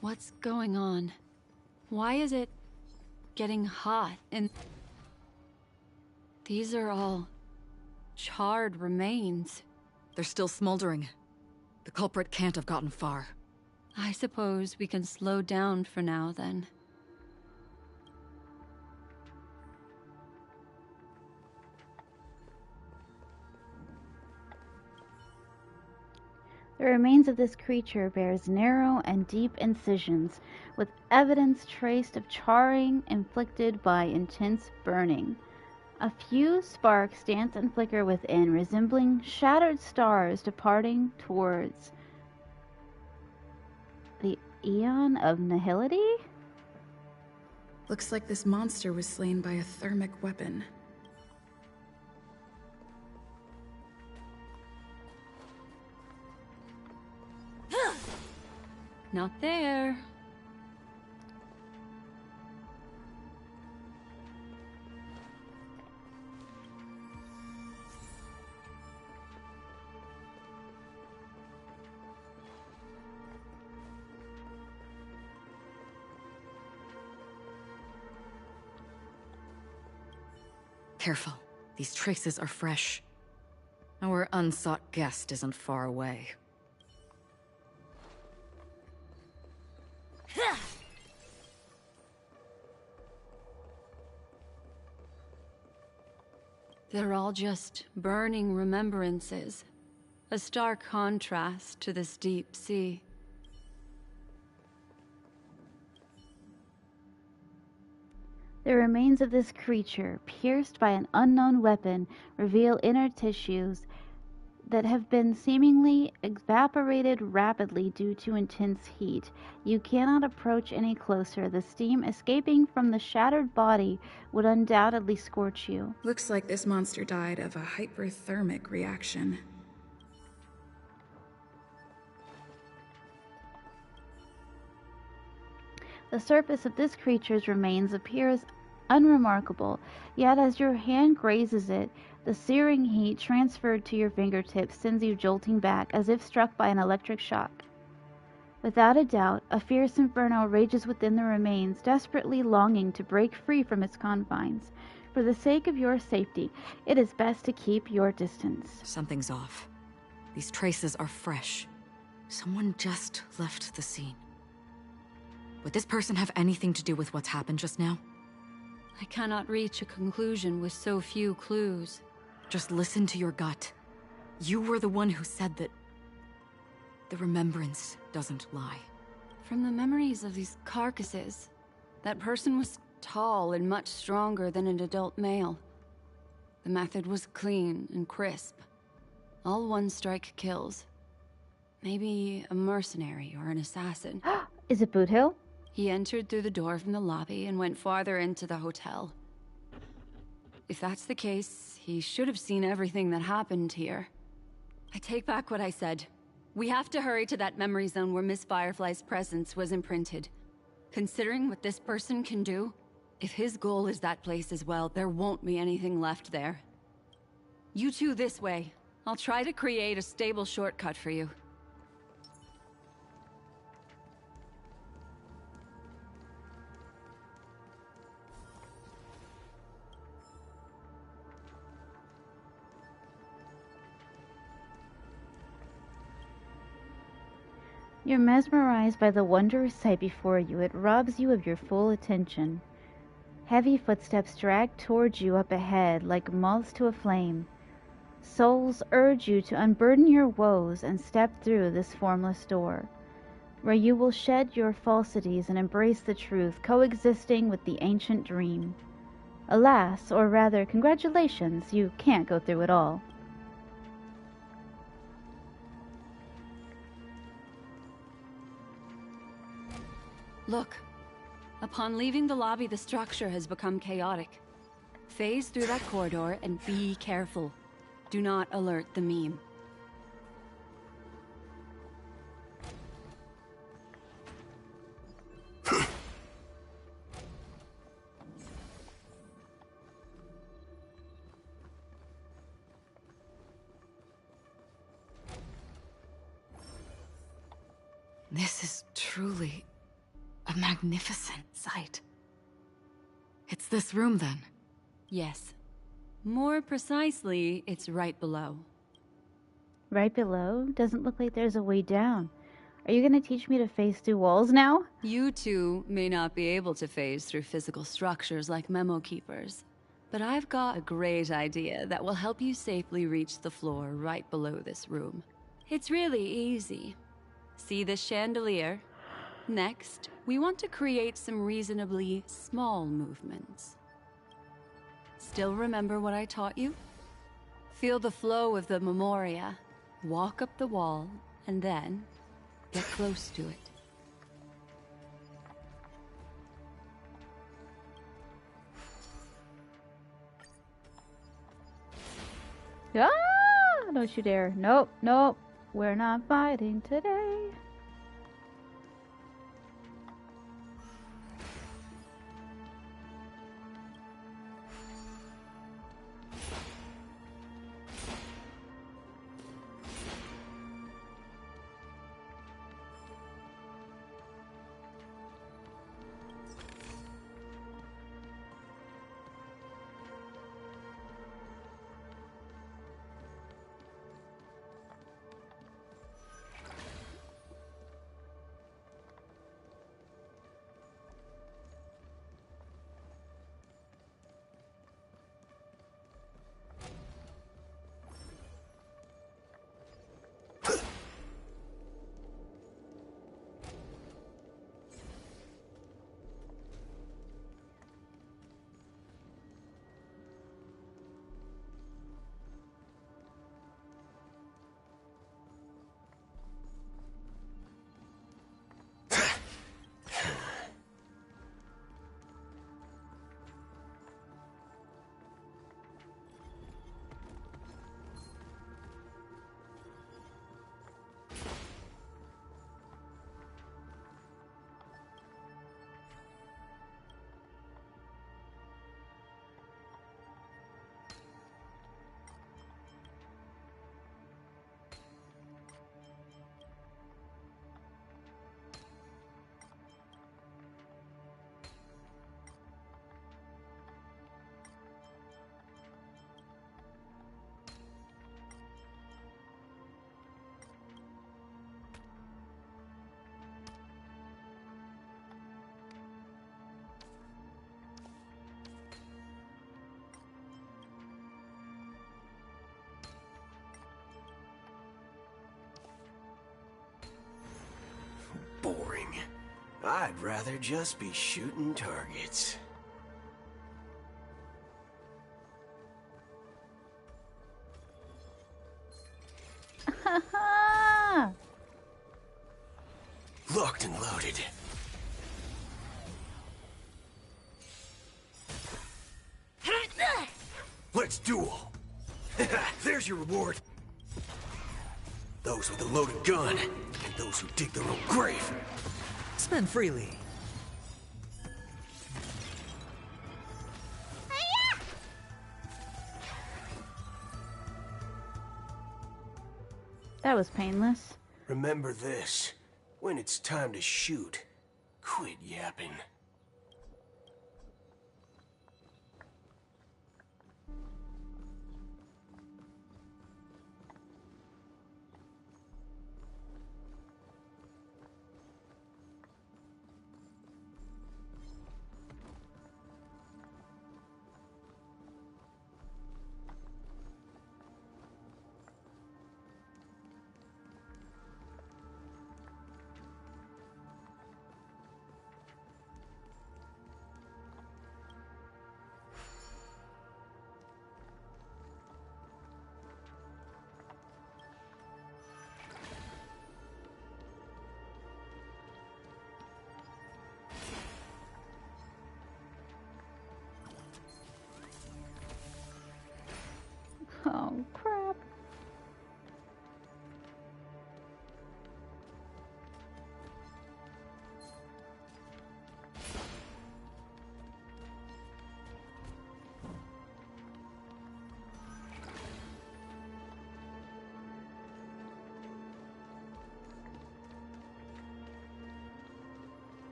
What's going on? Why is it getting hot and... These are all charred remains. They're still smoldering. The culprit can't have gotten far. I suppose we can slow down for now, then. The remains of this creature bears narrow and deep incisions, with evidence traced of charring inflicted by intense burning. A few sparks dance and flicker within, resembling shattered stars departing towards the Aeon of Nihility? Looks like this monster was slain by a thermic weapon. Not there. Careful. These traces are fresh. Our unsought guest isn't far away. They're all just burning remembrances. A stark contrast to this deep sea. The remains of this creature, pierced by an unknown weapon, reveal inner tissues that have been seemingly evaporated rapidly due to intense heat. You cannot approach any closer. The steam escaping from the shattered body would undoubtedly scorch you. Looks like this monster died of a hyperthermic reaction. The surface of this creature's remains appears unremarkable, yet as your hand grazes it, the searing heat transferred to your fingertips sends you jolting back as if struck by an electric shock. Without a doubt, a fierce inferno rages within the remains, desperately longing to break free from its confines. For the sake of your safety, it is best to keep your distance. Something's off. These traces are fresh. Someone just left the scene. Would this person have anything to do with what's happened just now? I cannot reach a conclusion with so few clues. Just listen to your gut. You were the one who said that the remembrance doesn't lie. From the memories of these carcasses, that person was tall and much stronger than an adult male. The method was clean and crisp. All one-strike kills. Maybe a mercenary or an assassin. Is it Boot Hill? He entered through the door from the lobby and went farther into the hotel. If that's the case, he should have seen everything that happened here. I take back what I said. We have to hurry to that memory zone where Miss Firefly's presence was imprinted. Considering what this person can do, if his goal is that place as well, there won't be anything left there. You two this way. I'll try to create a stable shortcut for you. You're mesmerized by the wondrous sight before you. It robs you of your full attention. Heavy footsteps drag towards you up ahead like moths to a flame. Souls urge you to unburden your woes and step through this formless door, where you will shed your falsities and embrace the truth, coexisting with the ancient dream. Alas, or rather, congratulations, you can't go through it all. Look. Upon leaving the lobby, the structure has become chaotic. Phase through that corridor and be careful. Do not alert the meme. This is truly magnificent sight. It's this room, then? Yes. More precisely, it's right below. Right below? Doesn't look like there's a way down. Are you gonna teach me to phase through walls now? You two may not be able to phase through physical structures like memo keepers, but I've got a great idea that will help you safely reach the floor right below this room. It's really easy. See this chandelier? Next, we want to create some reasonably small movements. Still remember what I taught you? Feel the flow of the memoria, walk up the wall, and then get close to it. Ah! Don't you dare. Nope, nope. We're not fighting today. Boring. I'd rather just be shooting targets. Locked and loaded. Let's duel. There's your reward. Those with a loaded gun, and those who dig their own grave. Spend freely. That was painless. Remember this. When it's time to shoot, quit yapping.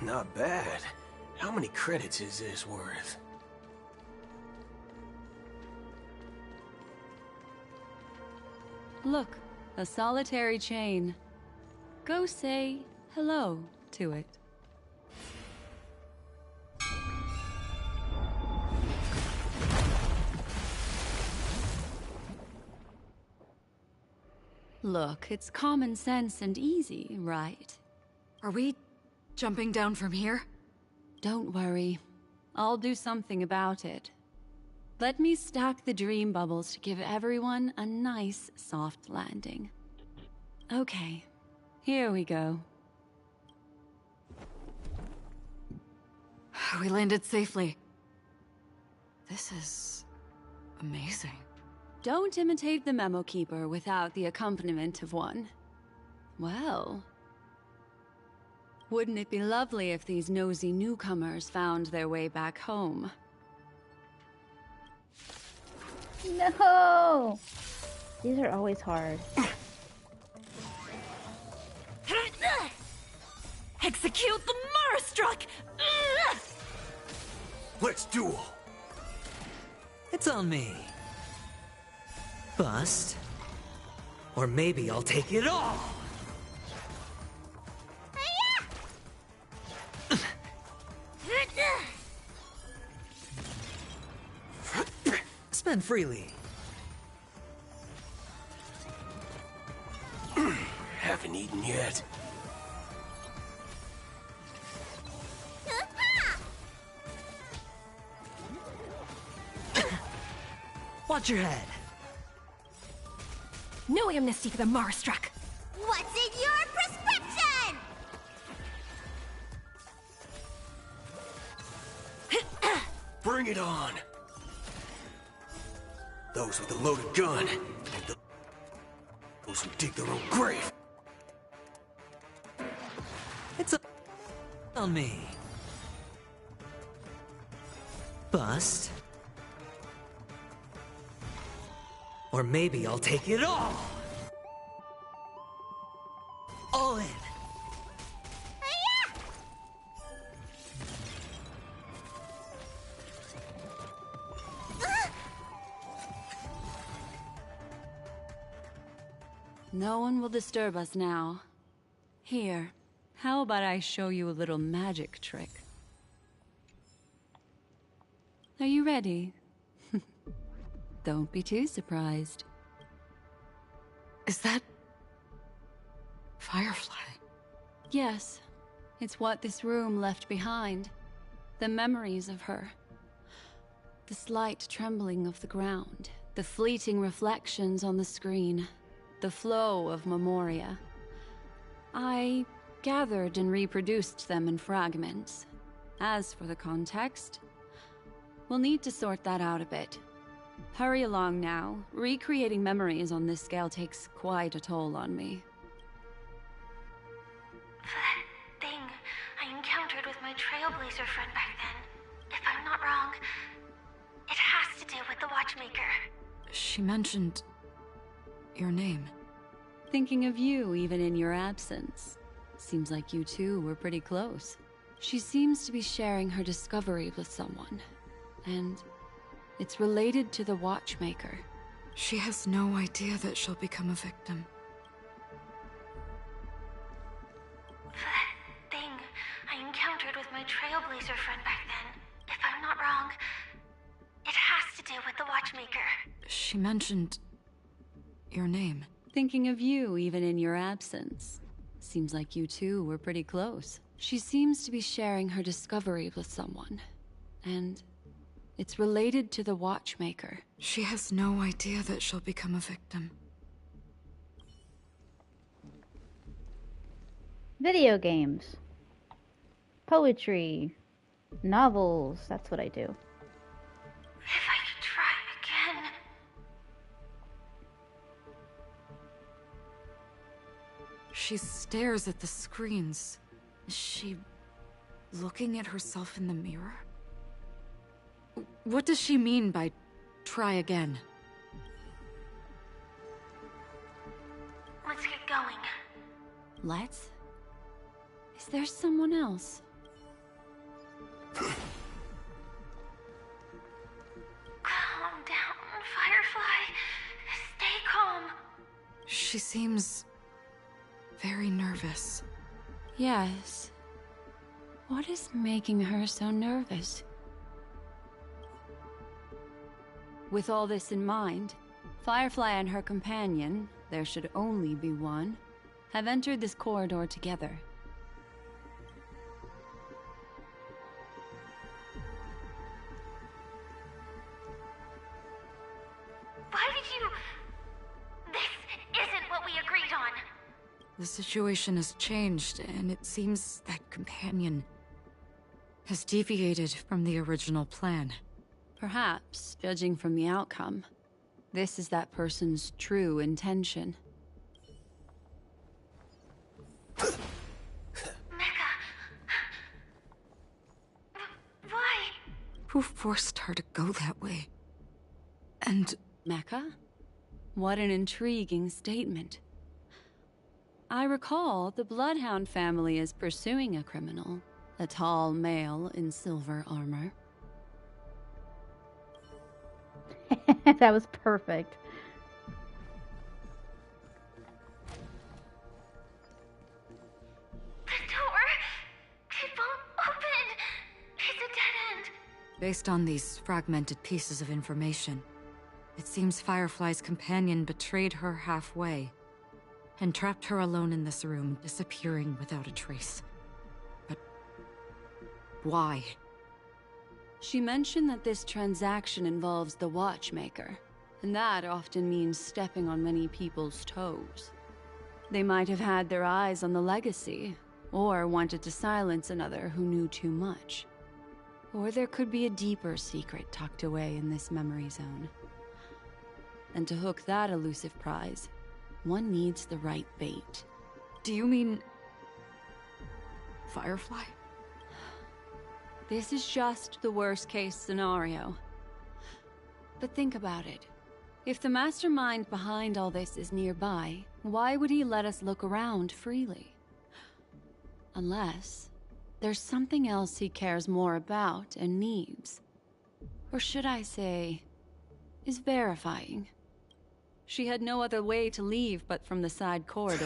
Not bad. How many credits is this worth? Look, a solitary chain. Go say hello to it. Look, it's common sense and easy, right? Are we jumping down from here? Don't worry. I'll do something about it. Let me stack the dream bubbles to give everyone a nice, soft landing. Okay, here we go. We landed safely. This is amazing. Don't imitate the Memo Keeper without the accompaniment of one. Well, wouldn't it be lovely if these nosy newcomers found their way back home? No! These are always hard. Execute the Marastruck! Let's duel! It's on me. Bust. Or maybe I'll take it all! Spend freely. Haven't eaten yet. Watch your head. No amnesty for the Marastruck! What's in your prescription? Bring it on! Those with a loaded gun, and those who dig their own grave. It's on me. Bust. Or maybe I'll take it all! All in! No one will disturb us now. Here, how about I show you a little magic trick? Are you ready? Don't be too surprised. Is that... Firefly? Yes, it's what this room left behind. The memories of her. The slight trembling of the ground. The fleeting reflections on the screen. The flow of memoria. I gathered and reproduced them in fragments. As for the context, we'll need to sort that out a bit. Hurry along now. Recreating memories on this scale takes quite a toll on me. That thing I encountered with my Trailblazer friend back then, if I'm not wrong, it has to do with the Watchmaker. She mentioned... your name. Thinking of you even in your absence. Seems like you two were pretty close. She seems to be sharing her discovery with someone. And it's related to the Watchmaker. She has no idea that she'll become a victim. That thing I encountered with my Trailblazer friend back then, if I'm not wrong, it has to do with the Watchmaker. She mentioned... your name. Thinking of you even in your absence. Seems like you two were pretty close. She seems to be sharing her discovery with someone. And it's related to the Watchmaker. She has no idea that she'll become a victim. Video games. Poetry. Novels. That's what I do. If I could try again. She stares at the screens. Is she looking at herself in the mirror? What does she mean by try again? Let's get going. Let's? Is there someone else? Calm down, Firefly. Stay calm. She seems very nervous. Yes. What is making her so nervous? With all this in mind, Firefly and her companion, there should only be one, have entered this corridor together. Why did you... This isn't what we agreed on. The situation has changed, and it seems that companion has deviated from the original plan. Perhaps, judging from the outcome, this is that person's true intention. Why? Who forced her to go that way? And... Mecha? What an intriguing statement. I recall the Bloodhound family is pursuing a criminal, a tall male in silver armor. That was perfect. The door! It won't open! It's a dead end! based on these fragmented pieces of information, it seems Firefly's companion betrayed her halfway and trapped her alone in this room, disappearing without a trace. But why? She mentioned that this transaction involves the Watchmaker, and that often means stepping on many people's toes. They might have had their eyes on the legacy, or wanted to silence another who knew too much. Or there could be a deeper secret tucked away in this memory zone. And to hook that elusive prize, one needs the right bait. Do you mean... Firefly? This is just the worst-case scenario. But think about it. If the mastermind behind all this is nearby, why would he let us look around freely? Unless there's something else he cares more about and needs. Or should I say, is verifying. She had no other way to leave but from the side corridor.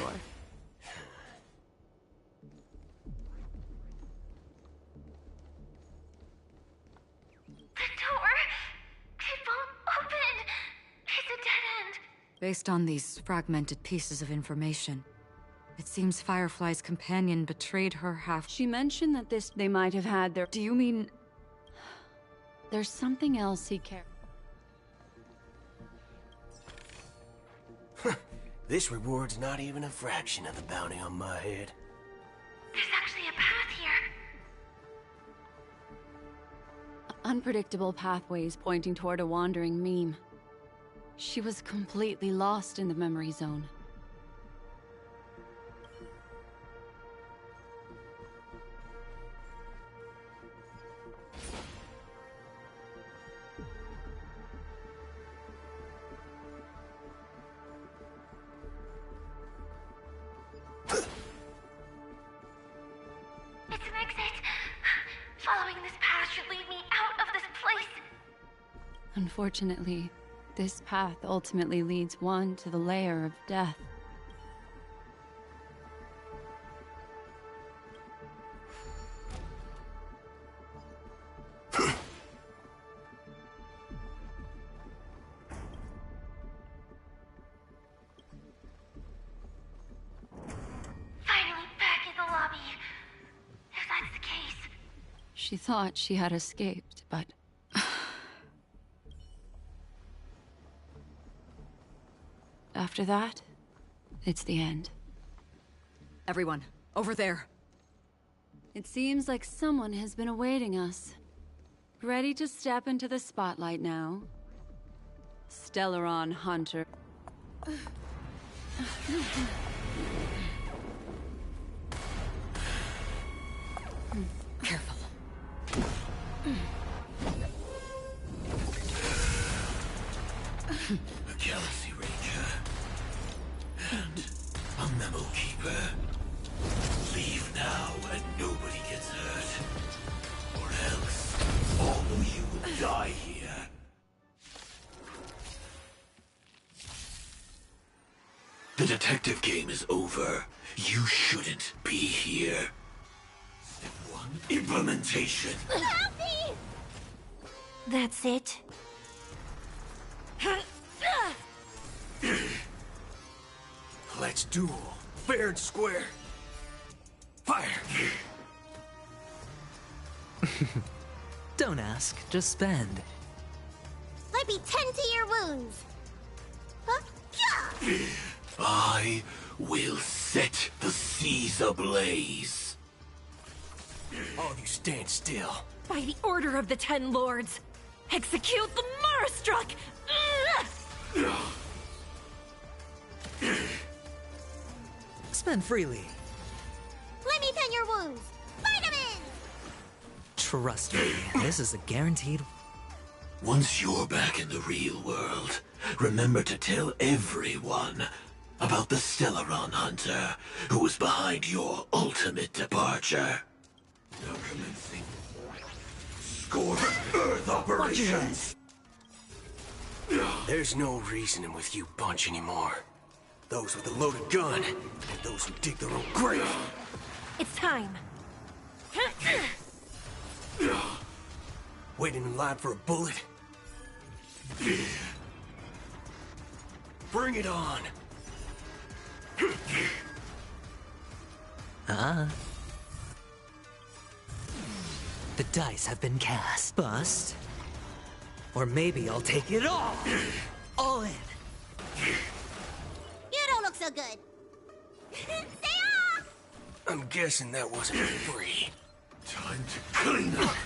Based on these fragmented pieces of information, it seems Firefly's companion betrayed her half... She mentioned that they might have had their... Do you mean... There's something else he cared... This reward's not even a fraction of the bounty on my head. There's actually a path here. Unpredictable pathways pointing toward a wandering meme. She was completely lost in the memory zone. It's an exit. Following this path should lead me out of this place. Unfortunately, this path ultimately leads one to the lair of death. Finally back in the lobby. If that's the case. She thought she had escaped, but... After that, it's the end. Everyone, over there. It seems like someone has been awaiting us. Ready to step into the spotlight now. Stellaron Hunter. Careful. A Galaxy Ranger. And a Memo Keeper. Leave now and nobody gets hurt. Or else... The detective game is over. You shouldn't be here. Step 1, implementation. Help me! That's it. Let's duel. Fair and square. Fire! Don't ask, just spend. Let me tend to your wounds. Huh? Yeah. I will set the seas ablaze. All of you stand still. By the order of the Ten Lords, execute the Marastruck! Spend freely. Let me tend your wounds. Vitamins! Trust me, this is a guaranteed. Once you're back in the real world, remember to tell everyone about the Stellaron Hunter who was behind your ultimate departure. Now commencing. Score Earth operations! There's no reasoning with you bunch anymore. Those with a loaded gun, and those who dig their own grave. It's time. Waiting in line for a bullet? Bring it on! The dice have been cast. Bust. Or maybe I'll take it all! All in! You don't look so good. Stay off! I'm guessing that wasn't free. Time to clean up.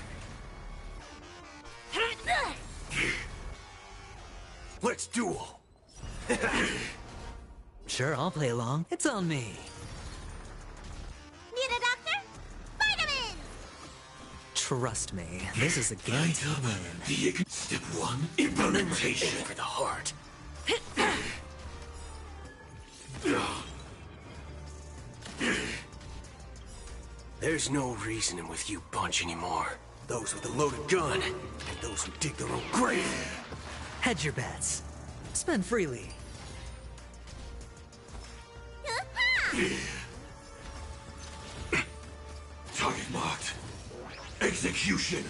Let's duel. Sure, I'll play along. It's on me. Need a doctor? Vitamins! Trust me, this is a guaranteed win. Step 1, implementation. For the heart. There's no reasoning with you bunch anymore. Those with a loaded gun, and those who dig their own grave. Hedge your bets. Spend freely. Target marked. Execution.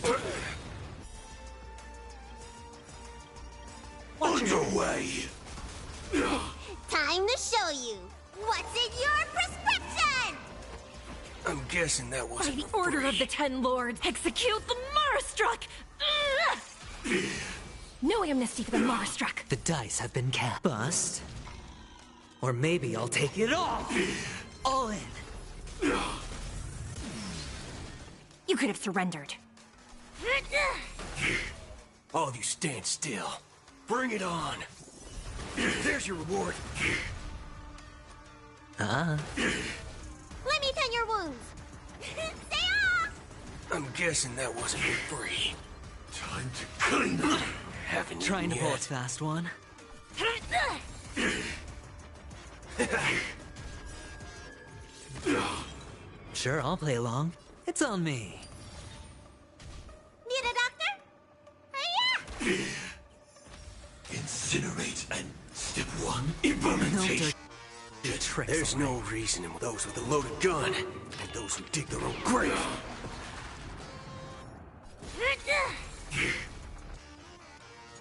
Underway. Time to show you. What's in your prescription? I'm guessing that By wasn't the order of the Ten Lords, execute the Marastruck! No amnesty for the Marastruck. The dice have been cast. Bust. Or maybe I'll take it all! All in! You could have surrendered. All of you stand still. Bring it on. There's your reward. Let me tend your wounds. Stay off! I'm guessing that wasn't free. Time to clean up. Haven't Trying to yet. pull a fast one. Sure, I'll play along. It's on me. Need a doctor? Hurry up! Incinerate and step 1, implementation. There's no reasoning with those with a loaded gun and those who dig their own grave.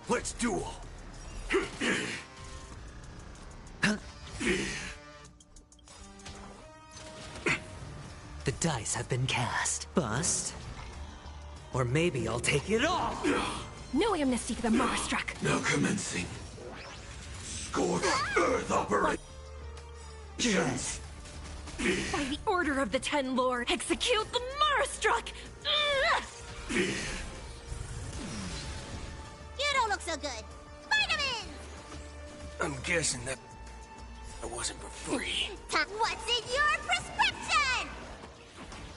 Let's duel. The dice have been cast. Bust. Or maybe I'll take it all! No amnesty for the Marastruck. Now commencing. Scorched Earth operations. By the order of the Ten Lords, execute the Marastruck! You don't look so good. Vitamins! I'm guessing that wasn't for free. What's in your prescription?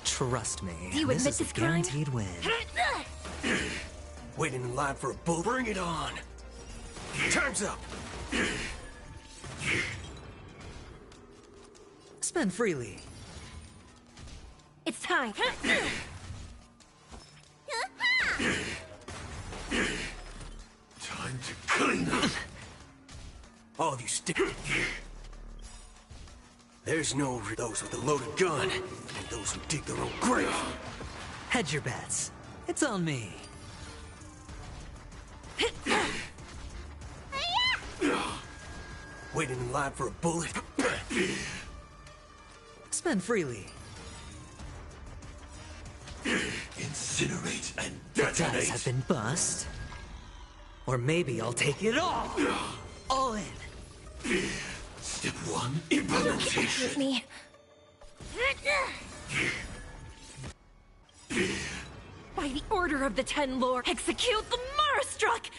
Trust me, Do you this admit is a this crime? guaranteed win. Waiting in line for a bull. Bring it on. Time's up. Spend freely. It's time. Time to clean up. All of you stick. There's no those with a loaded gun, and those who dig their own grave. Hedge your bets. It's on me. Waiting in line for a bullet. Spend freely. Incinerate and The dice detonate. have been bust. Or maybe I'll take it all in. Step 1, implementation. Hurt me. By the order of the Ten Lord, execute the Marastruck!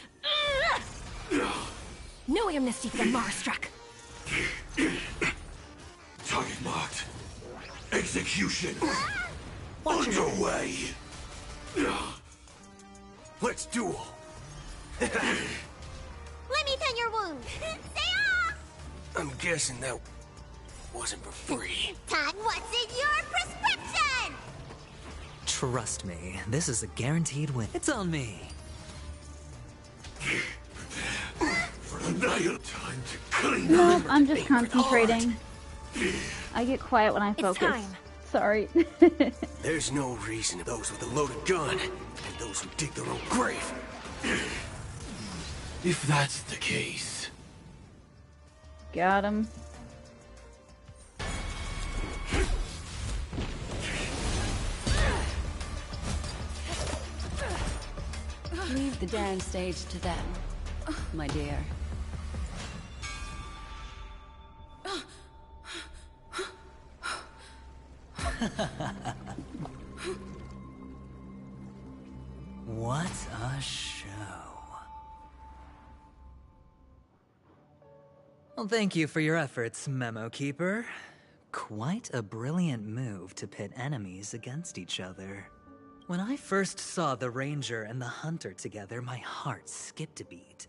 No amnesty for the Marastruck. Target marked. Execution. Underway. Let's duel. Let me tend your wound. I'm guessing that wasn't for free. Todd, what's in your prescription? Trust me, this is a guaranteed win. It's on me. For the night. Time to clean No, up. I'm just concentrating. I get quiet when I focus. time. Sorry. There's no reason those with a loaded gun, and those who dig their own grave. If that's the case. Got him. Leave the dance stage to them, my dear. What a show. Well, thank you for your efforts, Memo Keeper. Quite a brilliant move to pit enemies against each other. When I first saw the Ranger and the Hunter together, my heart skipped a beat.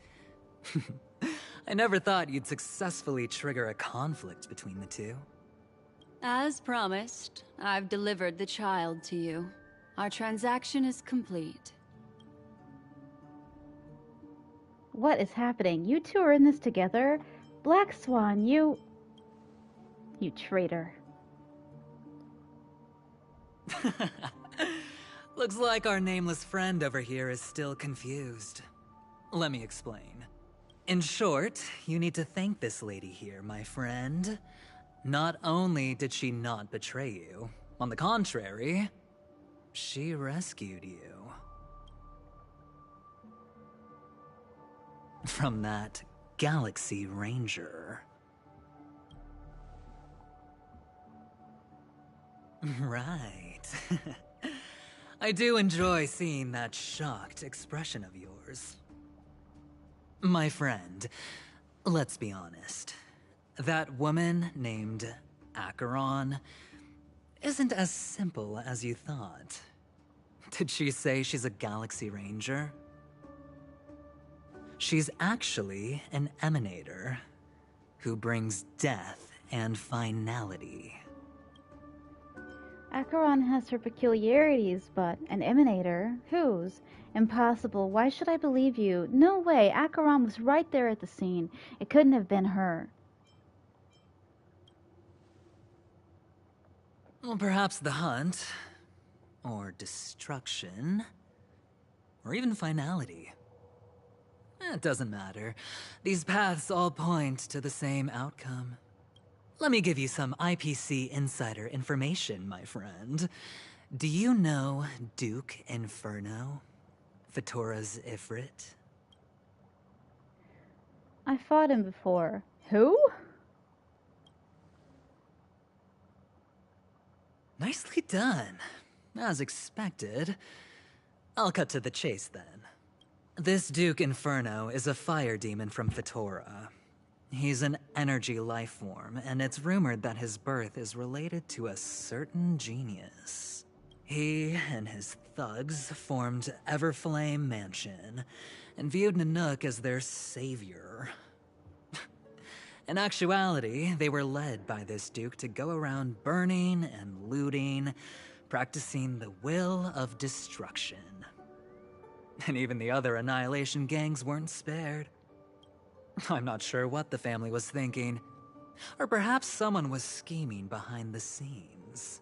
I never thought you'd successfully trigger a conflict between the two. As promised, I've delivered the child to you. Our transaction is complete. What is happening? You two are in this together? Black Swan, you traitor. Looks like our nameless friend over here is still confused. Let me explain. In short, you need to thank this lady here, my friend. Not only did she not betray you, on the contrary, she rescued you. From that Galaxy Ranger. Right. I do enjoy seeing that shocked expression of yours. My friend, let's be honest. That woman named Acheron isn't as simple as you thought. Did she say she's a Galaxy Ranger? She's actually an emanator who brings death and finality. Acheron has her peculiarities, but an emanator? Whose? Impossible. Why should I believe you? No way. Acheron was right there at the scene. It couldn't have been her. Well, perhaps the hunt, or destruction, or even finality. It doesn't matter. These paths all point to the same outcome. Let me give you some IPC insider information, my friend. Do you know Duke Inferno? Fatora's Ifrit? I fought him before. Who? Nicely done. As expected. I'll cut to the chase then. This Duke Inferno is a fire demon from Fatora. He's an energy life form, and it's rumored that his birth is related to a certain genius. He and his thugs formed Everflame Mansion, and viewed Nanook as their savior. In actuality, they were led by this Duke to go around burning and looting, practicing the will of destruction. And even the other Annihilation gangs weren't spared. I'm not sure what the family was thinking. Or perhaps someone was scheming behind the scenes.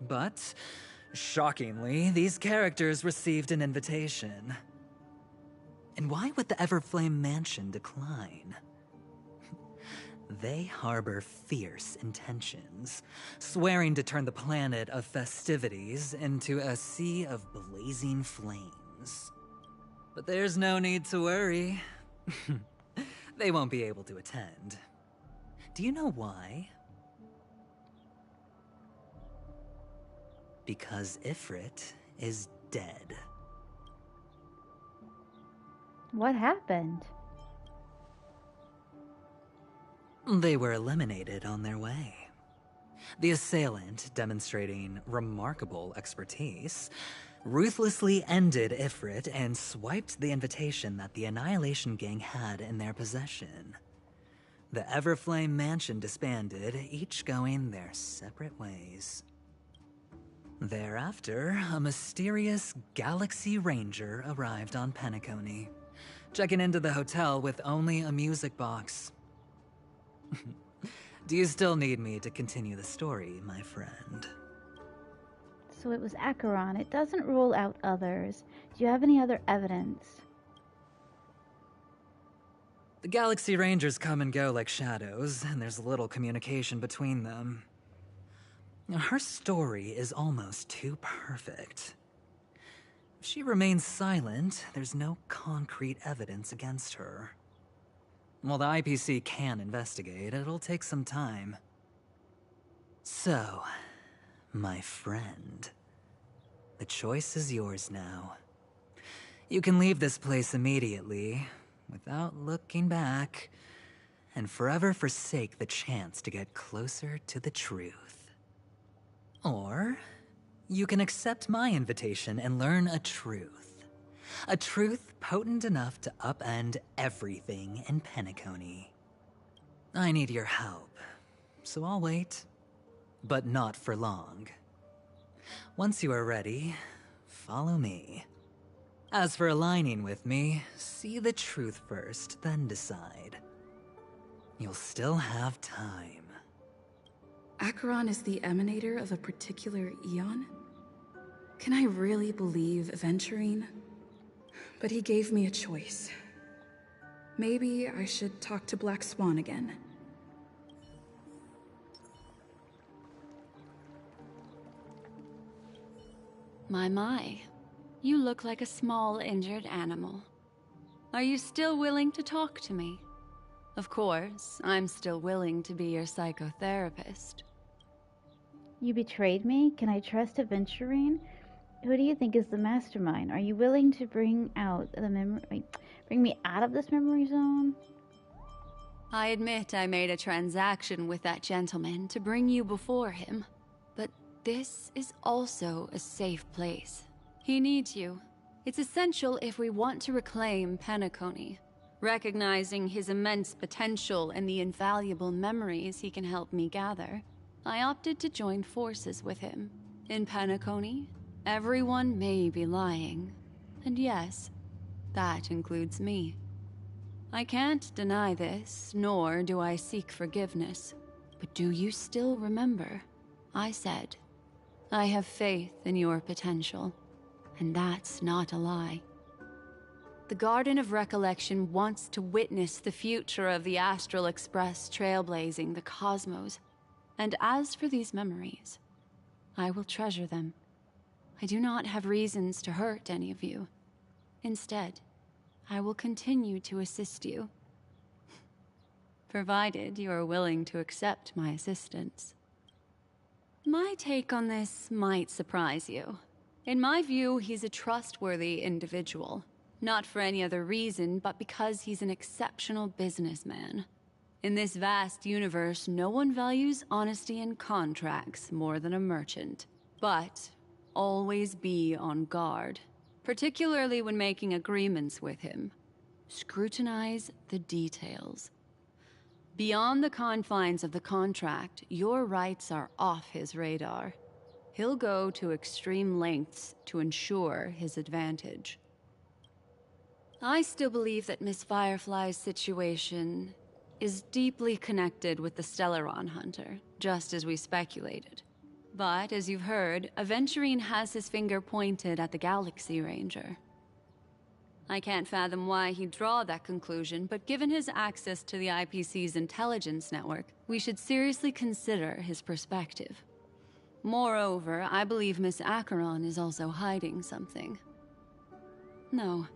But, shockingly, these characters received an invitation. And why would the Everflame Mansion decline? They harbor fierce intentions, swearing to turn the planet of festivities into a sea of blazing flames. But there's no need to worry. They won't be able to attend. Do you know why? Because Ifrit is dead. What happened? They were eliminated on their way. The assailant, demonstrating remarkable expertise, ruthlessly ended Ifrit and swiped the invitation that the Annihilation Gang had in their possession. The Everflame Mansion disbanded, each going their separate ways. Thereafter, a mysterious Galaxy Ranger arrived on Penacony, checking into the hotel with only a music box. Do you still need me to continue the story, my friend? So it was Acheron. It doesn't rule out others. Do you have any other evidence? The Galaxy Rangers come and go like shadows, and there's little communication between them. Her story is almost too perfect. If she remains silent, there's no concrete evidence against her. While the IPC can investigate, it'll take some time. So, my friend, the choice is yours now. You can leave this place immediately, without looking back, and forever forsake the chance to get closer to the truth. Or, you can accept my invitation and learn a truth. A truth potent enough to upend everything in Penacony. I need your help, so I'll wait. But not for long. Once you are ready, follow me. As for aligning with me, see the truth first, then decide. You'll still have time. Acheron is the emanator of a particular eon? Can I really believe Venturine? But he gave me a choice. Maybe I should talk to Black Swan again. My. You look like a small, injured animal. Are you still willing to talk to me? Of course, I'm still willing to be your psychotherapist. You betrayed me? Can I trust Aventurine? Who do you think is the mastermind? Are you willing to bring me out of this memory zone? I admit I made a transaction with that gentleman to bring you before him. But this is also a safe place. He needs you. It's essential if we want to reclaim Penacony. Recognizing his immense potential and the invaluable memories he can help me gather, I opted to join forces with him. In Penacony, everyone may be lying. And yes, that includes me. I can't deny this, nor do I seek forgiveness. But do you still remember? I said, I have faith in your potential. And that's not a lie. The Garden of Recollection wants to witness the future of the Astral Express trailblazing the cosmos. And as for these memories, I will treasure them. I do not have reasons to hurt any of you. Instead, I will continue to assist you. Provided you are willing to accept my assistance. My take on this might surprise you. In my view, he's a trustworthy individual. Not for any other reason, but because he's an exceptional businessman. In this vast universe, no one values honesty in contracts more than a merchant. But always be on guard, particularly when making agreements with him. Scrutinize the details. Beyond the confines of the contract, your rights are off his radar. He'll go to extreme lengths to ensure his advantage. I still believe that Miss Firefly's situation is deeply connected with the Stellaron Hunter, just as we speculated. But, as you've heard, Aventurine has his finger pointed at the Galaxy Ranger. I can't fathom why he'd draw that conclusion, but given his access to the IPC's intelligence network, we should seriously consider his perspective. Moreover, I believe Miss Acheron is also hiding something. No.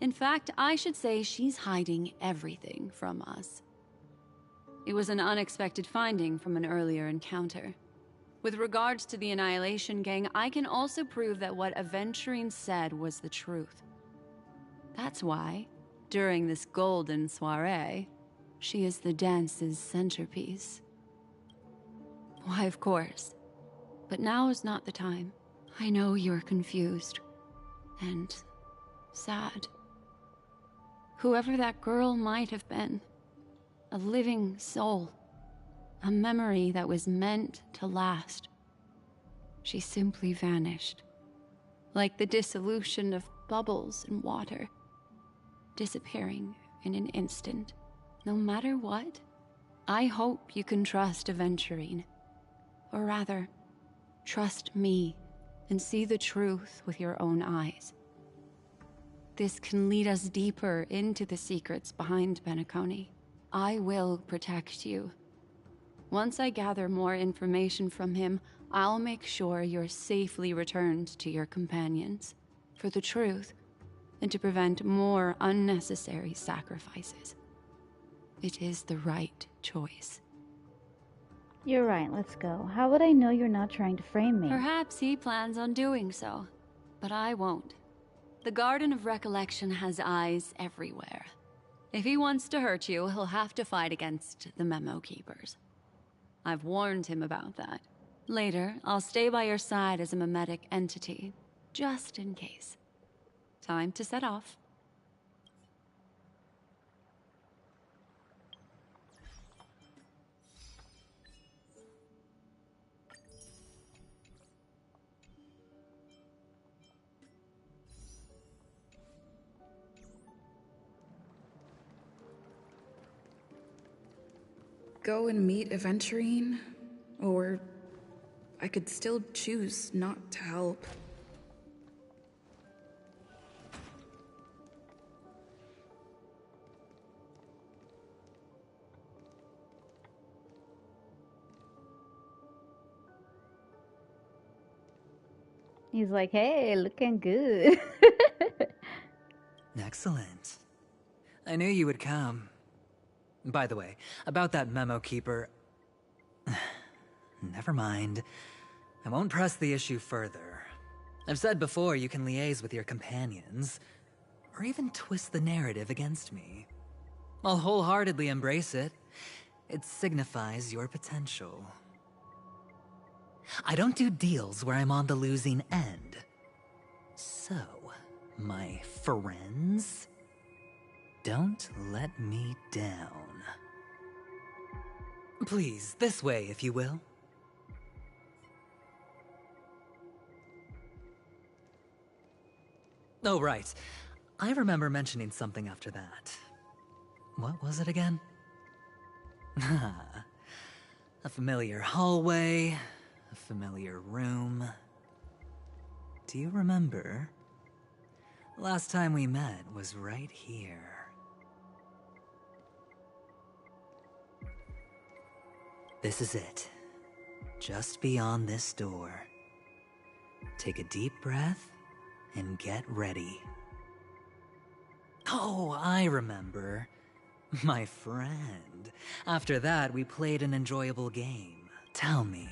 In fact, I should say she's hiding everything from us. It was an unexpected finding from an earlier encounter. With regards to the Annihilation Gang, I can also prove that what Aventurine said was the truth. That's why, during this golden soiree, she is the dance's centerpiece. Why, of course. But now is not the time. I know you're confused. And sad. Whoever that girl might have been. A living soul. A memory that was meant to last. She simply vanished. Like the dissolution of bubbles in water. Disappearing in an instant. No matter what, I hope you can trust Aventurine. Or rather, trust me and see the truth with your own eyes. This can lead us deeper into the secrets behind Penacony. I will protect you. Once I gather more information from him, I'll make sure you're safely returned to your companions. For the truth, and to prevent more unnecessary sacrifices. It is the right choice. You're right, let's go. How would I know you're not trying to frame me? Perhaps he plans on doing so, but I won't. The Garden of Recollection has eyes everywhere. If he wants to hurt you, he'll have to fight against the Memo Keepers. I've warned him about that. Later, I'll stay by your side as a memetic entity, just in case. Time to set off. Go and meet Aventurine, or I could still choose not to help. He's like, hey, looking good. Excellent. I knew you would come. By the way, about that memo keeper... Never mind. I won't press the issue further. I've said before you can liaise with your companions, or even twist the narrative against me. I'll wholeheartedly embrace it. It signifies your potential. I don't do deals where I'm on the losing end. So, my friends, don't let me down. Please, this way, if you will. Oh, right. I remember mentioning something after that. What was it again? A familiar hallway, a familiar room. Do you remember? Last time we met was right here. This is it. Just beyond this door. Take a deep breath and get ready. Oh, I remember. My friend. After that, we played an enjoyable game. Tell me,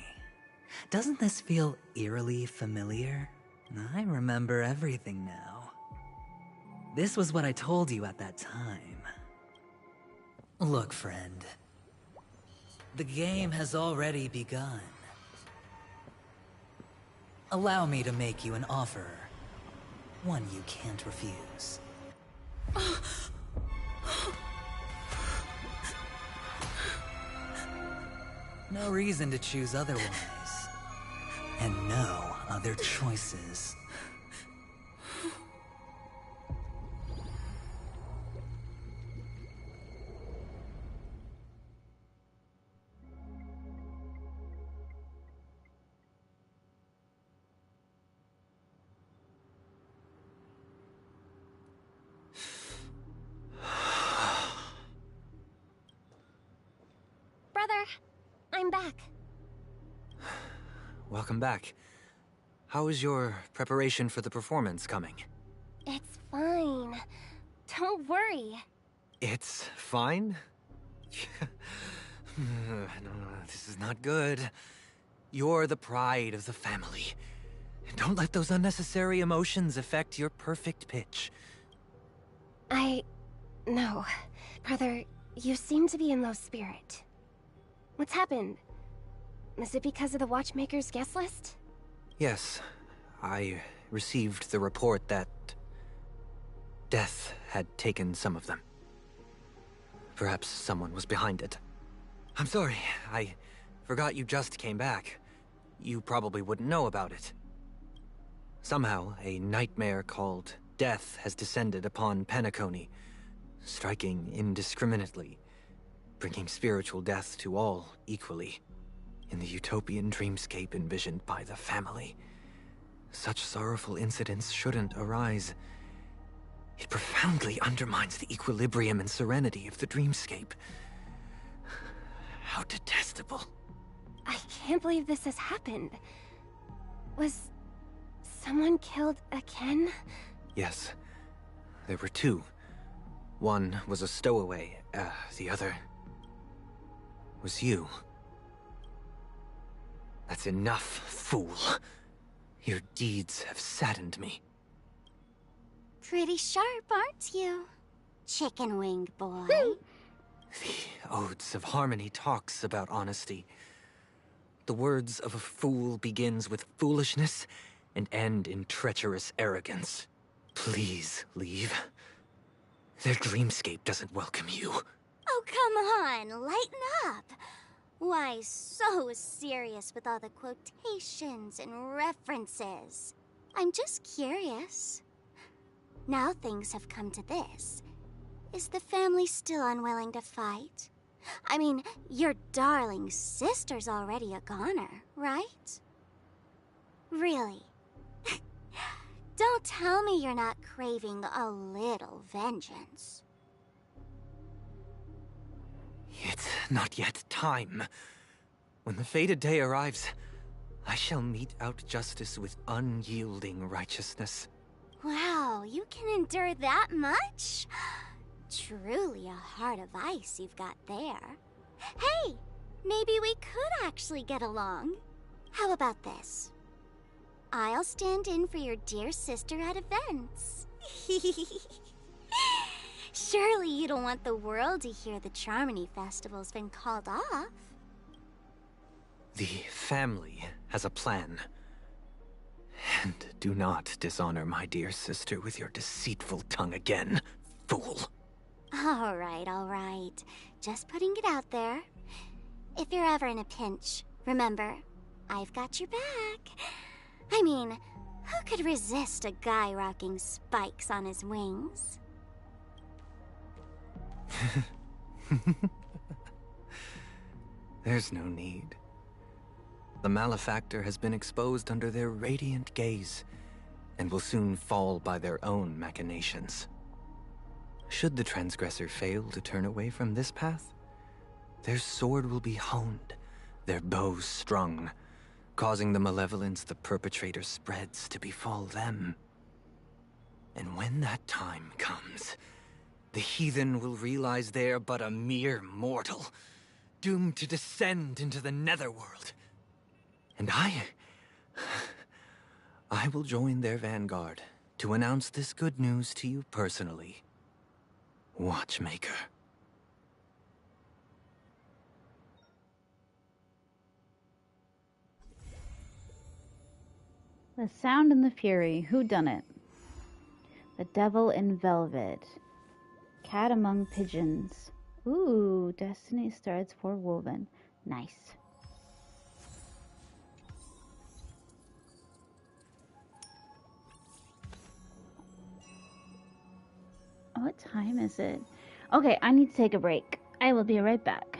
doesn't this feel eerily familiar? I remember everything now. This was what I told you at that time. Look, friend. The game has already begun. Allow me to make you an offer. One you can't refuse. No reason to choose otherwise. And no other choices. brother. I'm back. Welcome back. How is your preparation for the performance coming? It's fine. Don't worry. It's fine? No, this is not good. You're the pride of the family. Don't let those unnecessary emotions affect your perfect pitch. No. Brother, you seem to be in low spirit. What's happened? Is it because of the Watchmaker's guest list? Yes, I received the report that death had taken some of them. Perhaps someone was behind it. I'm sorry, I forgot you just came back. You probably wouldn't know about it. Somehow, a nightmare called death has descended upon Penacony, striking indiscriminately, bringing spiritual death to all equally. In the utopian dreamscape envisioned by the family, such sorrowful incidents shouldn't arise. It profoundly undermines the equilibrium and serenity of the dreamscape. How detestable. I can't believe this has happened. Was someone killed again? Yes, there were two. One was a stowaway, the other was you. That's enough, fool. Your deeds have saddened me. Pretty sharp, aren't you? Chicken-winged boy. The Odes of Harmony talks about honesty. The words of a fool begins with foolishness and end in treacherous arrogance. Please leave. Their dreamscape doesn't welcome you. Oh, come on, lighten up. Why so serious with all the quotations and references? I'm just curious. Now things have come to this. Is the family still unwilling to fight? I mean, your darling sister's already a goner, right? Really? Don't tell me you're not craving a little vengeance. It's not yet time. When the fated day arrives, I shall mete out justice with unyielding righteousness. Wow, you can endure that much? Truly a heart of ice you've got there. Hey, maybe we could actually get along. How about this? I'll stand in for your dear sister at events. Surely you don't want the world to hear the Charmony Festival's been called off. The family has a plan. And do not dishonor my dear sister with your deceitful tongue again, fool. All right. Just putting it out there. If you're ever in a pinch, remember, I've got your back. I mean, who could resist a guy rocking spikes on his wings? There's no need. The malefactor has been exposed under their radiant gaze, and will soon fall by their own machinations. Should the transgressor fail to turn away from this path, their sword will be honed, their bow strung, causing the malevolence the perpetrator spreads to befall them. And when that time comes, the heathen will realize they're but a mere mortal, doomed to descend into the netherworld. And I will join their vanguard to announce this good news to you personally, Watchmaker. The Sound and the Fury. Who done it? The Devil in Velvet. Cat Among Pigeons. Ooh, Destiny Starts for Woven. Nice. What time is it? Okay, I need to take a break. I will be right back.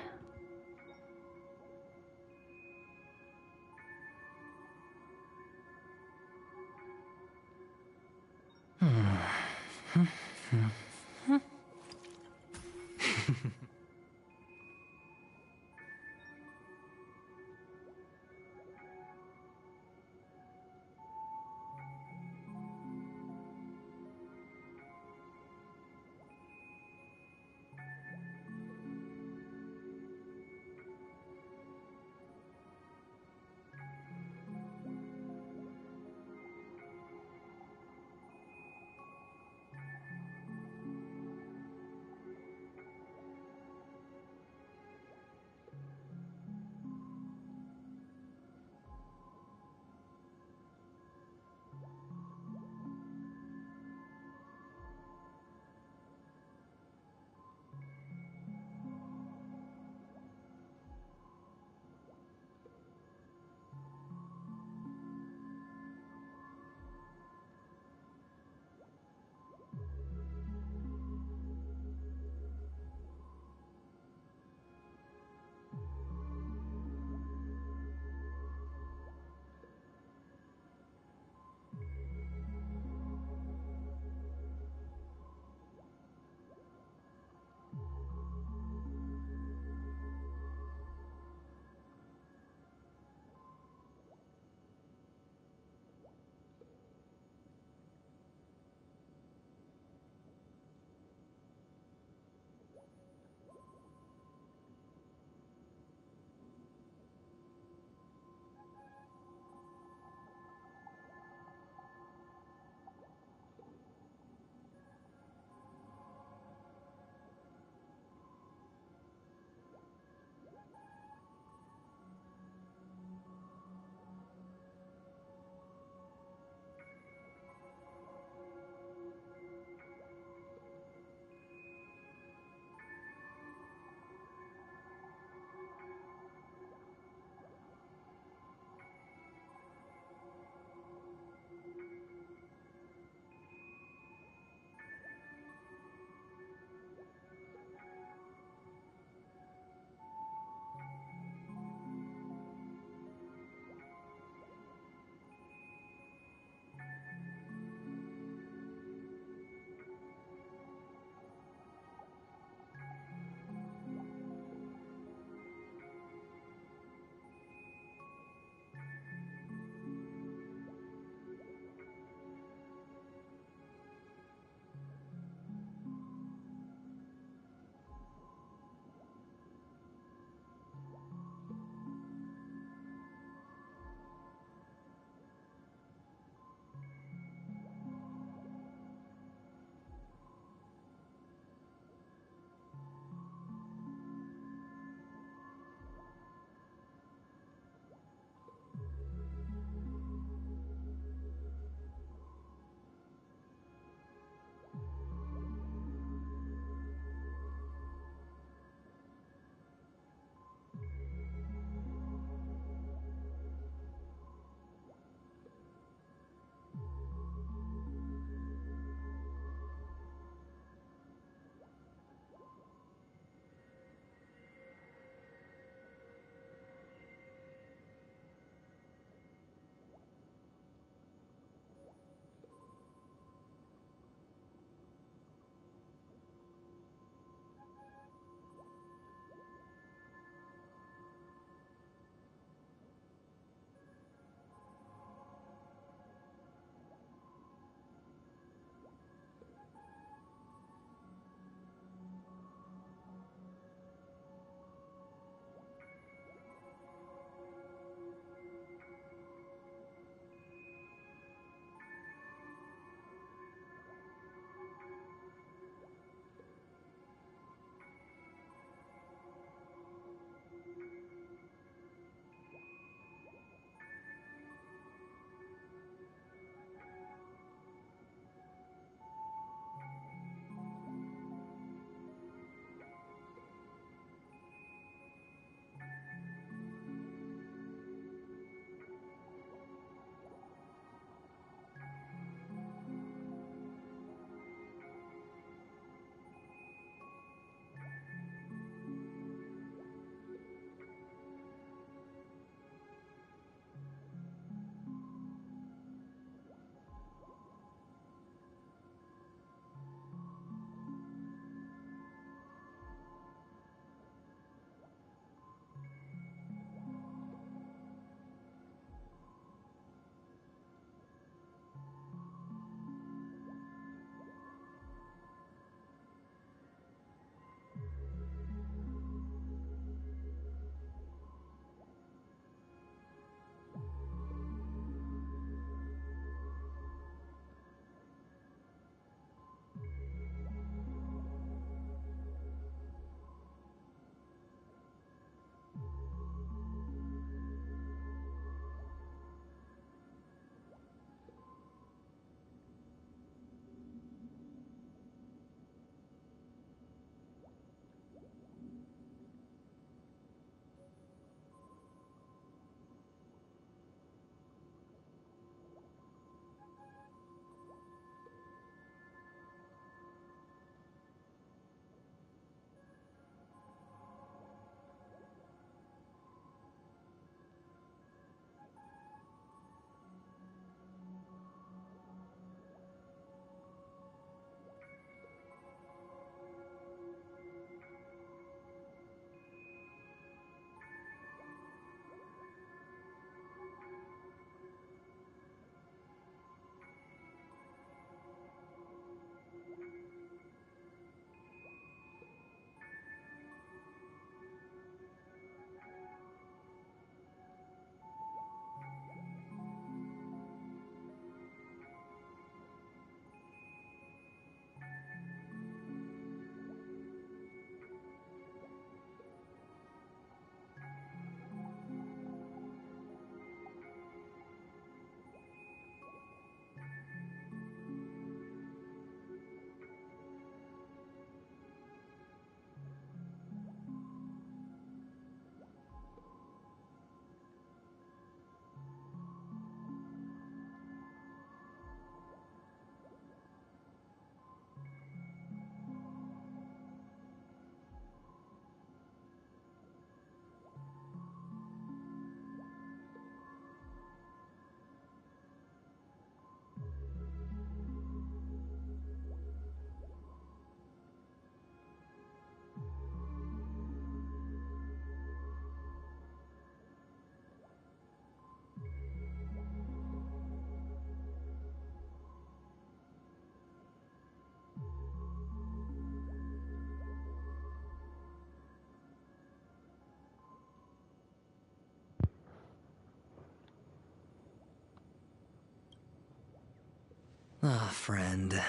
friend.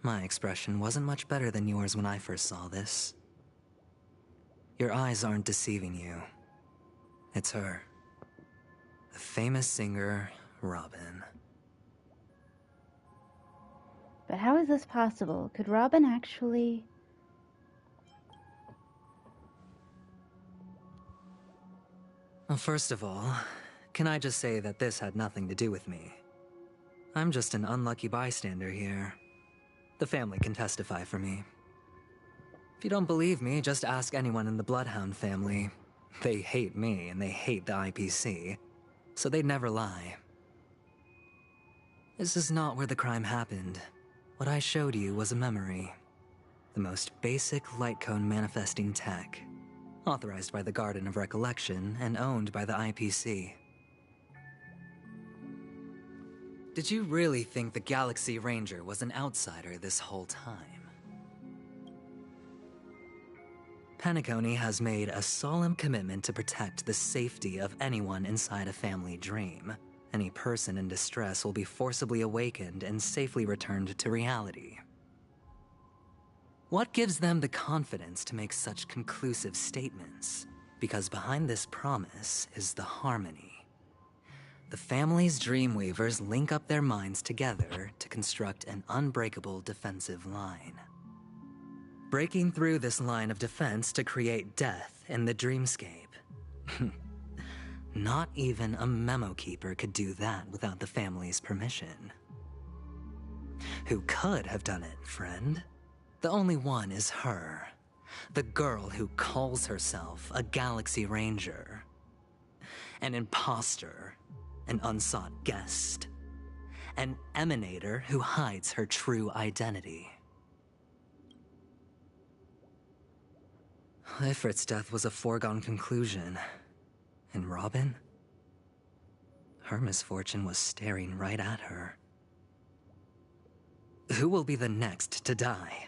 My expression wasn't much better than yours when I first saw this. Your eyes aren't deceiving you. It's her. The famous singer, Robin. But how is this possible? Could Robin actually... Well, first of all, can I just say that this had nothing to do with me? I'm just an unlucky bystander here. The family can testify for me. If you don't believe me, just ask anyone in the Bloodhound family. They hate me and they hate the IPC, so they'd never lie. This is not where the crime happened. What I showed you was a memory. The most basic light cone manifesting tech. Authorized by the Garden of Recollection and owned by the IPC. Did you really think the Galaxy Ranger was an outsider this whole time? Penacony has made a solemn commitment to protect the safety of anyone inside a family dream. Any person in distress will be forcibly awakened and safely returned to reality. What gives them the confidence to make such conclusive statements? Because behind this promise is the harmony. The family's Dreamweavers link up their minds together to construct an unbreakable defensive line. Breaking through this line of defense to create death in the dreamscape. Not even a memo keeper could do that without the family's permission. Who could have done it, friend? The only one is her. The girl who calls herself a Galaxy Ranger. An imposter. An unsought guest. An emanator who hides her true identity. Ifrit's death was a foregone conclusion. And Robin? Her misfortune was staring right at her. Who will be the next to die?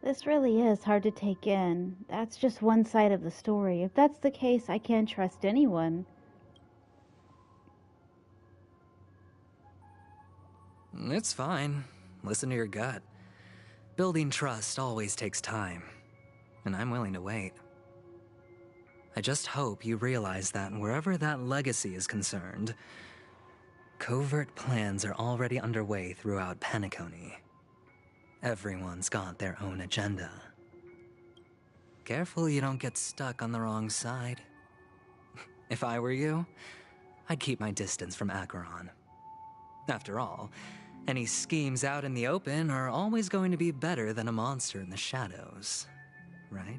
This really is hard to take in. That's just one side of the story. If that's the case, I can't trust anyone. It's fine. Listen to your gut. Building trust always takes time, and I'm willing to wait. I just hope you realize that wherever that legacy is concerned, covert plans are already underway throughout Penacony. Everyone's got their own agenda. Careful you don't get stuck on the wrong side. If I were you, I'd keep my distance from Acheron. After all, any schemes out in the open are always going to be better than a monster in the shadows, right?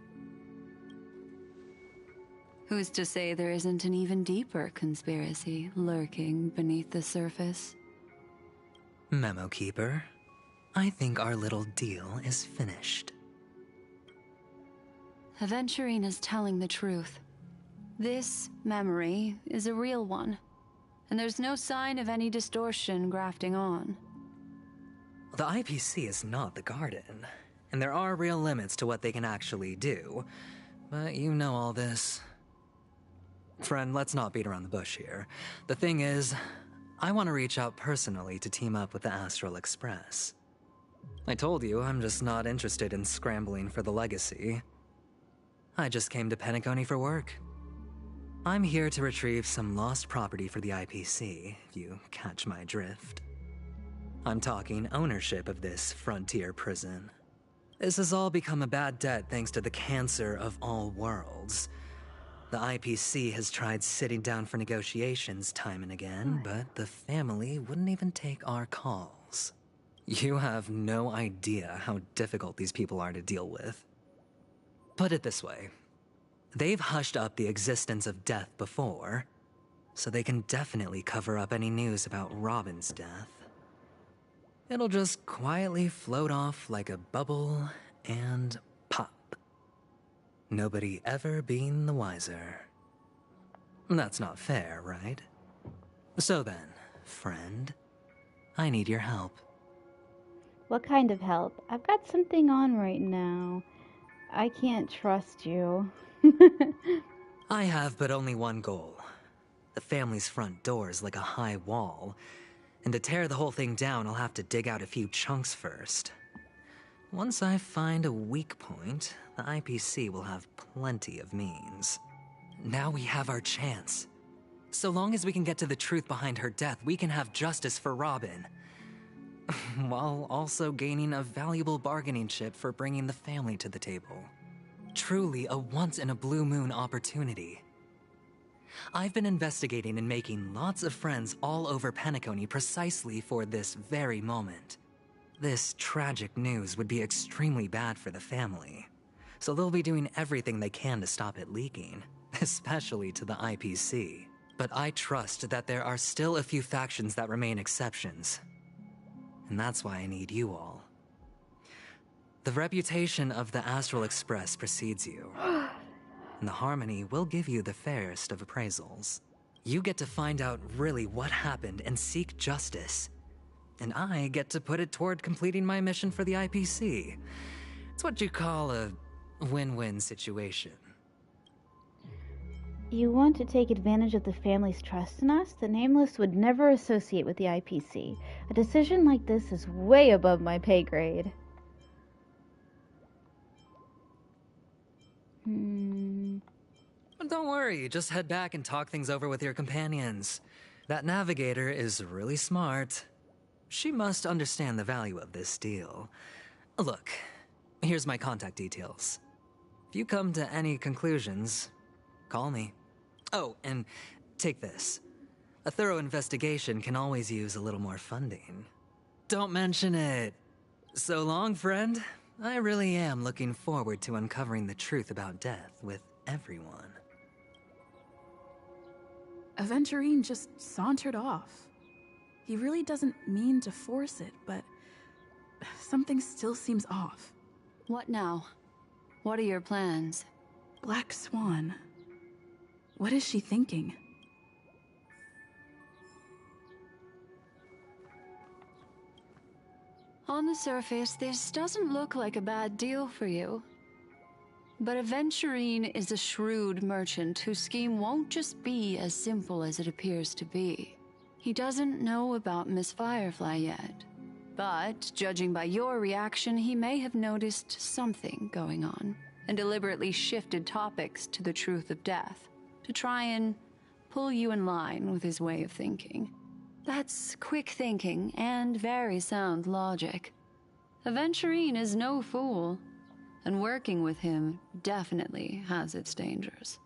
Who's to say there isn't an even deeper conspiracy lurking beneath the surface? Memo Keeper, I think our little deal is finished. Aventurine is telling the truth. This memory is a real one, and there's no sign of any distortion grafting on. The IPC is not the Garden, and there are real limits to what they can actually do, but you know all this. Friend, let's not beat around the bush here. The thing is, I want to reach out personally to team up with the Astral Express. I told you I'm just not interested in scrambling for the legacy. I just came to Penacony for work. I'm here to retrieve some lost property for the IPC, if you catch my drift. I'm talking ownership of this frontier prison. This has all become a bad debt thanks to the cancer of all worlds. The IPC has tried sitting down for negotiations time and again, but the family wouldn't even take our calls. You have no idea how difficult these people are to deal with. Put it this way. They've hushed up the existence of death before, so they can definitely cover up any news about Robin's death. It'll just quietly float off like a bubble and pop. Nobody ever being the wiser. That's not fair, right? So then, friend, I need your help. What kind of help? I've got something on right now. I can't trust you. I have but only one goal. The family's front door is like a high wall, And to tear the whole thing down, I'll have to dig out a few chunks first. Once I find a weak point, the IPC will have plenty of means. Now we have our chance. So long as we can get to the truth behind her death, we can have justice for Robin. While also gaining a valuable bargaining chip for bringing the family to the table. Truly a once-in-a-blue-moon opportunity. I've been investigating and making lots of friends all over Penacony precisely for this very moment. This tragic news would be extremely bad for the family, so they'll be doing everything they can to stop it leaking, especially to the IPC. But I trust that there are still a few factions that remain exceptions, and that's why I need you all. The reputation of the Astral Express precedes you, and the Harmony will give you the fairest of appraisals. You get to find out really what happened and seek justice. And I get to put it toward completing my mission for the IPC. It's what you call a win-win situation. You want to take advantage of the family's trust in us? The Nameless would never associate with the IPC. A decision like this is way above my pay grade. But don't worry, just head back and talk things over with your companions. That navigator is really smart. She must understand the value of this deal. Look, here's my contact details. If you come to any conclusions, call me. Oh, and take this. A thorough investigation can always use a little more funding. Don't mention it. So long, friend. I really am looking forward to uncovering the truth about death with everyone. Aventurine just sauntered off. He really doesn't mean to force it, but something still seems off. What now? What are your plans? Black Swan. What is she thinking? On the surface, this doesn't look like a bad deal for you. But Aventurine is a shrewd merchant whose scheme won't just be as simple as it appears to be. He doesn't know about Miss Firefly yet. But, judging by your reaction, he may have noticed something going on, and deliberately shifted topics to the truth of death, to try and pull you in line with his way of thinking. That's quick thinking and very sound logic. Aventurine is no fool, and working with him definitely has its dangers.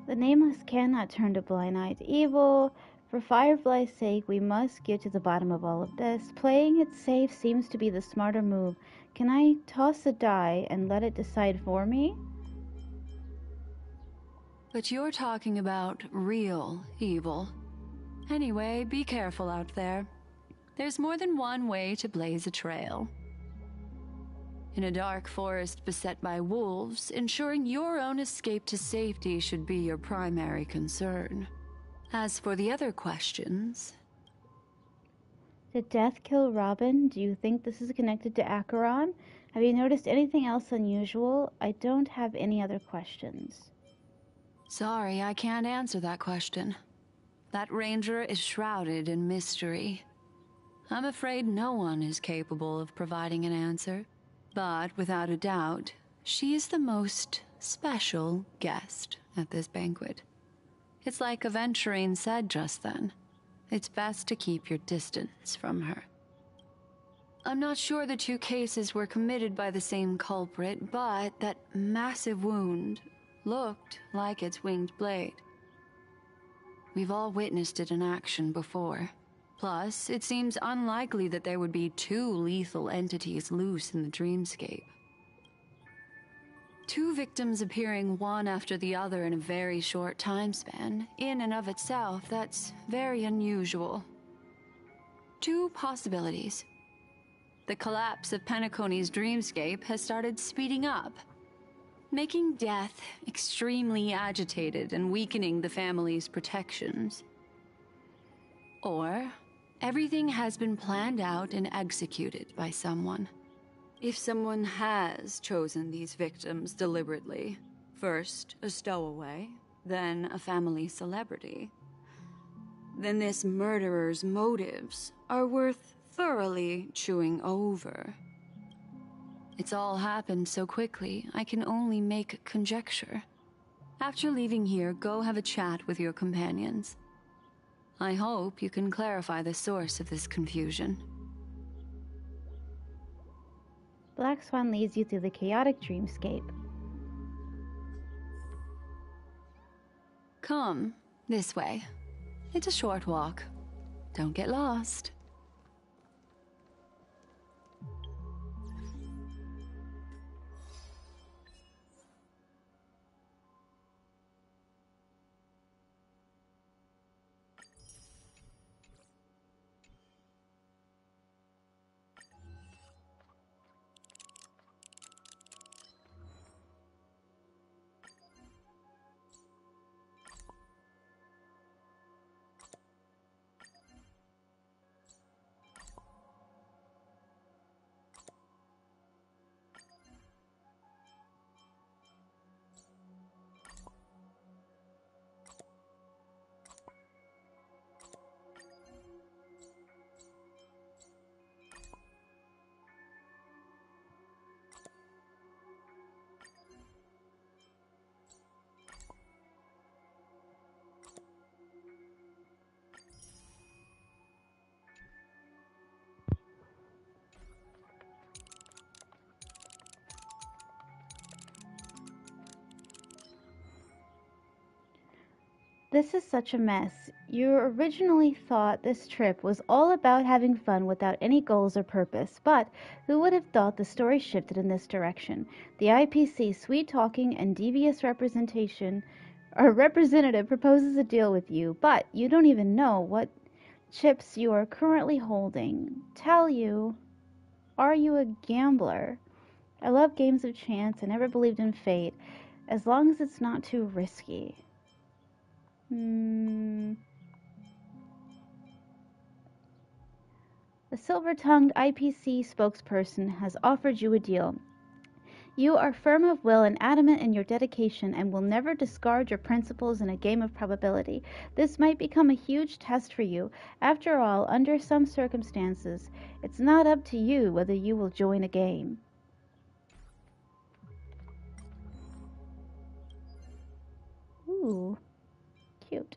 The Nameless cannot turn a blind eye to evil. For Firefly's sake, we must get to the bottom of all of this. Playing it safe seems to be the smarter move. Can I toss a die and let it decide for me? But you're talking about real evil. Anyway, be careful out there. There's more than one way to blaze a trail. In a dark forest beset by wolves, ensuring your own escape to safety should be your primary concern. As for the other questions... Did death kill Robin? Do you think this is connected to Acheron? Have you noticed anything else unusual? I don't have any other questions. Sorry, I can't answer that question. That ranger is shrouded in mystery. I'm afraid no one is capable of providing an answer. But without a doubt, she is the most special guest at this banquet. It's like Aventurine said just then. It's best to keep your distance from her. I'm not sure the two cases were committed by the same culprit, but that massive wound looked like its winged blade. We've all witnessed it in action before. Plus, it seems unlikely that there would be two lethal entities loose in the dreamscape. Two victims appearing one after the other in a very short time span, in and of itself, that's very unusual. Two possibilities. The collapse of Penacony's dreamscape has started speeding up, making death extremely agitated and weakening the family's protections. Or, everything has been planned out and executed by someone. If someone has chosen these victims deliberately, first a stowaway, then a family celebrity, then this murderer's motives are worth thoroughly chewing over. It's all happened so quickly, I can only make conjecture. After leaving here, go have a chat with your companions. I hope you can clarify the source of this confusion. Black Swan leads you through the chaotic dreamscape. Come, this way. It's a short walk. Don't get lost. This is such a mess. You originally thought this trip was all about having fun without any goals or purpose, but who would have thought the story shifted in this direction? The IPC sweet-talking and devious representation or representative proposes a deal with you, but you don't even know what chips you are currently holding. Tell you, are you a gambler? I love games of chance. I never believed in fate, as long as it's not too risky. The silver-tongued IPC spokesperson has offered you a deal. You are firm of will and adamant in your dedication and will never discard your principles in a game of probability. This might become a huge test for you. After all, under some circumstances, it's not up to you whether you will join a game. Ooh, cute.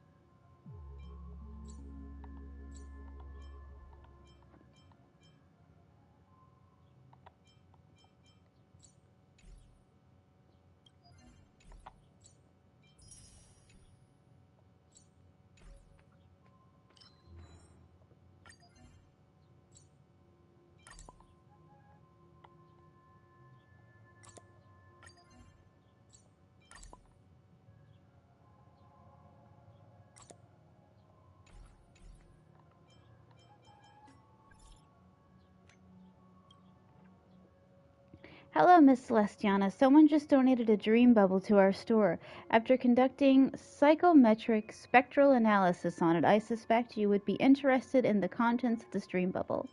Hello, Miss Celestiana. Someone just donated a dream bubble to our store. After conducting psychometric spectral analysis on it, I suspect you would be interested in the contents of this dream bubble.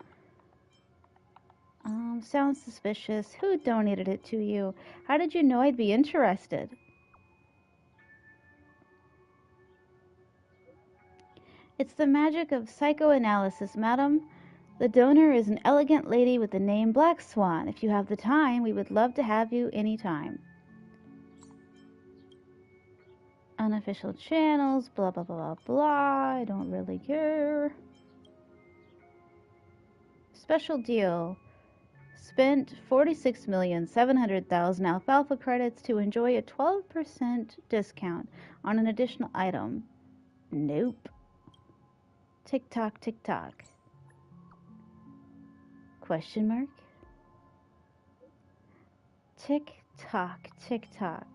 Sounds suspicious. Who donated it to you? How did you know I'd be interested? It's the magic of psychoanalysis, madam. The donor is an elegant lady with the name Black Swan. If you have the time, we would love to have you any time. Unofficial channels, blah, blah, blah, blah, blah. I don't really care. Special deal. Spent 46,700,000 alfalfa credits to enjoy a 12% discount on an additional item. Nope. Tick tock, tick tock. Question mark? Tick tock, tick tock.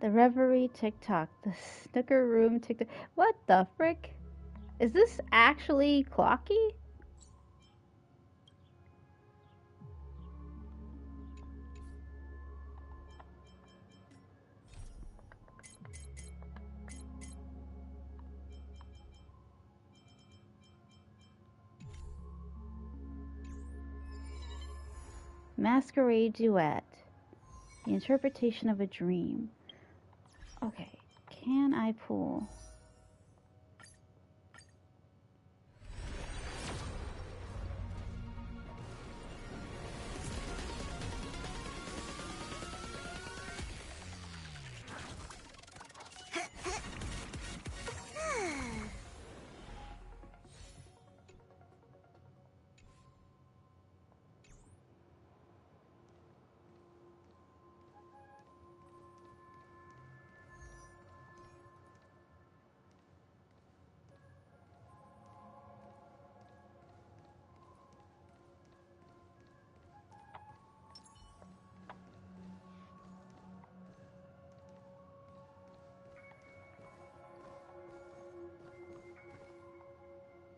The Reverie TikTok, the Snooker Room TikTok. What the frick? Is this actually Clocky? Masquerade Duet. The interpretation of a dream. Okay, can I pull?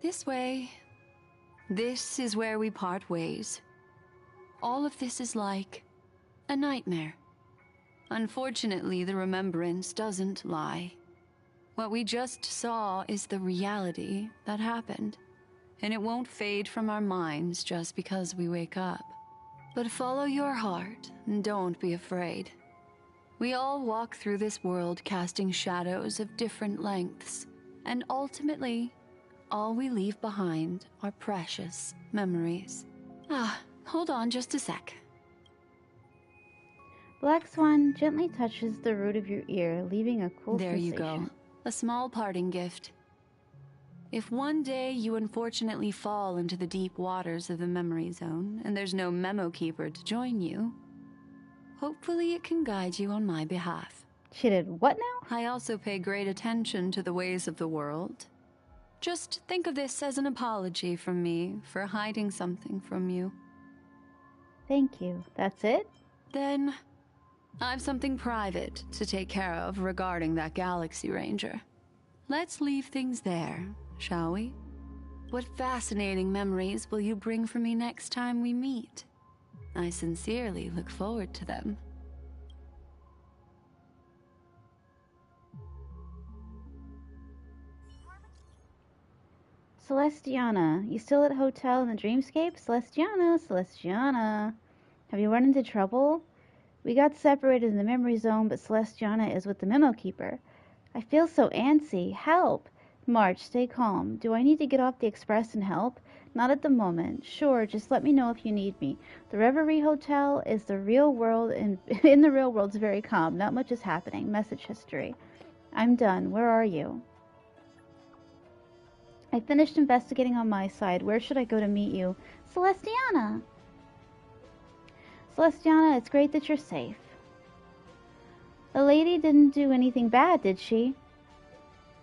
This way. This is where we part ways. All of this is like a nightmare. Unfortunately, the remembrance doesn't lie. What we just saw is the reality that happened, and it won't fade from our minds just because we wake up. But follow your heart and don't be afraid. We all walk through this world casting shadows of different lengths, and ultimately, all we leave behind are precious memories. Hold on just a sec. Black Swan gently touches the root of your ear, leaving a cool There sensation. you go. A small parting gift. If one day you unfortunately fall into the deep waters of the memory zone, and there's no memo keeper to join you, hopefully it can guide you on my behalf. She did what now? I also pay great attention to the ways of the world. Just think of this as an apology from me for hiding something from you. Thank you. That's it? Then, I've something private to take care of regarding that Galaxy Ranger. Let's leave things there, shall we? What fascinating memories will you bring for me next time we meet? I sincerely look forward to them. Celestiana, you still at hotel in the dreamscape? Celestiana. Have you run into trouble? We got separated in the memory zone, but Celestiana is with the memo keeper. I feel so antsy. Help! March, stay calm. Do I need to get off the express and help? Not at the moment. Sure, just let me know if you need me. The Reverie Hotel is the real world, and in the real world it's very calm. Not much is happening. Message history. I'm done. Where are you? I finished investigating on my side. Where should I go to meet you? Celestiana! Celestiana, it's great that you're safe. The lady didn't do anything bad, did she?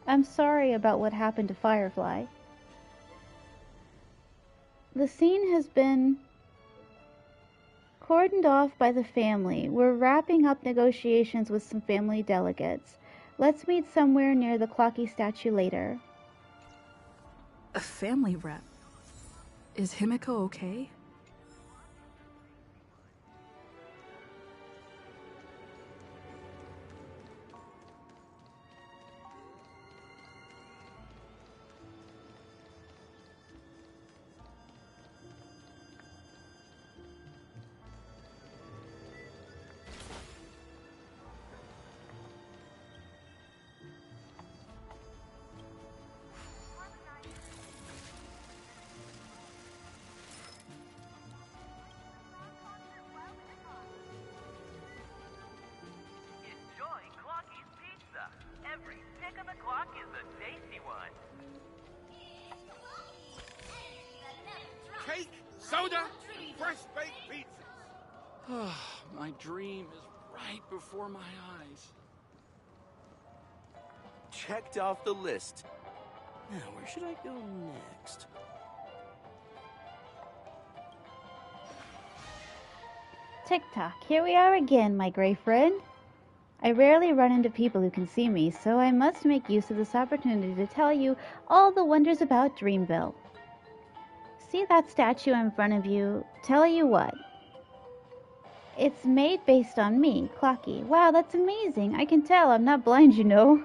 I'm sorry about what happened to Firefly. The scene has been cordoned off by the family. We're wrapping up negotiations with some family delegates. Let's meet somewhere near the Clocky statue later. A family rep? Is Himiko okay? Cake, soda, fresh-baked pizzas. My dream is right before my eyes. Checked off the list. Now, where should I go next? Tick-tock, here we are again, my gray friend. I rarely run into people who can see me, so I must make use of this opportunity to tell you all the wonders about Dreamville. See that statue in front of you? Tell you what. It's made based on me, Clocky. Wow, that's amazing. I can tell. I'm not blind, you know.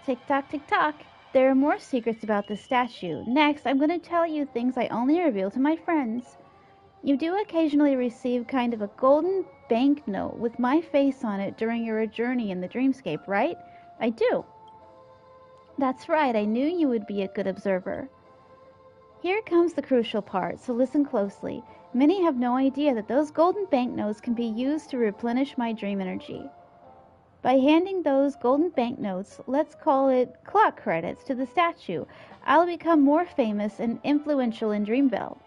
Tick-tock, tick-tock. There are more secrets about this statue. Next, I'm going to tell you things I only reveal to my friends. You do occasionally receive kind of a golden banknote with my face on it during your journey in the dreamscape, right? I do. That's right, I knew you would be a good observer. Here comes the crucial part, so listen closely. Many have no idea that those golden banknotes can be used to replenish my dream energy. By handing those golden banknotes, let's call it clock credits, to the statue, I'll become more famous and influential in Dreamville.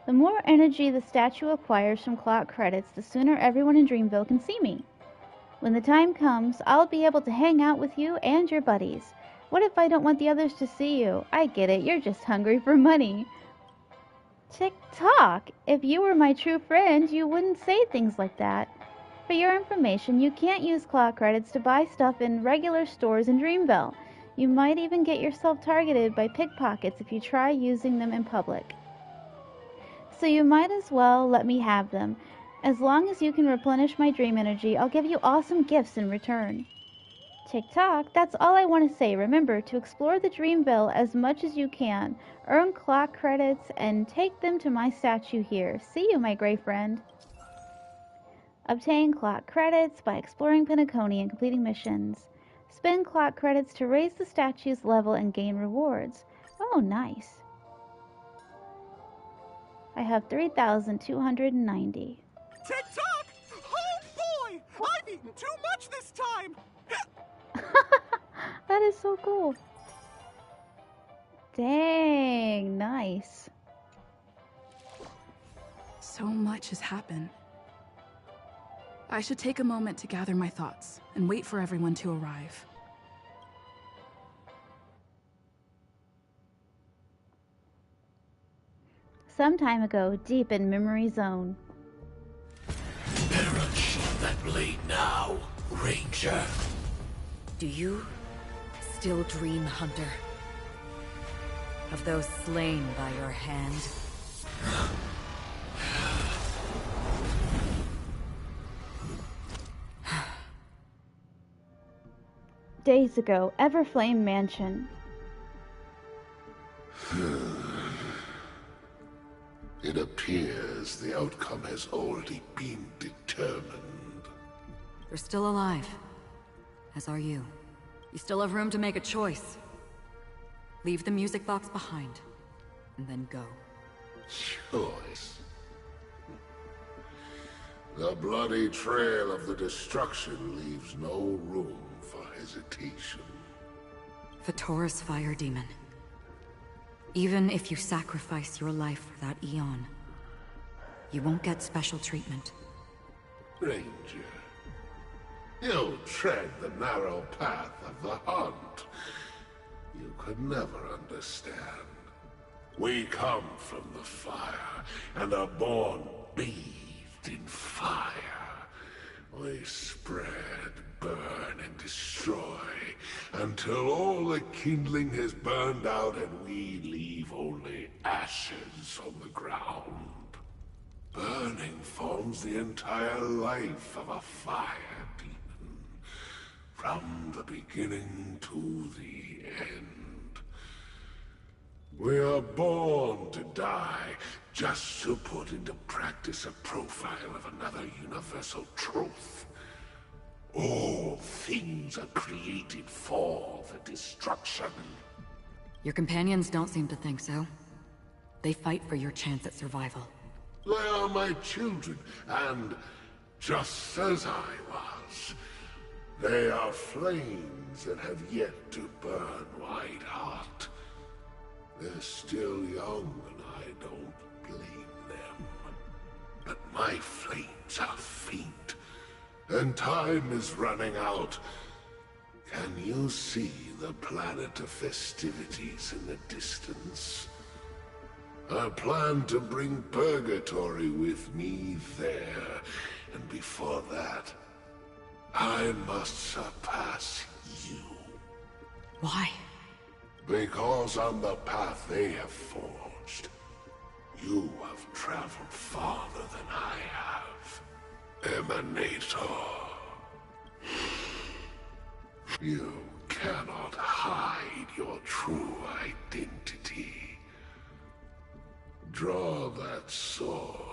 The more energy the statue acquires from clock credits, the sooner everyone in Dreamville can see me. When the time comes, I'll be able to hang out with you and your buddies. What if I don't want the others to see you? I get it, you're just hungry for money. Tick-tock! If you were my true friend, you wouldn't say things like that. For your information, you can't use clock credits to buy stuff in regular stores in Dreamville. You might even get yourself targeted by pickpockets if you try using them in public. So you might as well let me have them. As long as you can replenish my dream energy, I'll give you awesome gifts in return. Tick-tock, that's all I want to say. Remember to explore the Dreamville as much as you can, earn clock credits, and take them to my statue here. See you, my gray friend. Obtain clock credits by exploring Penacony and completing missions. Spend clock credits to raise the statue's level and gain rewards. Oh, nice. I have 3,290. Tick-tock! Oh boy! I've eaten too much this time! That is so cool. Dang, nice. So much has happened. I should take a moment to gather my thoughts and wait for everyone to arrive. Some time ago, deep in Memory Zone. Better unsheath that blade now, Ranger. Do you still dream, Hunter? Of those slain by your hand? Days ago, Everflame Mansion. It appears the outcome has already been determined. You're still alive. As are you. You still have room to make a choice. Leave the music box behind, and then go. Choice? The bloody trail of the destruction leaves no room for hesitation. Fatora's fire demon. Even if you sacrifice your life for that Eon, you won't get special treatment. Ranger, you tread the narrow path of the hunt. You could never understand. We come from the fire, and are born bathed in fire. We spread, burn, and destroy, until all the kindling has burned out and we leave only ashes on the ground. Burning forms the entire life of a fire demon, from the beginning to the end. We are born to die, just to put into practice a profile of another universal truth. All things are created for the destruction. Your companions don't seem to think so. They fight for your chance at survival. They are my children, and just as I was, they are flames that have yet to burn white hot. They're still young, and I don't blame them. But my flames are faint, and time is running out. Can you see the planet of festivities in the distance? I plan to bring Purgatory with me there, and before that, I must surpass you. Why? Because on the path they have forged, you have traveled farther than I have. Emanator. You cannot hide your true identity. Draw that sword.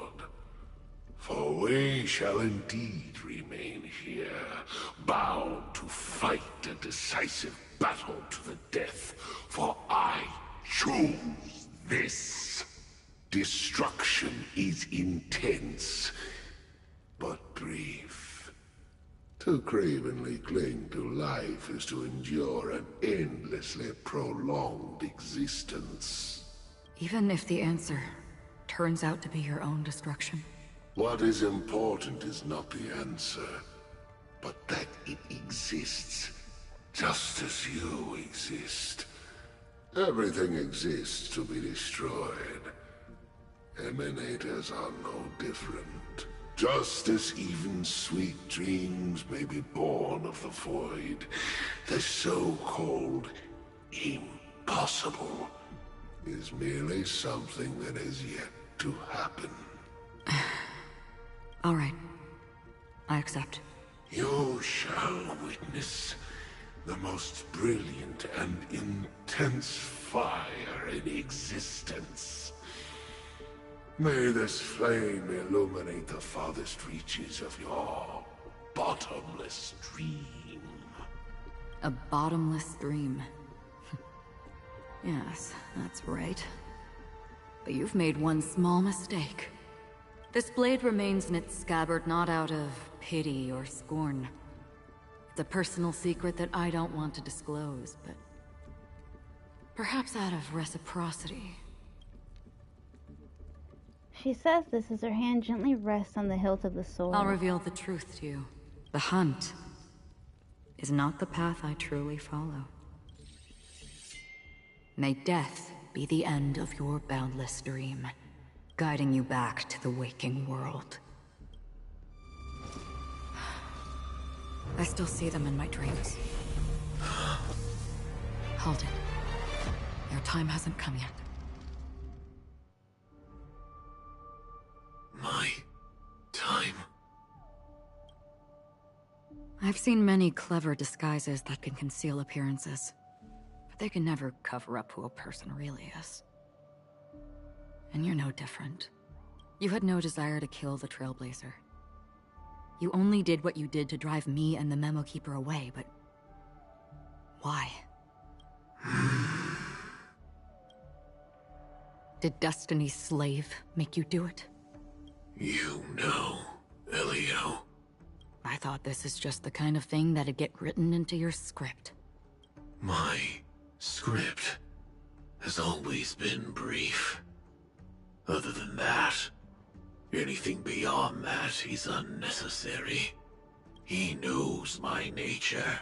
For we shall indeed remain here, bound to fight a decisive battle to the death, for I choose this. Destruction is intense, but brief. To cravenly cling to life is to endure an endlessly prolonged existence. Even if the answer turns out to be your own destruction. What is important is not the answer, but that it exists, just as you exist. Everything exists to be destroyed. Emanators are no different. Just as even sweet dreams may be born of the void, the so-called impossible is merely something that is yet to happen. All right. I accept. You shall witness the most brilliant and intense fire in existence. May this flame illuminate the farthest reaches of your bottomless dream. A bottomless dream. Yes, that's right. But you've made one small mistake. This blade remains in its scabbard not out of pity or scorn. It's a personal secret that I don't want to disclose, but perhaps out of reciprocity. She says this as her hand gently rests on the hilt of the sword. I'll reveal the truth to you. The hunt is not the path I truly follow. May death be the end of your boundless dream, guiding you back to the waking world. I still see them in my dreams. Hold it. Your time hasn't come yet. My time? I've seen many clever disguises that can conceal appearances, but they can never cover up who a person really is. And you're no different. You had no desire to kill the Trailblazer. You only did what you did to drive me and the Memo Keeper away, but why? Did Destiny's slave make you do it? You know, Elio. I thought this is just the kind of thing that'd get written into your script. My script has always been brief. Other than that, anything beyond that is unnecessary. He knows my nature.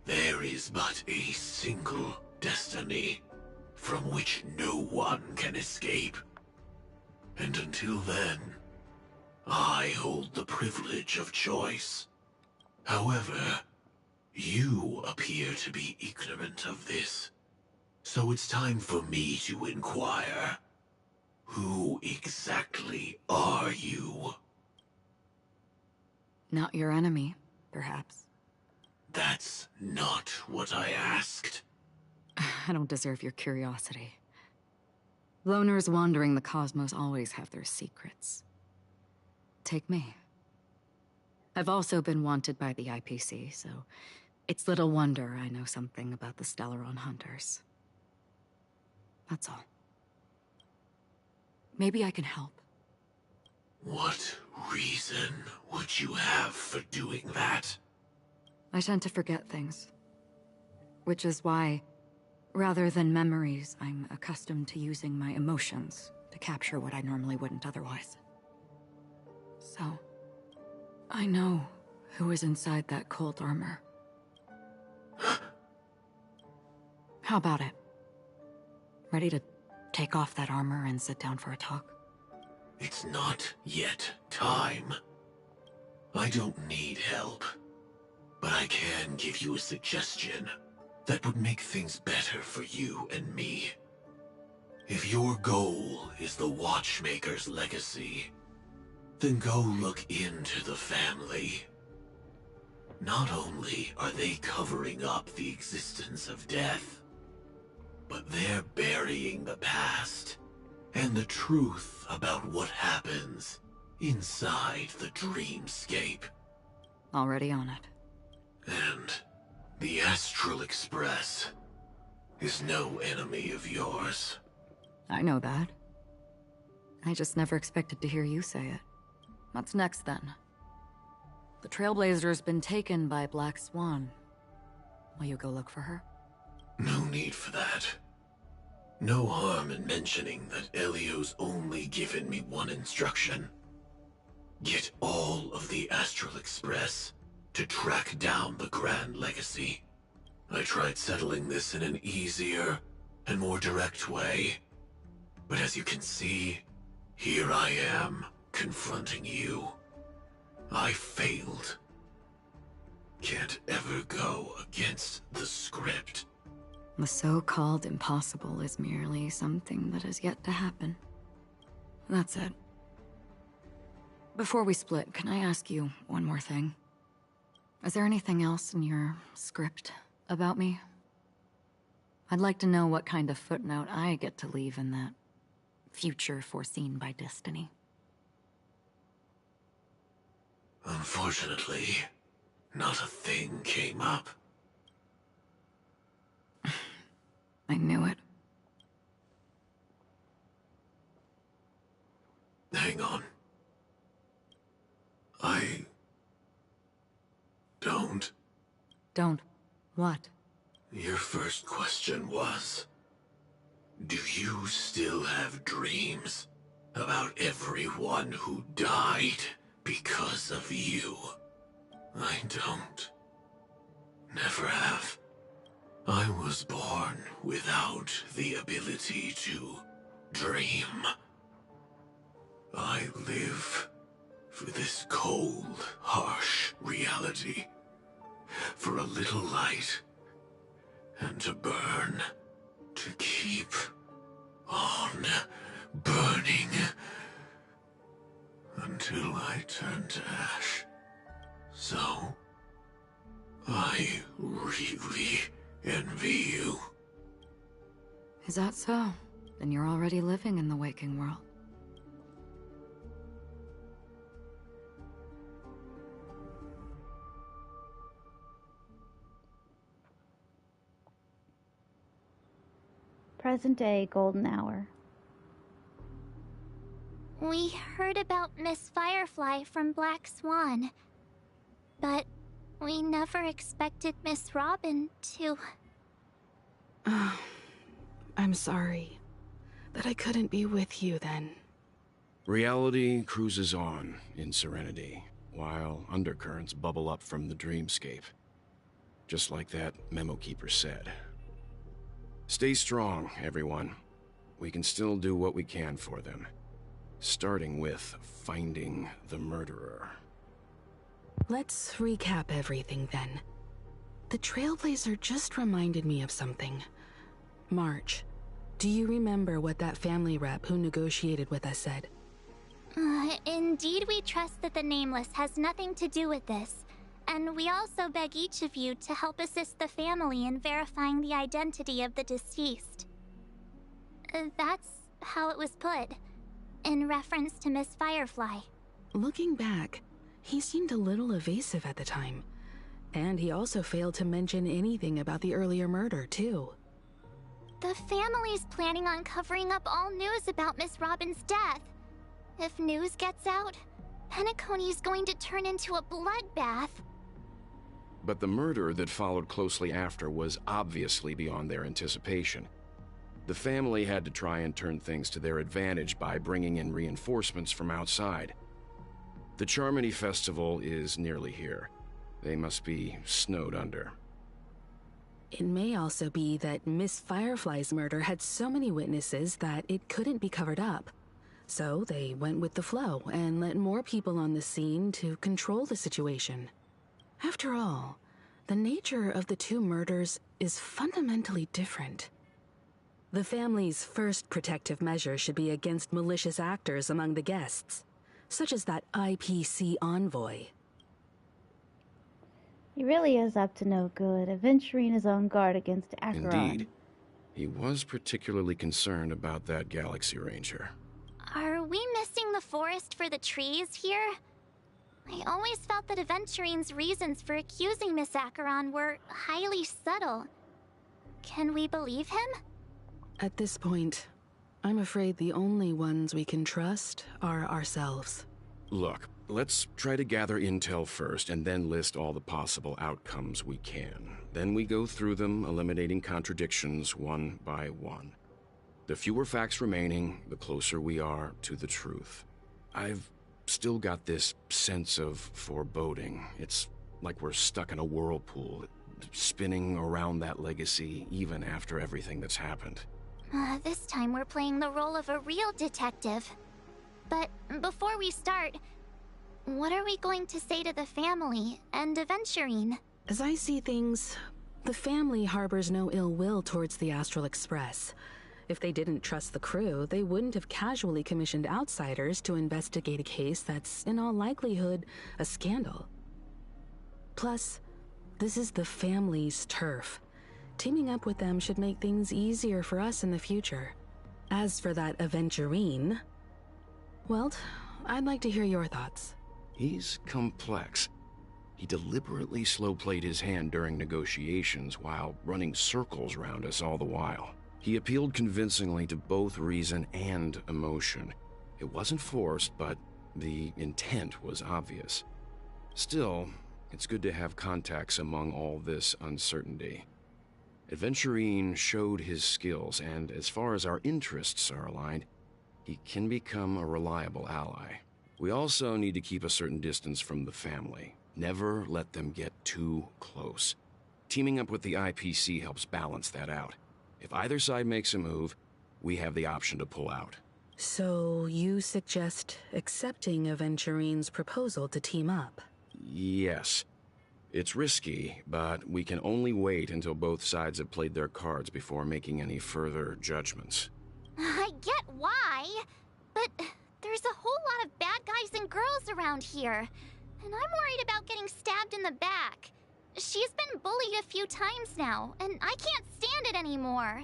There is but a single destiny from which no one can escape. And until then, I hold the privilege of choice. However, you appear to be ignorant of this. So it's time for me to inquire. Who exactly are you? Not your enemy, perhaps. That's not what I asked. I don't deserve your curiosity. Loners wandering the cosmos always have their secrets. Take me. I've also been wanted by the IPC, so it's little wonder I know something about the Stellaron Hunters. That's all. Maybe I can help. What reason would you have for doing that? I tend to forget things. Which is why, rather than memories, I'm accustomed to using my emotions to capture what I normally wouldn't otherwise. So, I know who is inside that cold armor. How about it? Ready to take off that armor and sit down for a talk? It's not yet time. I don't need help, but I can give you a suggestion that would make things better for you and me. If your goal is the Watchmaker's legacy, then go look into the family. Not only are they covering up the existence of death, but they're burying the past and the truth about what happens inside the dreamscape. Already on it. And the Astral Express is no enemy of yours. I know that. I just never expected to hear you say it. What's next, then? The Trailblazer's been taken by Black Swan. Will you go look for her? No need for that. No harm in mentioning that Elio's only given me one instruction. Get all of the Astral Express to track down the Grand Legacy. I tried settling this in an easier and more direct way. But as you can see, here I am, confronting you. I failed. Can't ever go against the script. The so-called impossible is merely something that has yet to happen. That's it. Before we split, can I ask you one more thing? Is there anything else in your script about me? I'd like to know what kind of footnote I get to leave in that future foreseen by destiny. Unfortunately, not a thing came up. I knew it. Hang on. I don't. Don't. What? Your first question was, do you still have dreams about everyone who died because of you? I don't. Never have. I was born without the ability to dream. I live for this cold, harsh reality. For a little light. And to burn. To keep on burning. Until I turn to ash. So, I really envy you. Is that so? Then you're already living in the waking world. Present day golden hour. We heard about Miss Firefly from Black Swan, but we never expected Miss Robin to... I'm sorry that I couldn't be with you then. Reality cruises on in serenity, while undercurrents bubble up from the dreamscape. Just like that memo keeper said. Stay strong, everyone. We can still do what we can for them. Starting with finding the murderer. Let's recap everything then. The Trailblazer just reminded me of something. March, do you remember what that family rep who negotiated with us said? Indeed, we trust that the Nameless has nothing to do with this. And we also beg each of you to help assist the family in verifying the identity of the deceased. That's how it was put, in reference to Miss Firefly. Looking back, he seemed a little evasive at the time. And he also failed to mention anything about the earlier murder, too. The family's planning on covering up all news about Miss Robin's death. If news gets out, Penacony's going to turn into a bloodbath. But the murder that followed closely after was obviously beyond their anticipation. The family had to try and turn things to their advantage by bringing in reinforcements from outside. The Charmony Festival is nearly here. They must be snowed under. It may also be that Miss Firefly's murder had so many witnesses that it couldn't be covered up. So they went with the flow and let more people on the scene to control the situation. After all, the nature of the two murders is fundamentally different. The family's first protective measure should be against malicious actors among the guests, such as that IPC envoy. He really is up to no good, adventuring his own guard against Acheron. Indeed. He was particularly concerned about that Galaxy Ranger. Are Are we missing the forest for the trees here? I always felt that Aventurine's reasons for accusing Miss Acheron were highly subtle. Can we believe him? At this point, I'm afraid the only ones we can trust are ourselves. Look, let's try to gather intel first and then list all the possible outcomes we can. Then we go through them, eliminating contradictions one by one. The fewer facts remaining, the closer we are to the truth. I've still got this sense of foreboding. It's like we're stuck in a whirlpool, spinning around that legacy even after everything that's happened. This time we're playing the role of a real detective. But before we start, what are we going to say to the family and Aventurine? As I see things, the family harbors no ill will towards the Astral Express. If they didn't trust the crew, they wouldn't have casually commissioned outsiders to investigate a case that's, in all likelihood, a scandal. Plus, this is the family's turf. Teaming up with them should make things easier for us in the future. As for that Aventurine, well, I'd like to hear your thoughts. He's complex. He deliberately slow-played his hand during negotiations while running circles around us all the while. He appealed convincingly to both reason and emotion. It wasn't forced, but the intent was obvious. Still, it's good to have contacts among all this uncertainty. Aventurine showed his skills, and as far as our interests are aligned, he can become a reliable ally. We also need to keep a certain distance from the family. Never let them get too close. Teaming up with the IPC helps balance that out. If either side makes a move, we have the option to pull out. So you suggest accepting Aventurine's proposal to team up? Yes. It's risky, but we can only wait until both sides have played their cards before making any further judgments. I get why, but there's a whole lot of bad guys and girls around here, and I'm worried about getting stabbed in the back. She's been bullied a few times now, and I can't stand it anymore.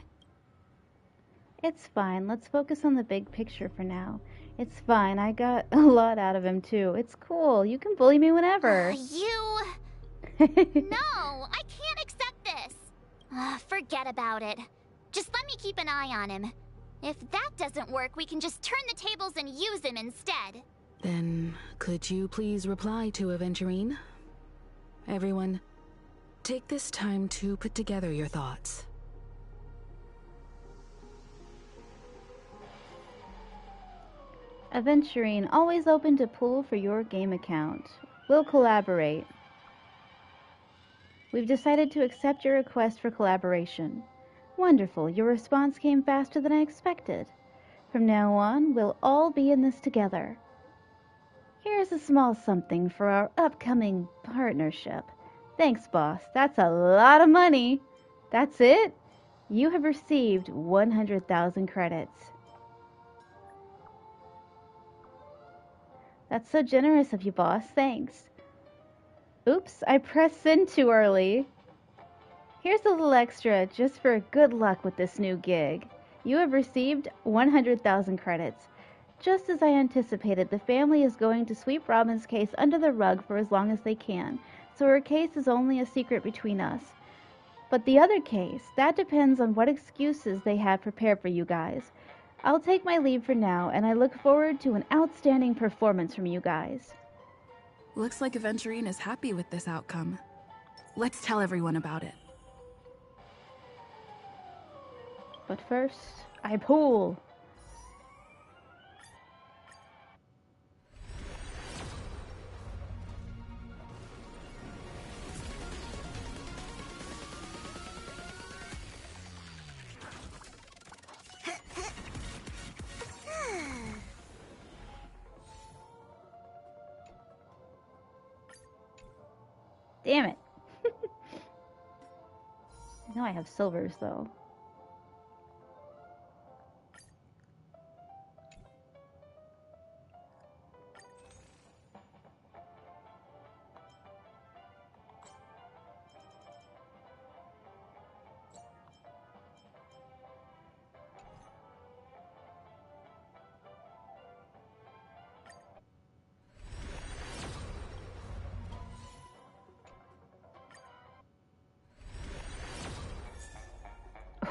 It's fine. Let's focus on the big picture for now. It's fine. I got a lot out of him, too. It's cool. You can bully me whenever. No, I can't accept this. Forget about it. Just let me keep an eye on him. If that doesn't work, we can just turn the tables and use him instead. Then, could you please reply to Aventurine? Everyone, take this time to put together your thoughts. Aventurine, always open to pool for your game account. We'll collaborate. We've decided to accept your request for collaboration. Wonderful, your response came faster than I expected. From now on, we'll all be in this together. Here's a small something for our upcoming partnership. Thanks, boss. That's a lot of money. That's it? You have received 100,000 credits. That's so generous of you, boss. Thanks. Oops, I pressed send too early. Here's a little extra just for good luck with this new gig. You have received 100,000 credits. Just as I anticipated, the family is going to sweep Robin's case under the rug for as long as they can, so her case is only a secret between us. But the other case, that depends on what excuses they have prepared for you guys. I'll take my leave for now, and I look forward to an outstanding performance from you guys. Looks like Aventurine is happy with this outcome. Let's tell everyone about it. But first, I pool. Damn it. Now I have silvers, though.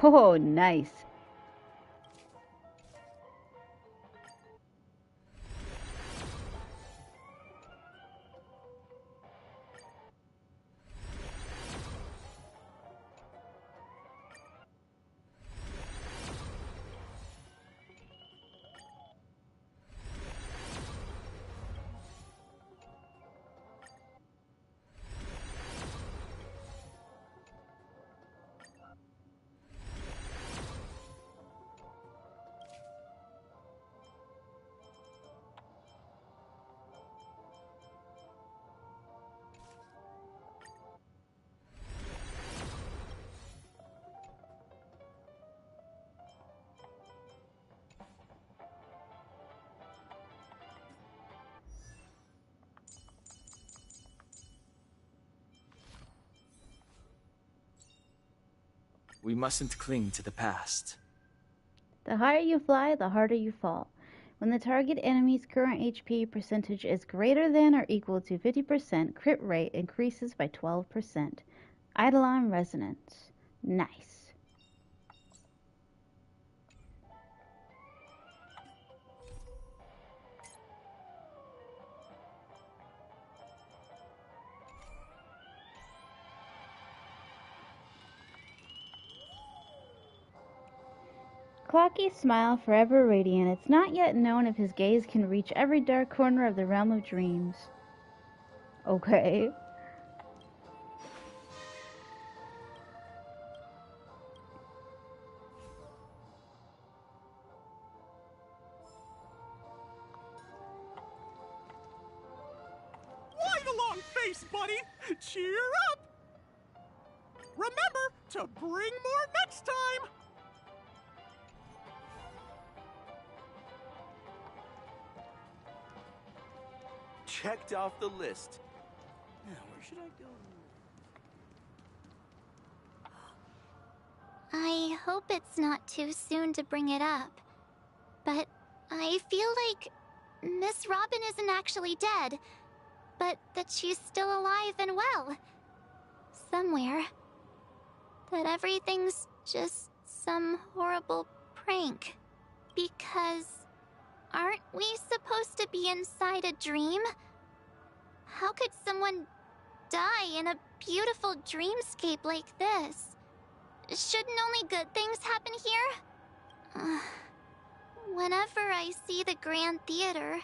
Oh, nice. We mustn't cling to the past. The higher you fly, the harder you fall. When the target enemy's current HP percentage is greater than or equal to 50%, crit rate increases by 12%. Eidolon Resonance. Nice. Clocky's smile forever radiant. It's not yet known if his gaze can reach every dark corner of the realm of dreams. Okay. Light a long face, buddy! Cheer up! Remember to bring more next time! Checked off the list. Now, where should I go? I hope it's not too soon to bring it up, but I feel like Miss Robin isn't actually dead, but that she's still alive and well. Somewhere. That everything's just some horrible prank. Because aren't we supposed to be inside a dream? How could someone die in a beautiful dreamscape like this? Shouldn't only good things happen here? Whenever I see the Grand Theater,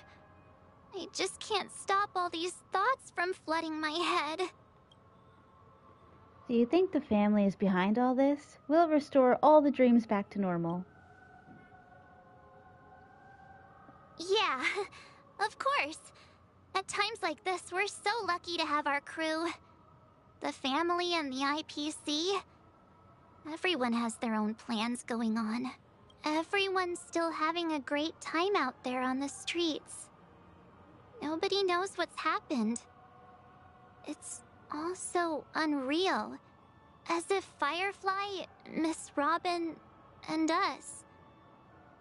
I just can't stop all these thoughts from flooding my head. Do you think the family is behind all this? We'll restore all the dreams back to normal. Yeah, of course. At times like this, we're so lucky to have our crew. The family and the IPC. Everyone has their own plans going on. Everyone's still having a great time out there on the streets. Nobody knows what's happened. It's all so unreal. As if Firefly, Miss Robin, and us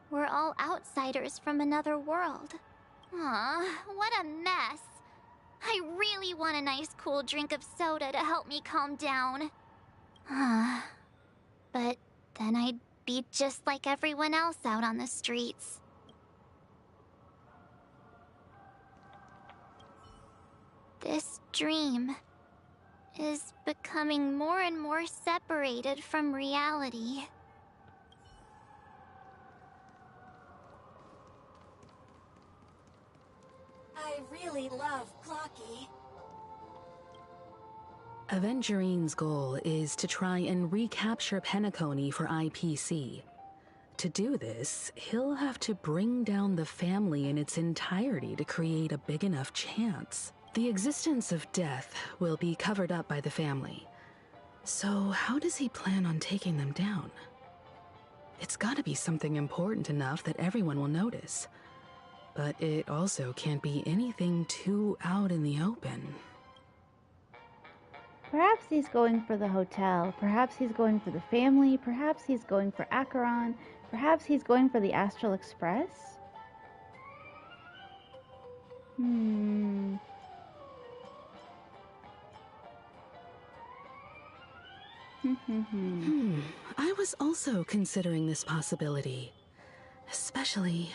we're all outsiders from another world. Aw, what a mess. I really want a nice cool drink of soda to help me calm down. But then I'd be just like everyone else out on the streets. This dream is becoming more and more separated from reality. I really love Clocky. Avengerine's goal is to try and recapture Penacony for IPC. To do this, he'll have to bring down the family in its entirety to create a big enough chance. The existence of death will be covered up by the family. So how does he plan on taking them down? It's gotta be something important enough that everyone will notice. But it also can't be anything too out in the open. Perhaps he's going for the hotel. Perhaps he's going for the family. Perhaps he's going for Acheron. Perhaps he's going for the Astral Express? I was also considering this possibility. Especially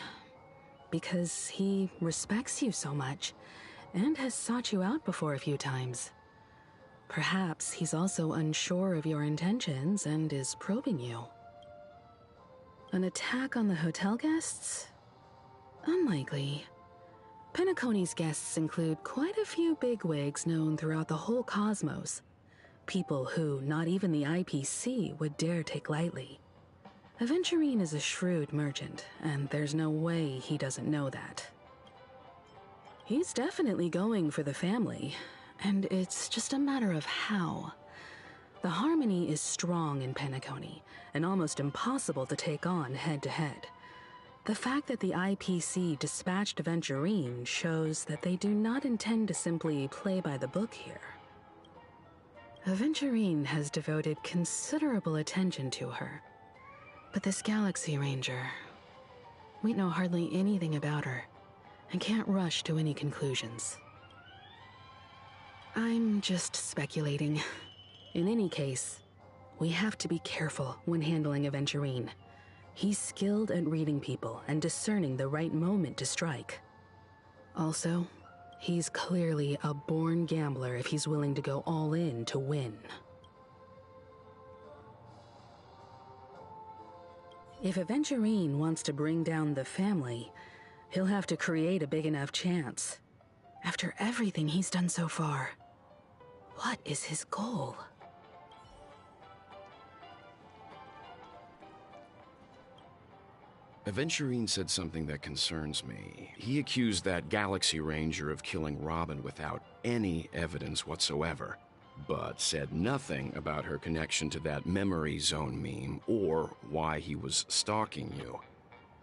because he respects you so much and has sought you out before a few times. Perhaps he's also unsure of your intentions and is probing you. An attack on the hotel guests? Unlikely. Penacony's guests include quite a few bigwigs known throughout the whole cosmos. People who not even the IPC would dare take lightly. Aventurine is a shrewd merchant, and there's no way he doesn't know that. He's definitely going for the family, and it's just a matter of how. The harmony is strong in Penacony, and almost impossible to take on head-to-head. The fact that the IPC dispatched Aventurine shows that they do not intend to simply play by the book here. Aventurine has devoted considerable attention to her. But this Galaxy Ranger, we know hardly anything about her, and can't rush to any conclusions. I'm just speculating. In any case, we have to be careful when handling Aventurine. He's skilled at reading people and discerning the right moment to strike. Also, he's clearly a born gambler if he's willing to go all in to win. If Aventurine wants to bring down the family, he'll have to create a big enough chance. After everything he's done so far, what is his goal? Aventurine said something that concerns me. He accused that Galaxy Ranger of killing Robin without any evidence whatsoever, but said nothing about her connection to that memory zone meme or why he was stalking you.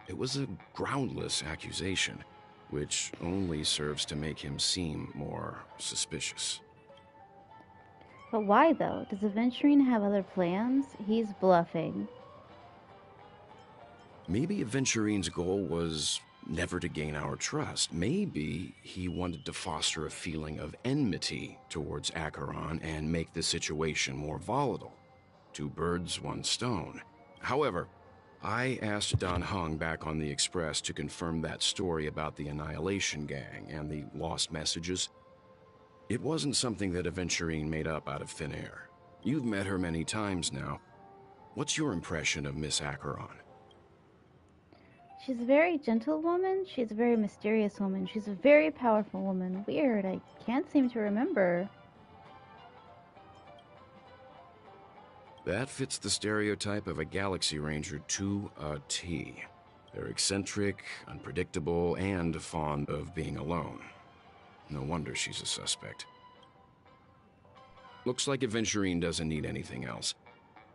It was a groundless accusation, which only serves to make him seem more suspicious. But why though? Does Aventurine have other plans? He's bluffing. Maybe Aventurine's goal was never to gain our trust. Maybe he wanted to foster a feeling of enmity towards Acheron and make the situation more volatile. Two birds, one stone. However, I asked Dan Heng back on the Express to confirm that story about the Annihilation Gang and the lost messages. It wasn't something that Aventurine made up out of thin air. You've met her many times now. What's your impression of Miss Acheron? She's a very gentle woman. She's a very mysterious woman. She's a very powerful woman. Weird. I can't seem to remember. That fits the stereotype of a Galaxy Ranger to a T. They're eccentric, unpredictable, and fond of being alone. No wonder she's a suspect. Looks like Aventurine doesn't need anything else.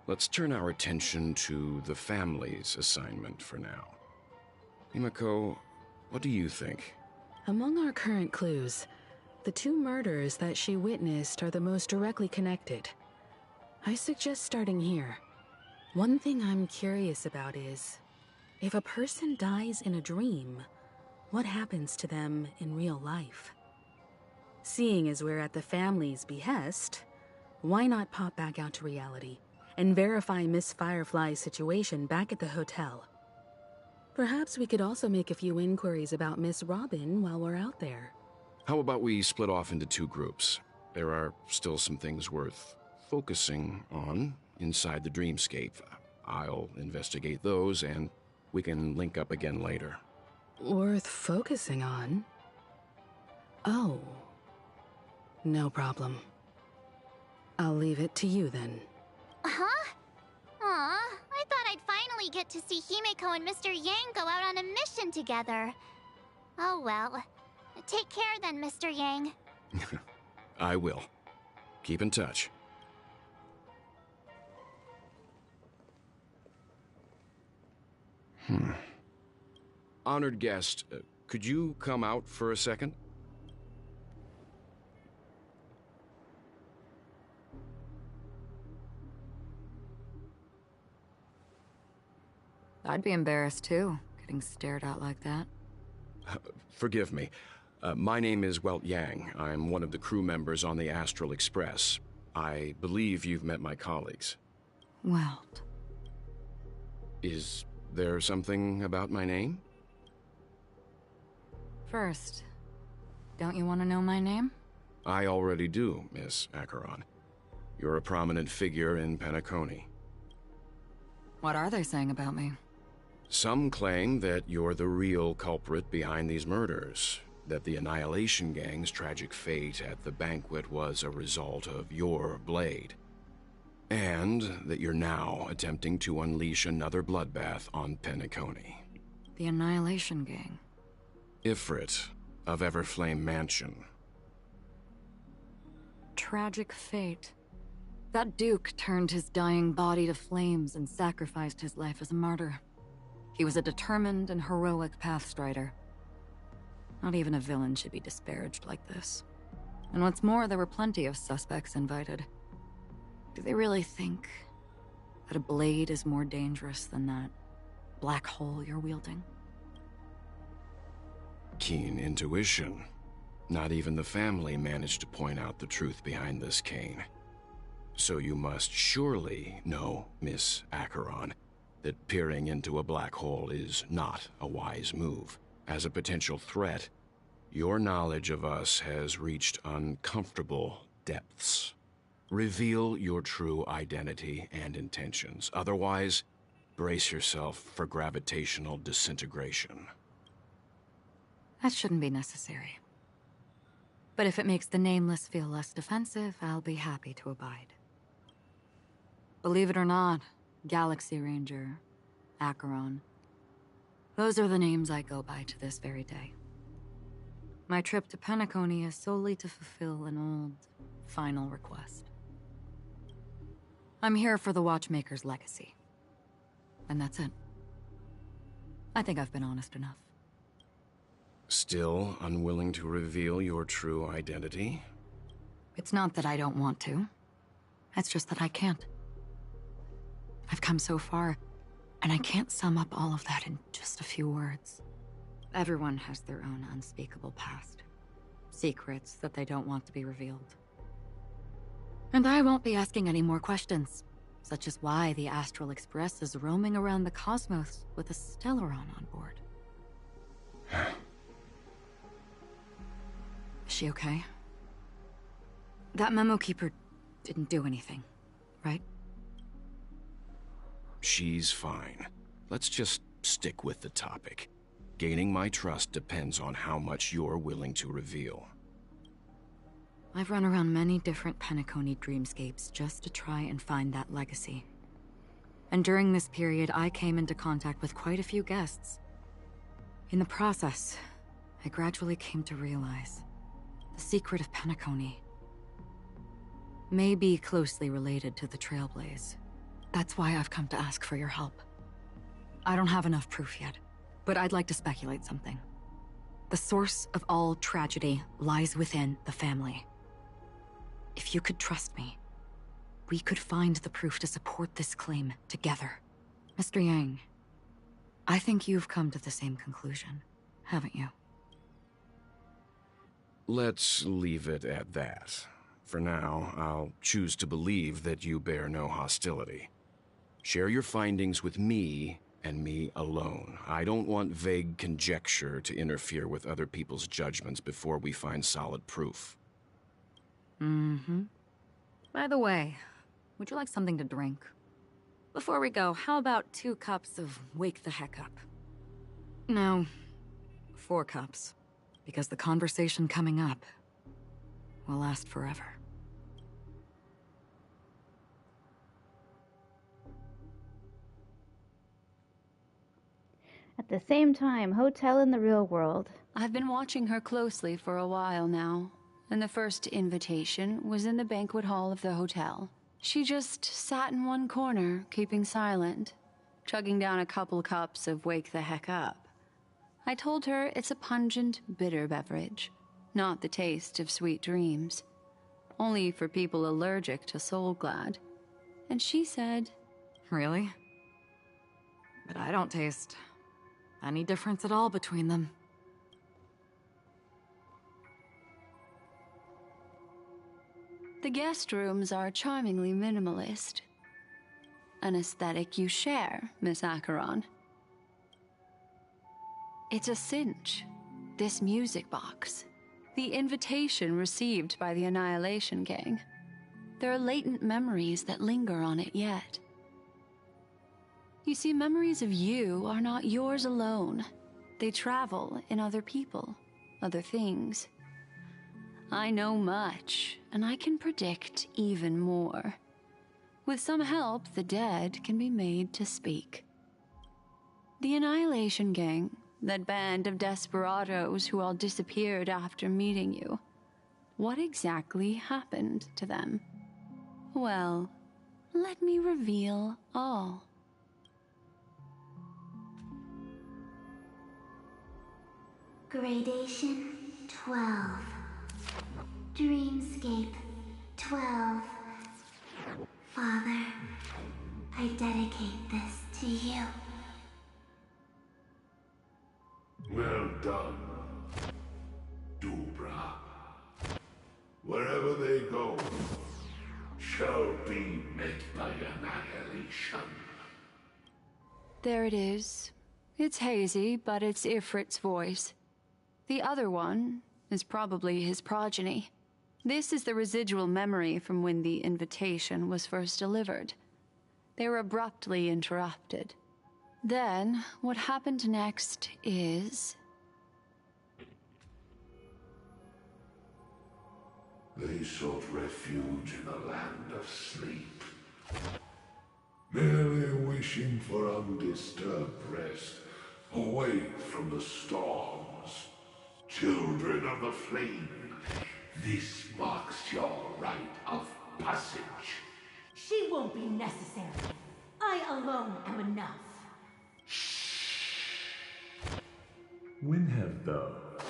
Let's turn our attention to the family's assignment for now. Himiko, what do you think? Among our current clues, the two murders that she witnessed are the most directly connected. I suggest starting here. One thing I'm curious about is, if a person dies in a dream, what happens to them in real life? Seeing as we're at the family's behest, why not pop back out to reality and verify Miss Firefly's situation back at the hotel? Perhaps we could also make a few inquiries about Miss Robin while we're out there. How about we split off into two groups? There are still some things worth focusing on inside the dreamscape. I'll investigate those, and we can link up again later. Worth focusing on? Oh. No problem. I'll leave it to you then. Huh? Aw, I thought I'd finally get to see Himiko and Mr. Yang go out on a mission together. Oh well. Take care then, Mr. Yang. I will. Keep in touch. Honored guest, could you come out for a second? I'd be embarrassed too, getting stared at like that. Forgive me. My name is Welt Yang. I'm one of the crew members on the Astral Express. I believe you've met my colleagues. Weld. Is there something about my name? First, don't you want to know my name? I already do, Miss Acheron. You're a prominent figure in Penacony. What are they saying about me? Some claim that you're the real culprit behind these murders, that the Annihilation Gang's tragic fate at the banquet was a result of your blade, and that you're now attempting to unleash another bloodbath on Penacony. The Annihilation Gang. Ifrit of Everflame Mansion. Tragic fate. That Duke turned his dying body to flames and sacrificed his life as a martyr. He was a determined and heroic pathstrider. Not even a villain should be disparaged like this. And what's more, there were plenty of suspects invited. Do they really think that a blade is more dangerous than that black hole you're wielding? Keen intuition. Not even the family managed to point out the truth behind this cane. So you must surely know, Miss Acheron, that peering into a black hole is not a wise move. As a potential threat, your knowledge of us has reached uncomfortable depths. Reveal your true identity and intentions. Otherwise, brace yourself for gravitational disintegration. That shouldn't be necessary. But if it makes the Nameless feel less defensive, I'll be happy to abide. Believe it or not, Galaxy Ranger, Acheron, those are the names I go by to this very day. My trip to Penacony is solely to fulfill an old, final request. I'm here for the Watchmaker's legacy. And that's it. I think I've been honest enough. Still unwilling to reveal your true identity? It's not that I don't want to. It's just that I can't. I've come so far, and I can't sum up all of that in just a few words. Everyone has their own unspeakable past. Secrets that they don't want to be revealed. And I won't be asking any more questions, such as why the Astral Express is roaming around the cosmos with a Stellaron on board. Is she okay? That memo keeper didn't do anything, right? She's fine. Let's just stick with the topic. Gaining my trust depends on how much you're willing to reveal. I've run around many different Penacony dreamscapes just to try and find that legacy. And during this period, I came into contact with quite a few guests. In the process, I gradually came to realize the secret of Penacony may be closely related to the Trailblaze. That's why I've come to ask for your help. I don't have enough proof yet, but I'd like to speculate something. The source of all tragedy lies within the family. If you could trust me, we could find the proof to support this claim together. Mr. Yang, I think you've come to the same conclusion, haven't you? Let's leave it at that. For now, I'll choose to believe that you bear no hostility. Share your findings with me, and me alone. I don't want vague conjecture to interfere with other people's judgments before we find solid proof. Mm-hmm. By the way, would you like something to drink? Before we go, how about 2 cups of Wake the Heck Up? No, 4 cups. Because the conversation coming up will last forever. At the same time, hotel in the real world. I've been watching her closely for a while now, and the first invitation was in the banquet hall of the hotel. She just sat in one corner, keeping silent, chugging down a couple cups of Wake the Heck Up. I told her it's a pungent, bitter beverage, not the taste of sweet dreams. Only for people allergic to Soulglad. And she said, Really? But I don't taste any difference at all between them. The guest rooms are charmingly minimalist. An aesthetic you share, Miss Acheron. It's a cinch. This music box. The invitation received by the Annihilation Gang. There are latent memories that linger on it yet. You see, memories of you are not yours alone. They travel in other people, other things. I know much, and I can predict even more. With some help, the dead can be made to speak. The Annihilation Gang, that band of desperados who all disappeared after meeting you. What exactly happened to them? Well, let me reveal all. Gradation 12. Dreamscape 12. Father, I dedicate this to you. Well done, Dubra. Wherever they go, shall be met by annihilation. There it is. It's hazy, but it's Ifrit's voice. The other one is probably his progeny. This is the residual memory from when the invitation was first delivered. They were abruptly interrupted. Then, what happened next is... They sought refuge in the land of sleep, merely wishing for undisturbed rest, away from the storms. Children of the flame, this marks your rite of passage. She won't be necessary. I alone am enough. When have those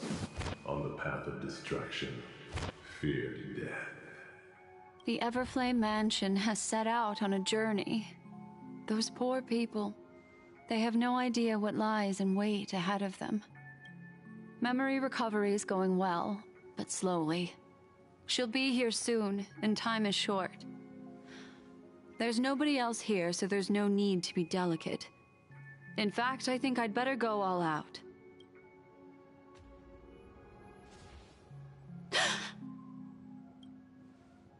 on the path of destruction feared death? The Everflame Mansion has set out on a journey. Those poor people, they have no idea what lies in wait ahead of them. Memory recovery is going well, but slowly. She'll be here soon, and time is short. There's nobody else here, so there's no need to be delicate. In fact, I think I'd better go all out.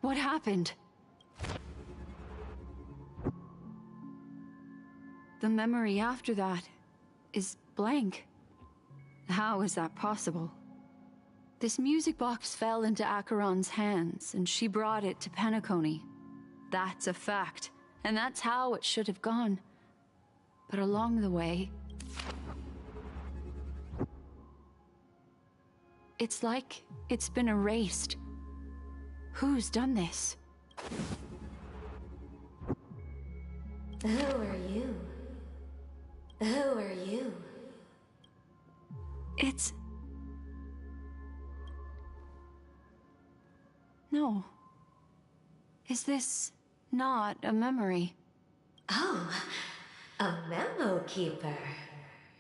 What happened? The memory after that is blank. How is that possible? This music box fell into Acheron's hands, and she brought it to Penacony. That's a fact, and that's how it should have gone. But along the way... it's like it's been erased. Who's done this? Who are you? Who are you? It's... No. Is this not a memory? Oh, a memo keeper.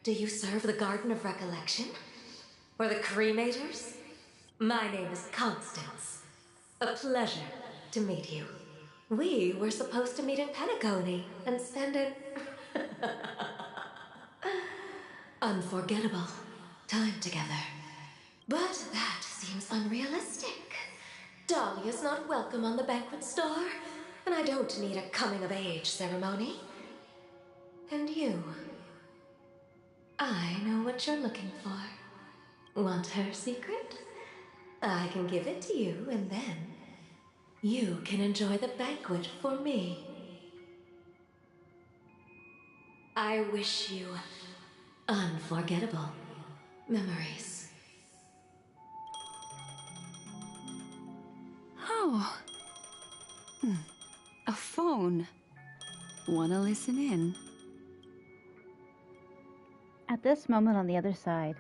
Do you serve the Garden of Recollection? Or the Cremators? My name is Constance. A pleasure to meet you. We were supposed to meet in Penacony and spend an unforgettable time together. But that seems unrealistic. Dahlia's not welcome on the banquet store, and I don't need a coming-of-age ceremony. And you? I know what you're looking for. Want her secret? I can give it to you, and then you can enjoy the banquet for me. I wish you unforgettable memories. Oh. A phone. Wanna listen in? At this moment on the other side.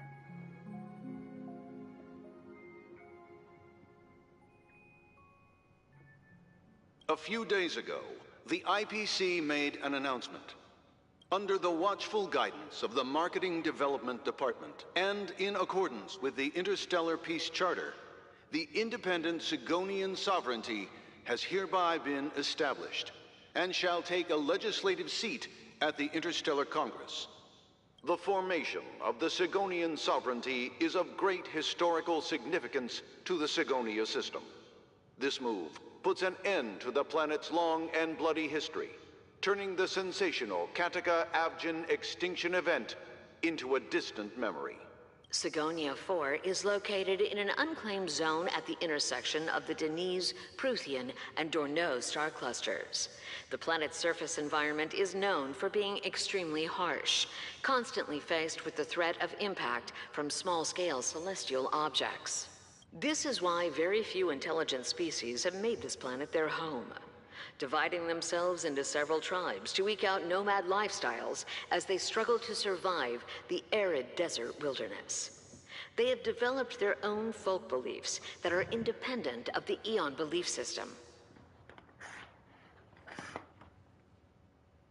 A few days ago, the IPC made an announcement. Under the watchful guidance of the Marketing Development Department, and in accordance with the Interstellar Peace Charter, the independent Sigonian sovereignty has hereby been established and shall take a legislative seat at the Interstellar Congress. The formation of the Sigonian sovereignty is of great historical significance to the Sigonia system. This move puts an end to the planet's long and bloody history, turning the sensational Kataka-Avgin extinction event into a distant memory. Sigonia 4 is located in an unclaimed zone at the intersection of the Denise, Prothean, and Dorneau star clusters. The planet's surface environment is known for being extremely harsh, constantly faced with the threat of impact from small-scale celestial objects. This is why very few intelligent species have made this planet their home, dividing themselves into several tribes to eke out nomad lifestyles as they struggle to survive the arid desert wilderness. They have developed their own folk beliefs that are independent of the Eon belief system.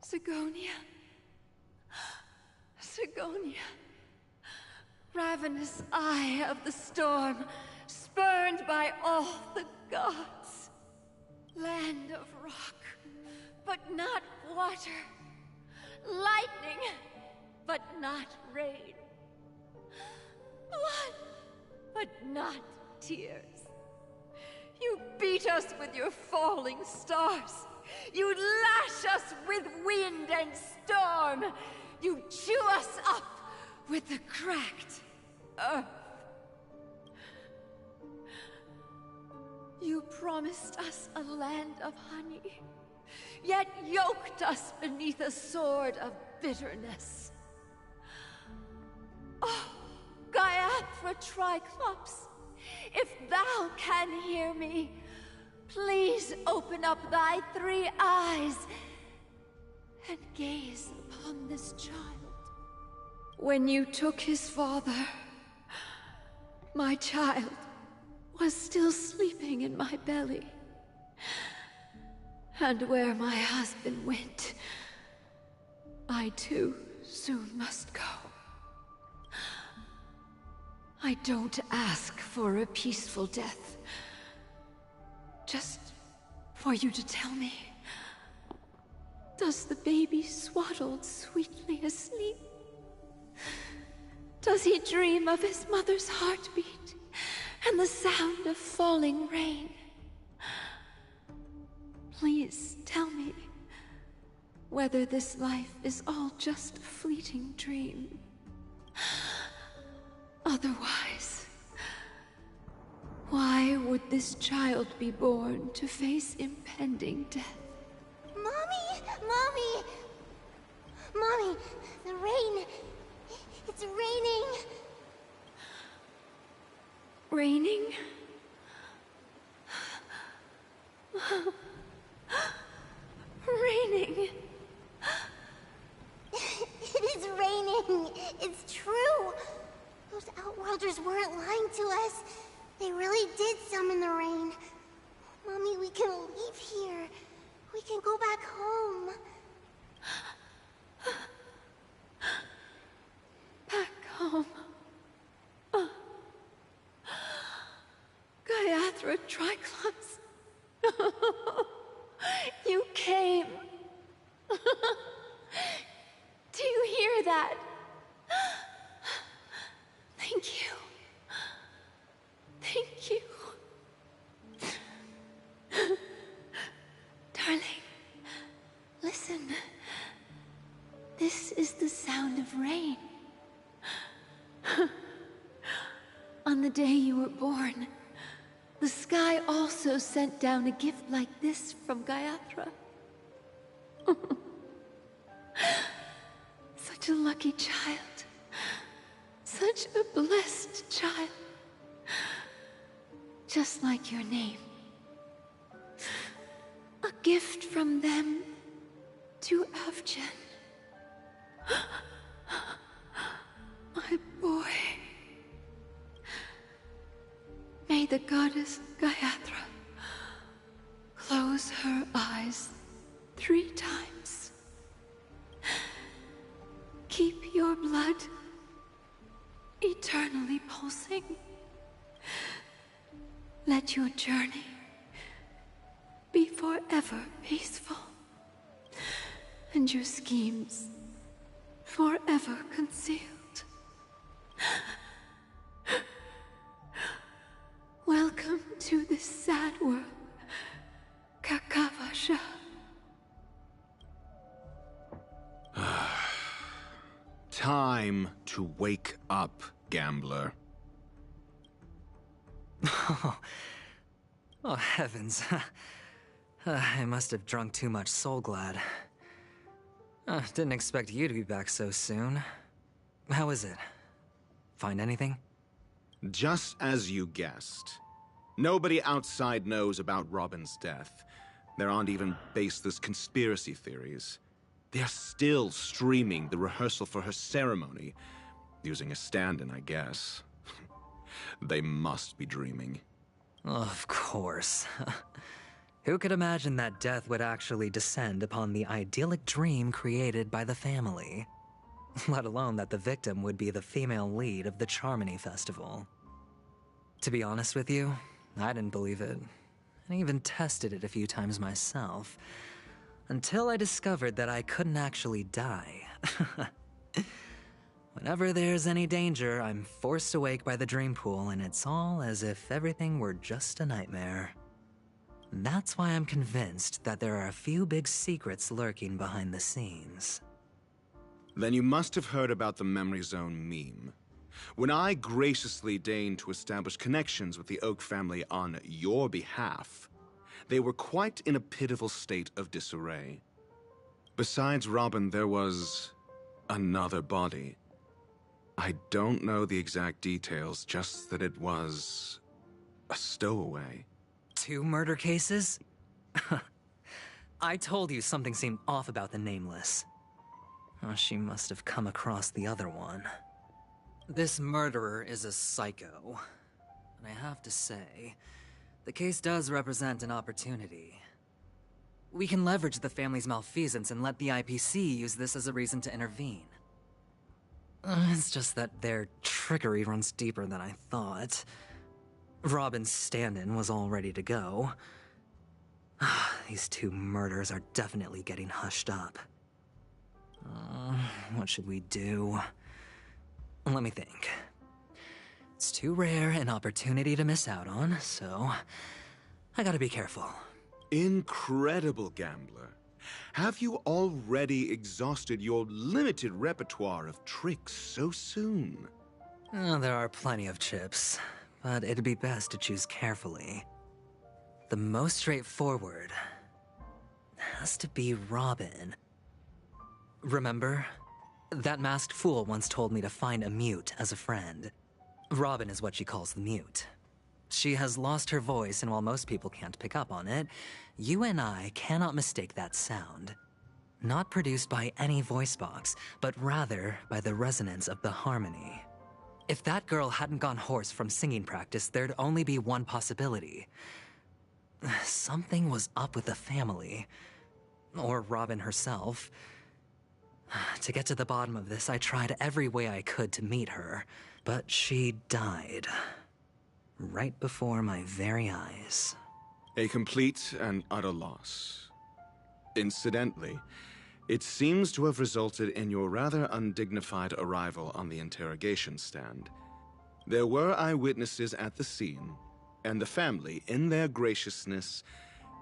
Sigonia. Sigonia. Ravenous eye of the storm, spurned by all the gods. Land of rock, but not water. Lightning, but not rain. Blood, but not tears. You beat us with your falling stars. You lash us with wind and storm. You chew us up with the cracked earth. You promised us a land of honey, yet yoked us beneath a sword of bitterness. Oh, Gaiathra Triclops, if thou can hear me, please open up thy 3 eyes and gaze upon this child. When you took his father, my child was still sleeping in my belly. And where my husband went, I too soon must go. I don't ask for a peaceful death. Just for you to tell me, does the baby swaddled sweetly asleep? Does he dream of his mother's heartbeat and the sound of falling rain? Please tell me whether this life is all just a fleeting dream. Otherwise, why would this child be born to face impending death? Mommy! Mommy! Mommy, the rain. It's raining. Raining? Raining. It is raining. It's true. Those Outworlders weren't lying to us. They really did summon the rain. Mommy, we can leave here. We can go back home. Back home. Gaiathra Triclops. You came. Do you hear that? Thank you. Thank you. Darling, listen. This is the sound of rain. On the day you were born, the sky also sent down a gift like this from Gaiathra. Such a lucky child. Such a blessed child. Just like your name. A gift from them to Avgin. My boy. May the goddess Gaiathra close her eyes 3 times. Keep your blood eternally pulsing. Let your journey be forever peaceful, and your schemes forever concealed. Welcome to this sad world, Kakavasha. Time to wake up, gambler. Oh, heavens. I must have drunk too much Soul Glad. Didn't expect you to be back so soon. How is it? Find anything? Just as you guessed. Nobody outside knows about Robin's death. There aren't even baseless conspiracy theories. They're still streaming the rehearsal for her ceremony, using a stand-in, I guess. They must be dreaming. Of course. Who could imagine that death would actually descend upon the idyllic dream created by the family? Let alone that the victim would be the female lead of the Charmony Festival. To be honest with you, I didn't believe it. I even tested it a few times myself, until I discovered that I couldn't actually die. Whenever there's any danger, I'm forced awake by the dream pool, and it's all as if everything were just a nightmare. That's why I'm convinced that there are a few big secrets lurking behind the scenes. Then you must have heard about the Memory Zone meme. When I graciously deigned to establish connections with the Oak family on your behalf, they were quite in a pitiful state of disarray. Besides Robin, there was another body. I don't know the exact details, just that it was a stowaway. 2 murder cases? I told you something seemed off about the Nameless. Oh, she must have come across the other one. This murderer is a psycho. And I have to say, the case does represent an opportunity. We can leverage the family's malfeasance and let the IPC use this as a reason to intervene. It's just that their trickery runs deeper than I thought. Robin's stand-in was all ready to go. These 2 murders are definitely getting hushed up. What should we do? Let me think. It's too rare an opportunity to miss out on, so I gotta be careful. Incredible, gambler. Have you already exhausted your limited repertoire of tricks so soon? There are plenty of chips, but it'd be best to choose carefully. The most straightforward has to be Robin. Remember? That masked fool once told me to find a mute as a friend. Robin is what she calls the mute. She has lost her voice, and while most people can't pick up on it, you and I cannot mistake that sound. Not produced by any voice box, but rather by the resonance of the harmony. If that girl hadn't gone hoarse from singing practice, there'd only be one possibility. Something was up with the family. Or Robin herself. To get to the bottom of this, I tried every way I could to meet her, but she died. Right before my very eyes. A complete and utter loss. Incidentally, it seems to have resulted in your rather undignified arrival on the interrogation stand. There were eyewitnesses at the scene, and the family, in their graciousness,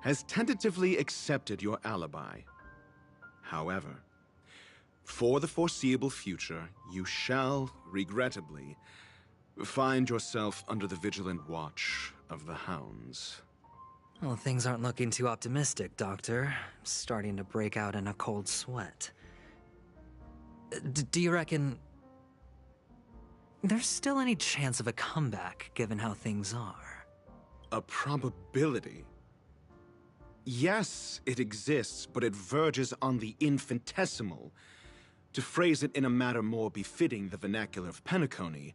has tentatively accepted your alibi. However, for the foreseeable future, you shall, regrettably, find yourself under the vigilant watch of the hounds. Well, things aren't looking too optimistic, Doctor. I'm starting to break out in a cold sweat. Do you reckon there's still any chance of a comeback, given how things are? A probability? Yes, it exists, but it verges on the infinitesimal. To phrase it in a manner more befitting the vernacular of Penacony,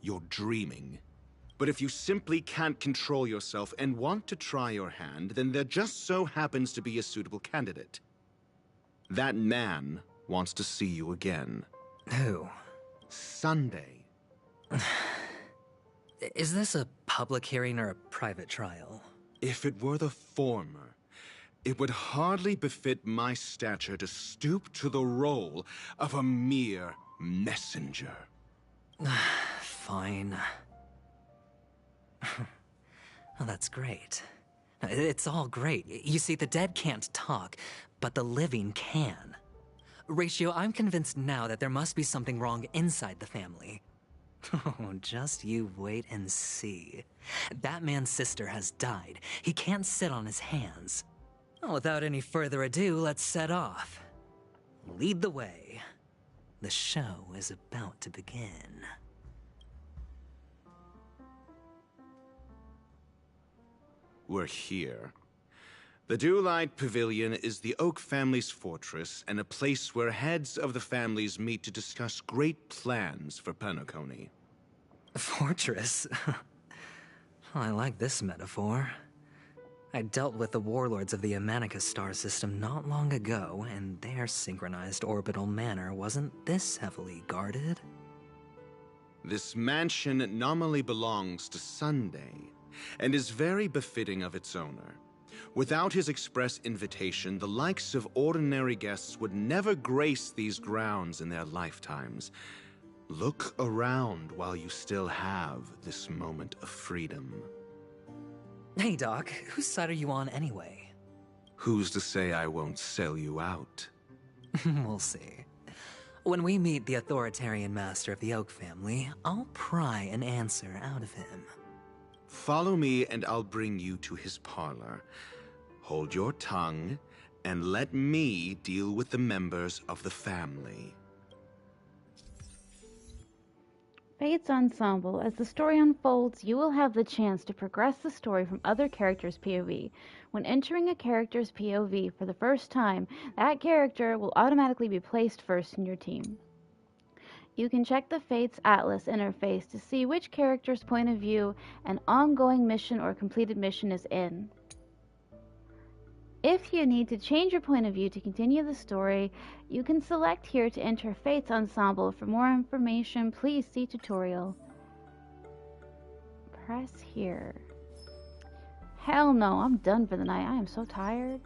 you're dreaming. But if you simply can't control yourself and want to try your hand, then there just so happens to be a suitable candidate. That man wants to see you again. Who? Sunday. Is this a public hearing or a private trial? If it were the former, It would hardly befit my stature to stoop to the role of a mere messenger. Fine. Oh, that's great. It's all great. You see, the dead can't talk, but the living can. Ratio, I'm convinced now that there must be something wrong inside the family. Oh, just you wait and see. That man's sister has died. He can't sit on his hands. Well, without any further ado, let's set off. Lead the way. The show is about to begin. We're here. The Dewlight Pavilion is the Oak family's fortress and a place where heads of the families meet to discuss great plans for Penacony. Fortress? I like this metaphor. I dealt with the warlords of the Amanicus star system not long ago, and their synchronized orbital manor wasn't this heavily guarded. This mansion nominally belongs to Sunday, and is very befitting of its owner. Without his express invitation, the likes of ordinary guests would never grace these grounds in their lifetimes. Look around while you still have this moment of freedom. Hey, Doc, whose side are you on anyway? Who's to say I won't sell you out? We'll see. When we meet the authoritarian master of the Oak family, I'll pry an answer out of him. Follow me and I'll bring you to his parlor. Hold your tongue and let me deal with the members of the family. Fates Ensemble. As the story unfolds, you will have the chance to progress the story from other characters' POV. When entering a character's POV for the first time, that character will automatically be placed first in your team. You can check the Fates Atlas interface to see which character's point of view an ongoing mission or completed mission is in. If you need to change your point of view to continue the story, you can select here to enter Fates Ensemble. For more information, please see tutorial. Press here. Hell no, I'm done for the night. I am so tired.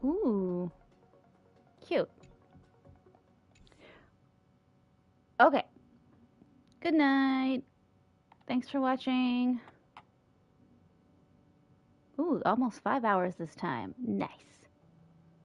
Ooh. Cute. Okay. Good night. Thanks for watching. Ooh, almost 5 hours this time. Nice.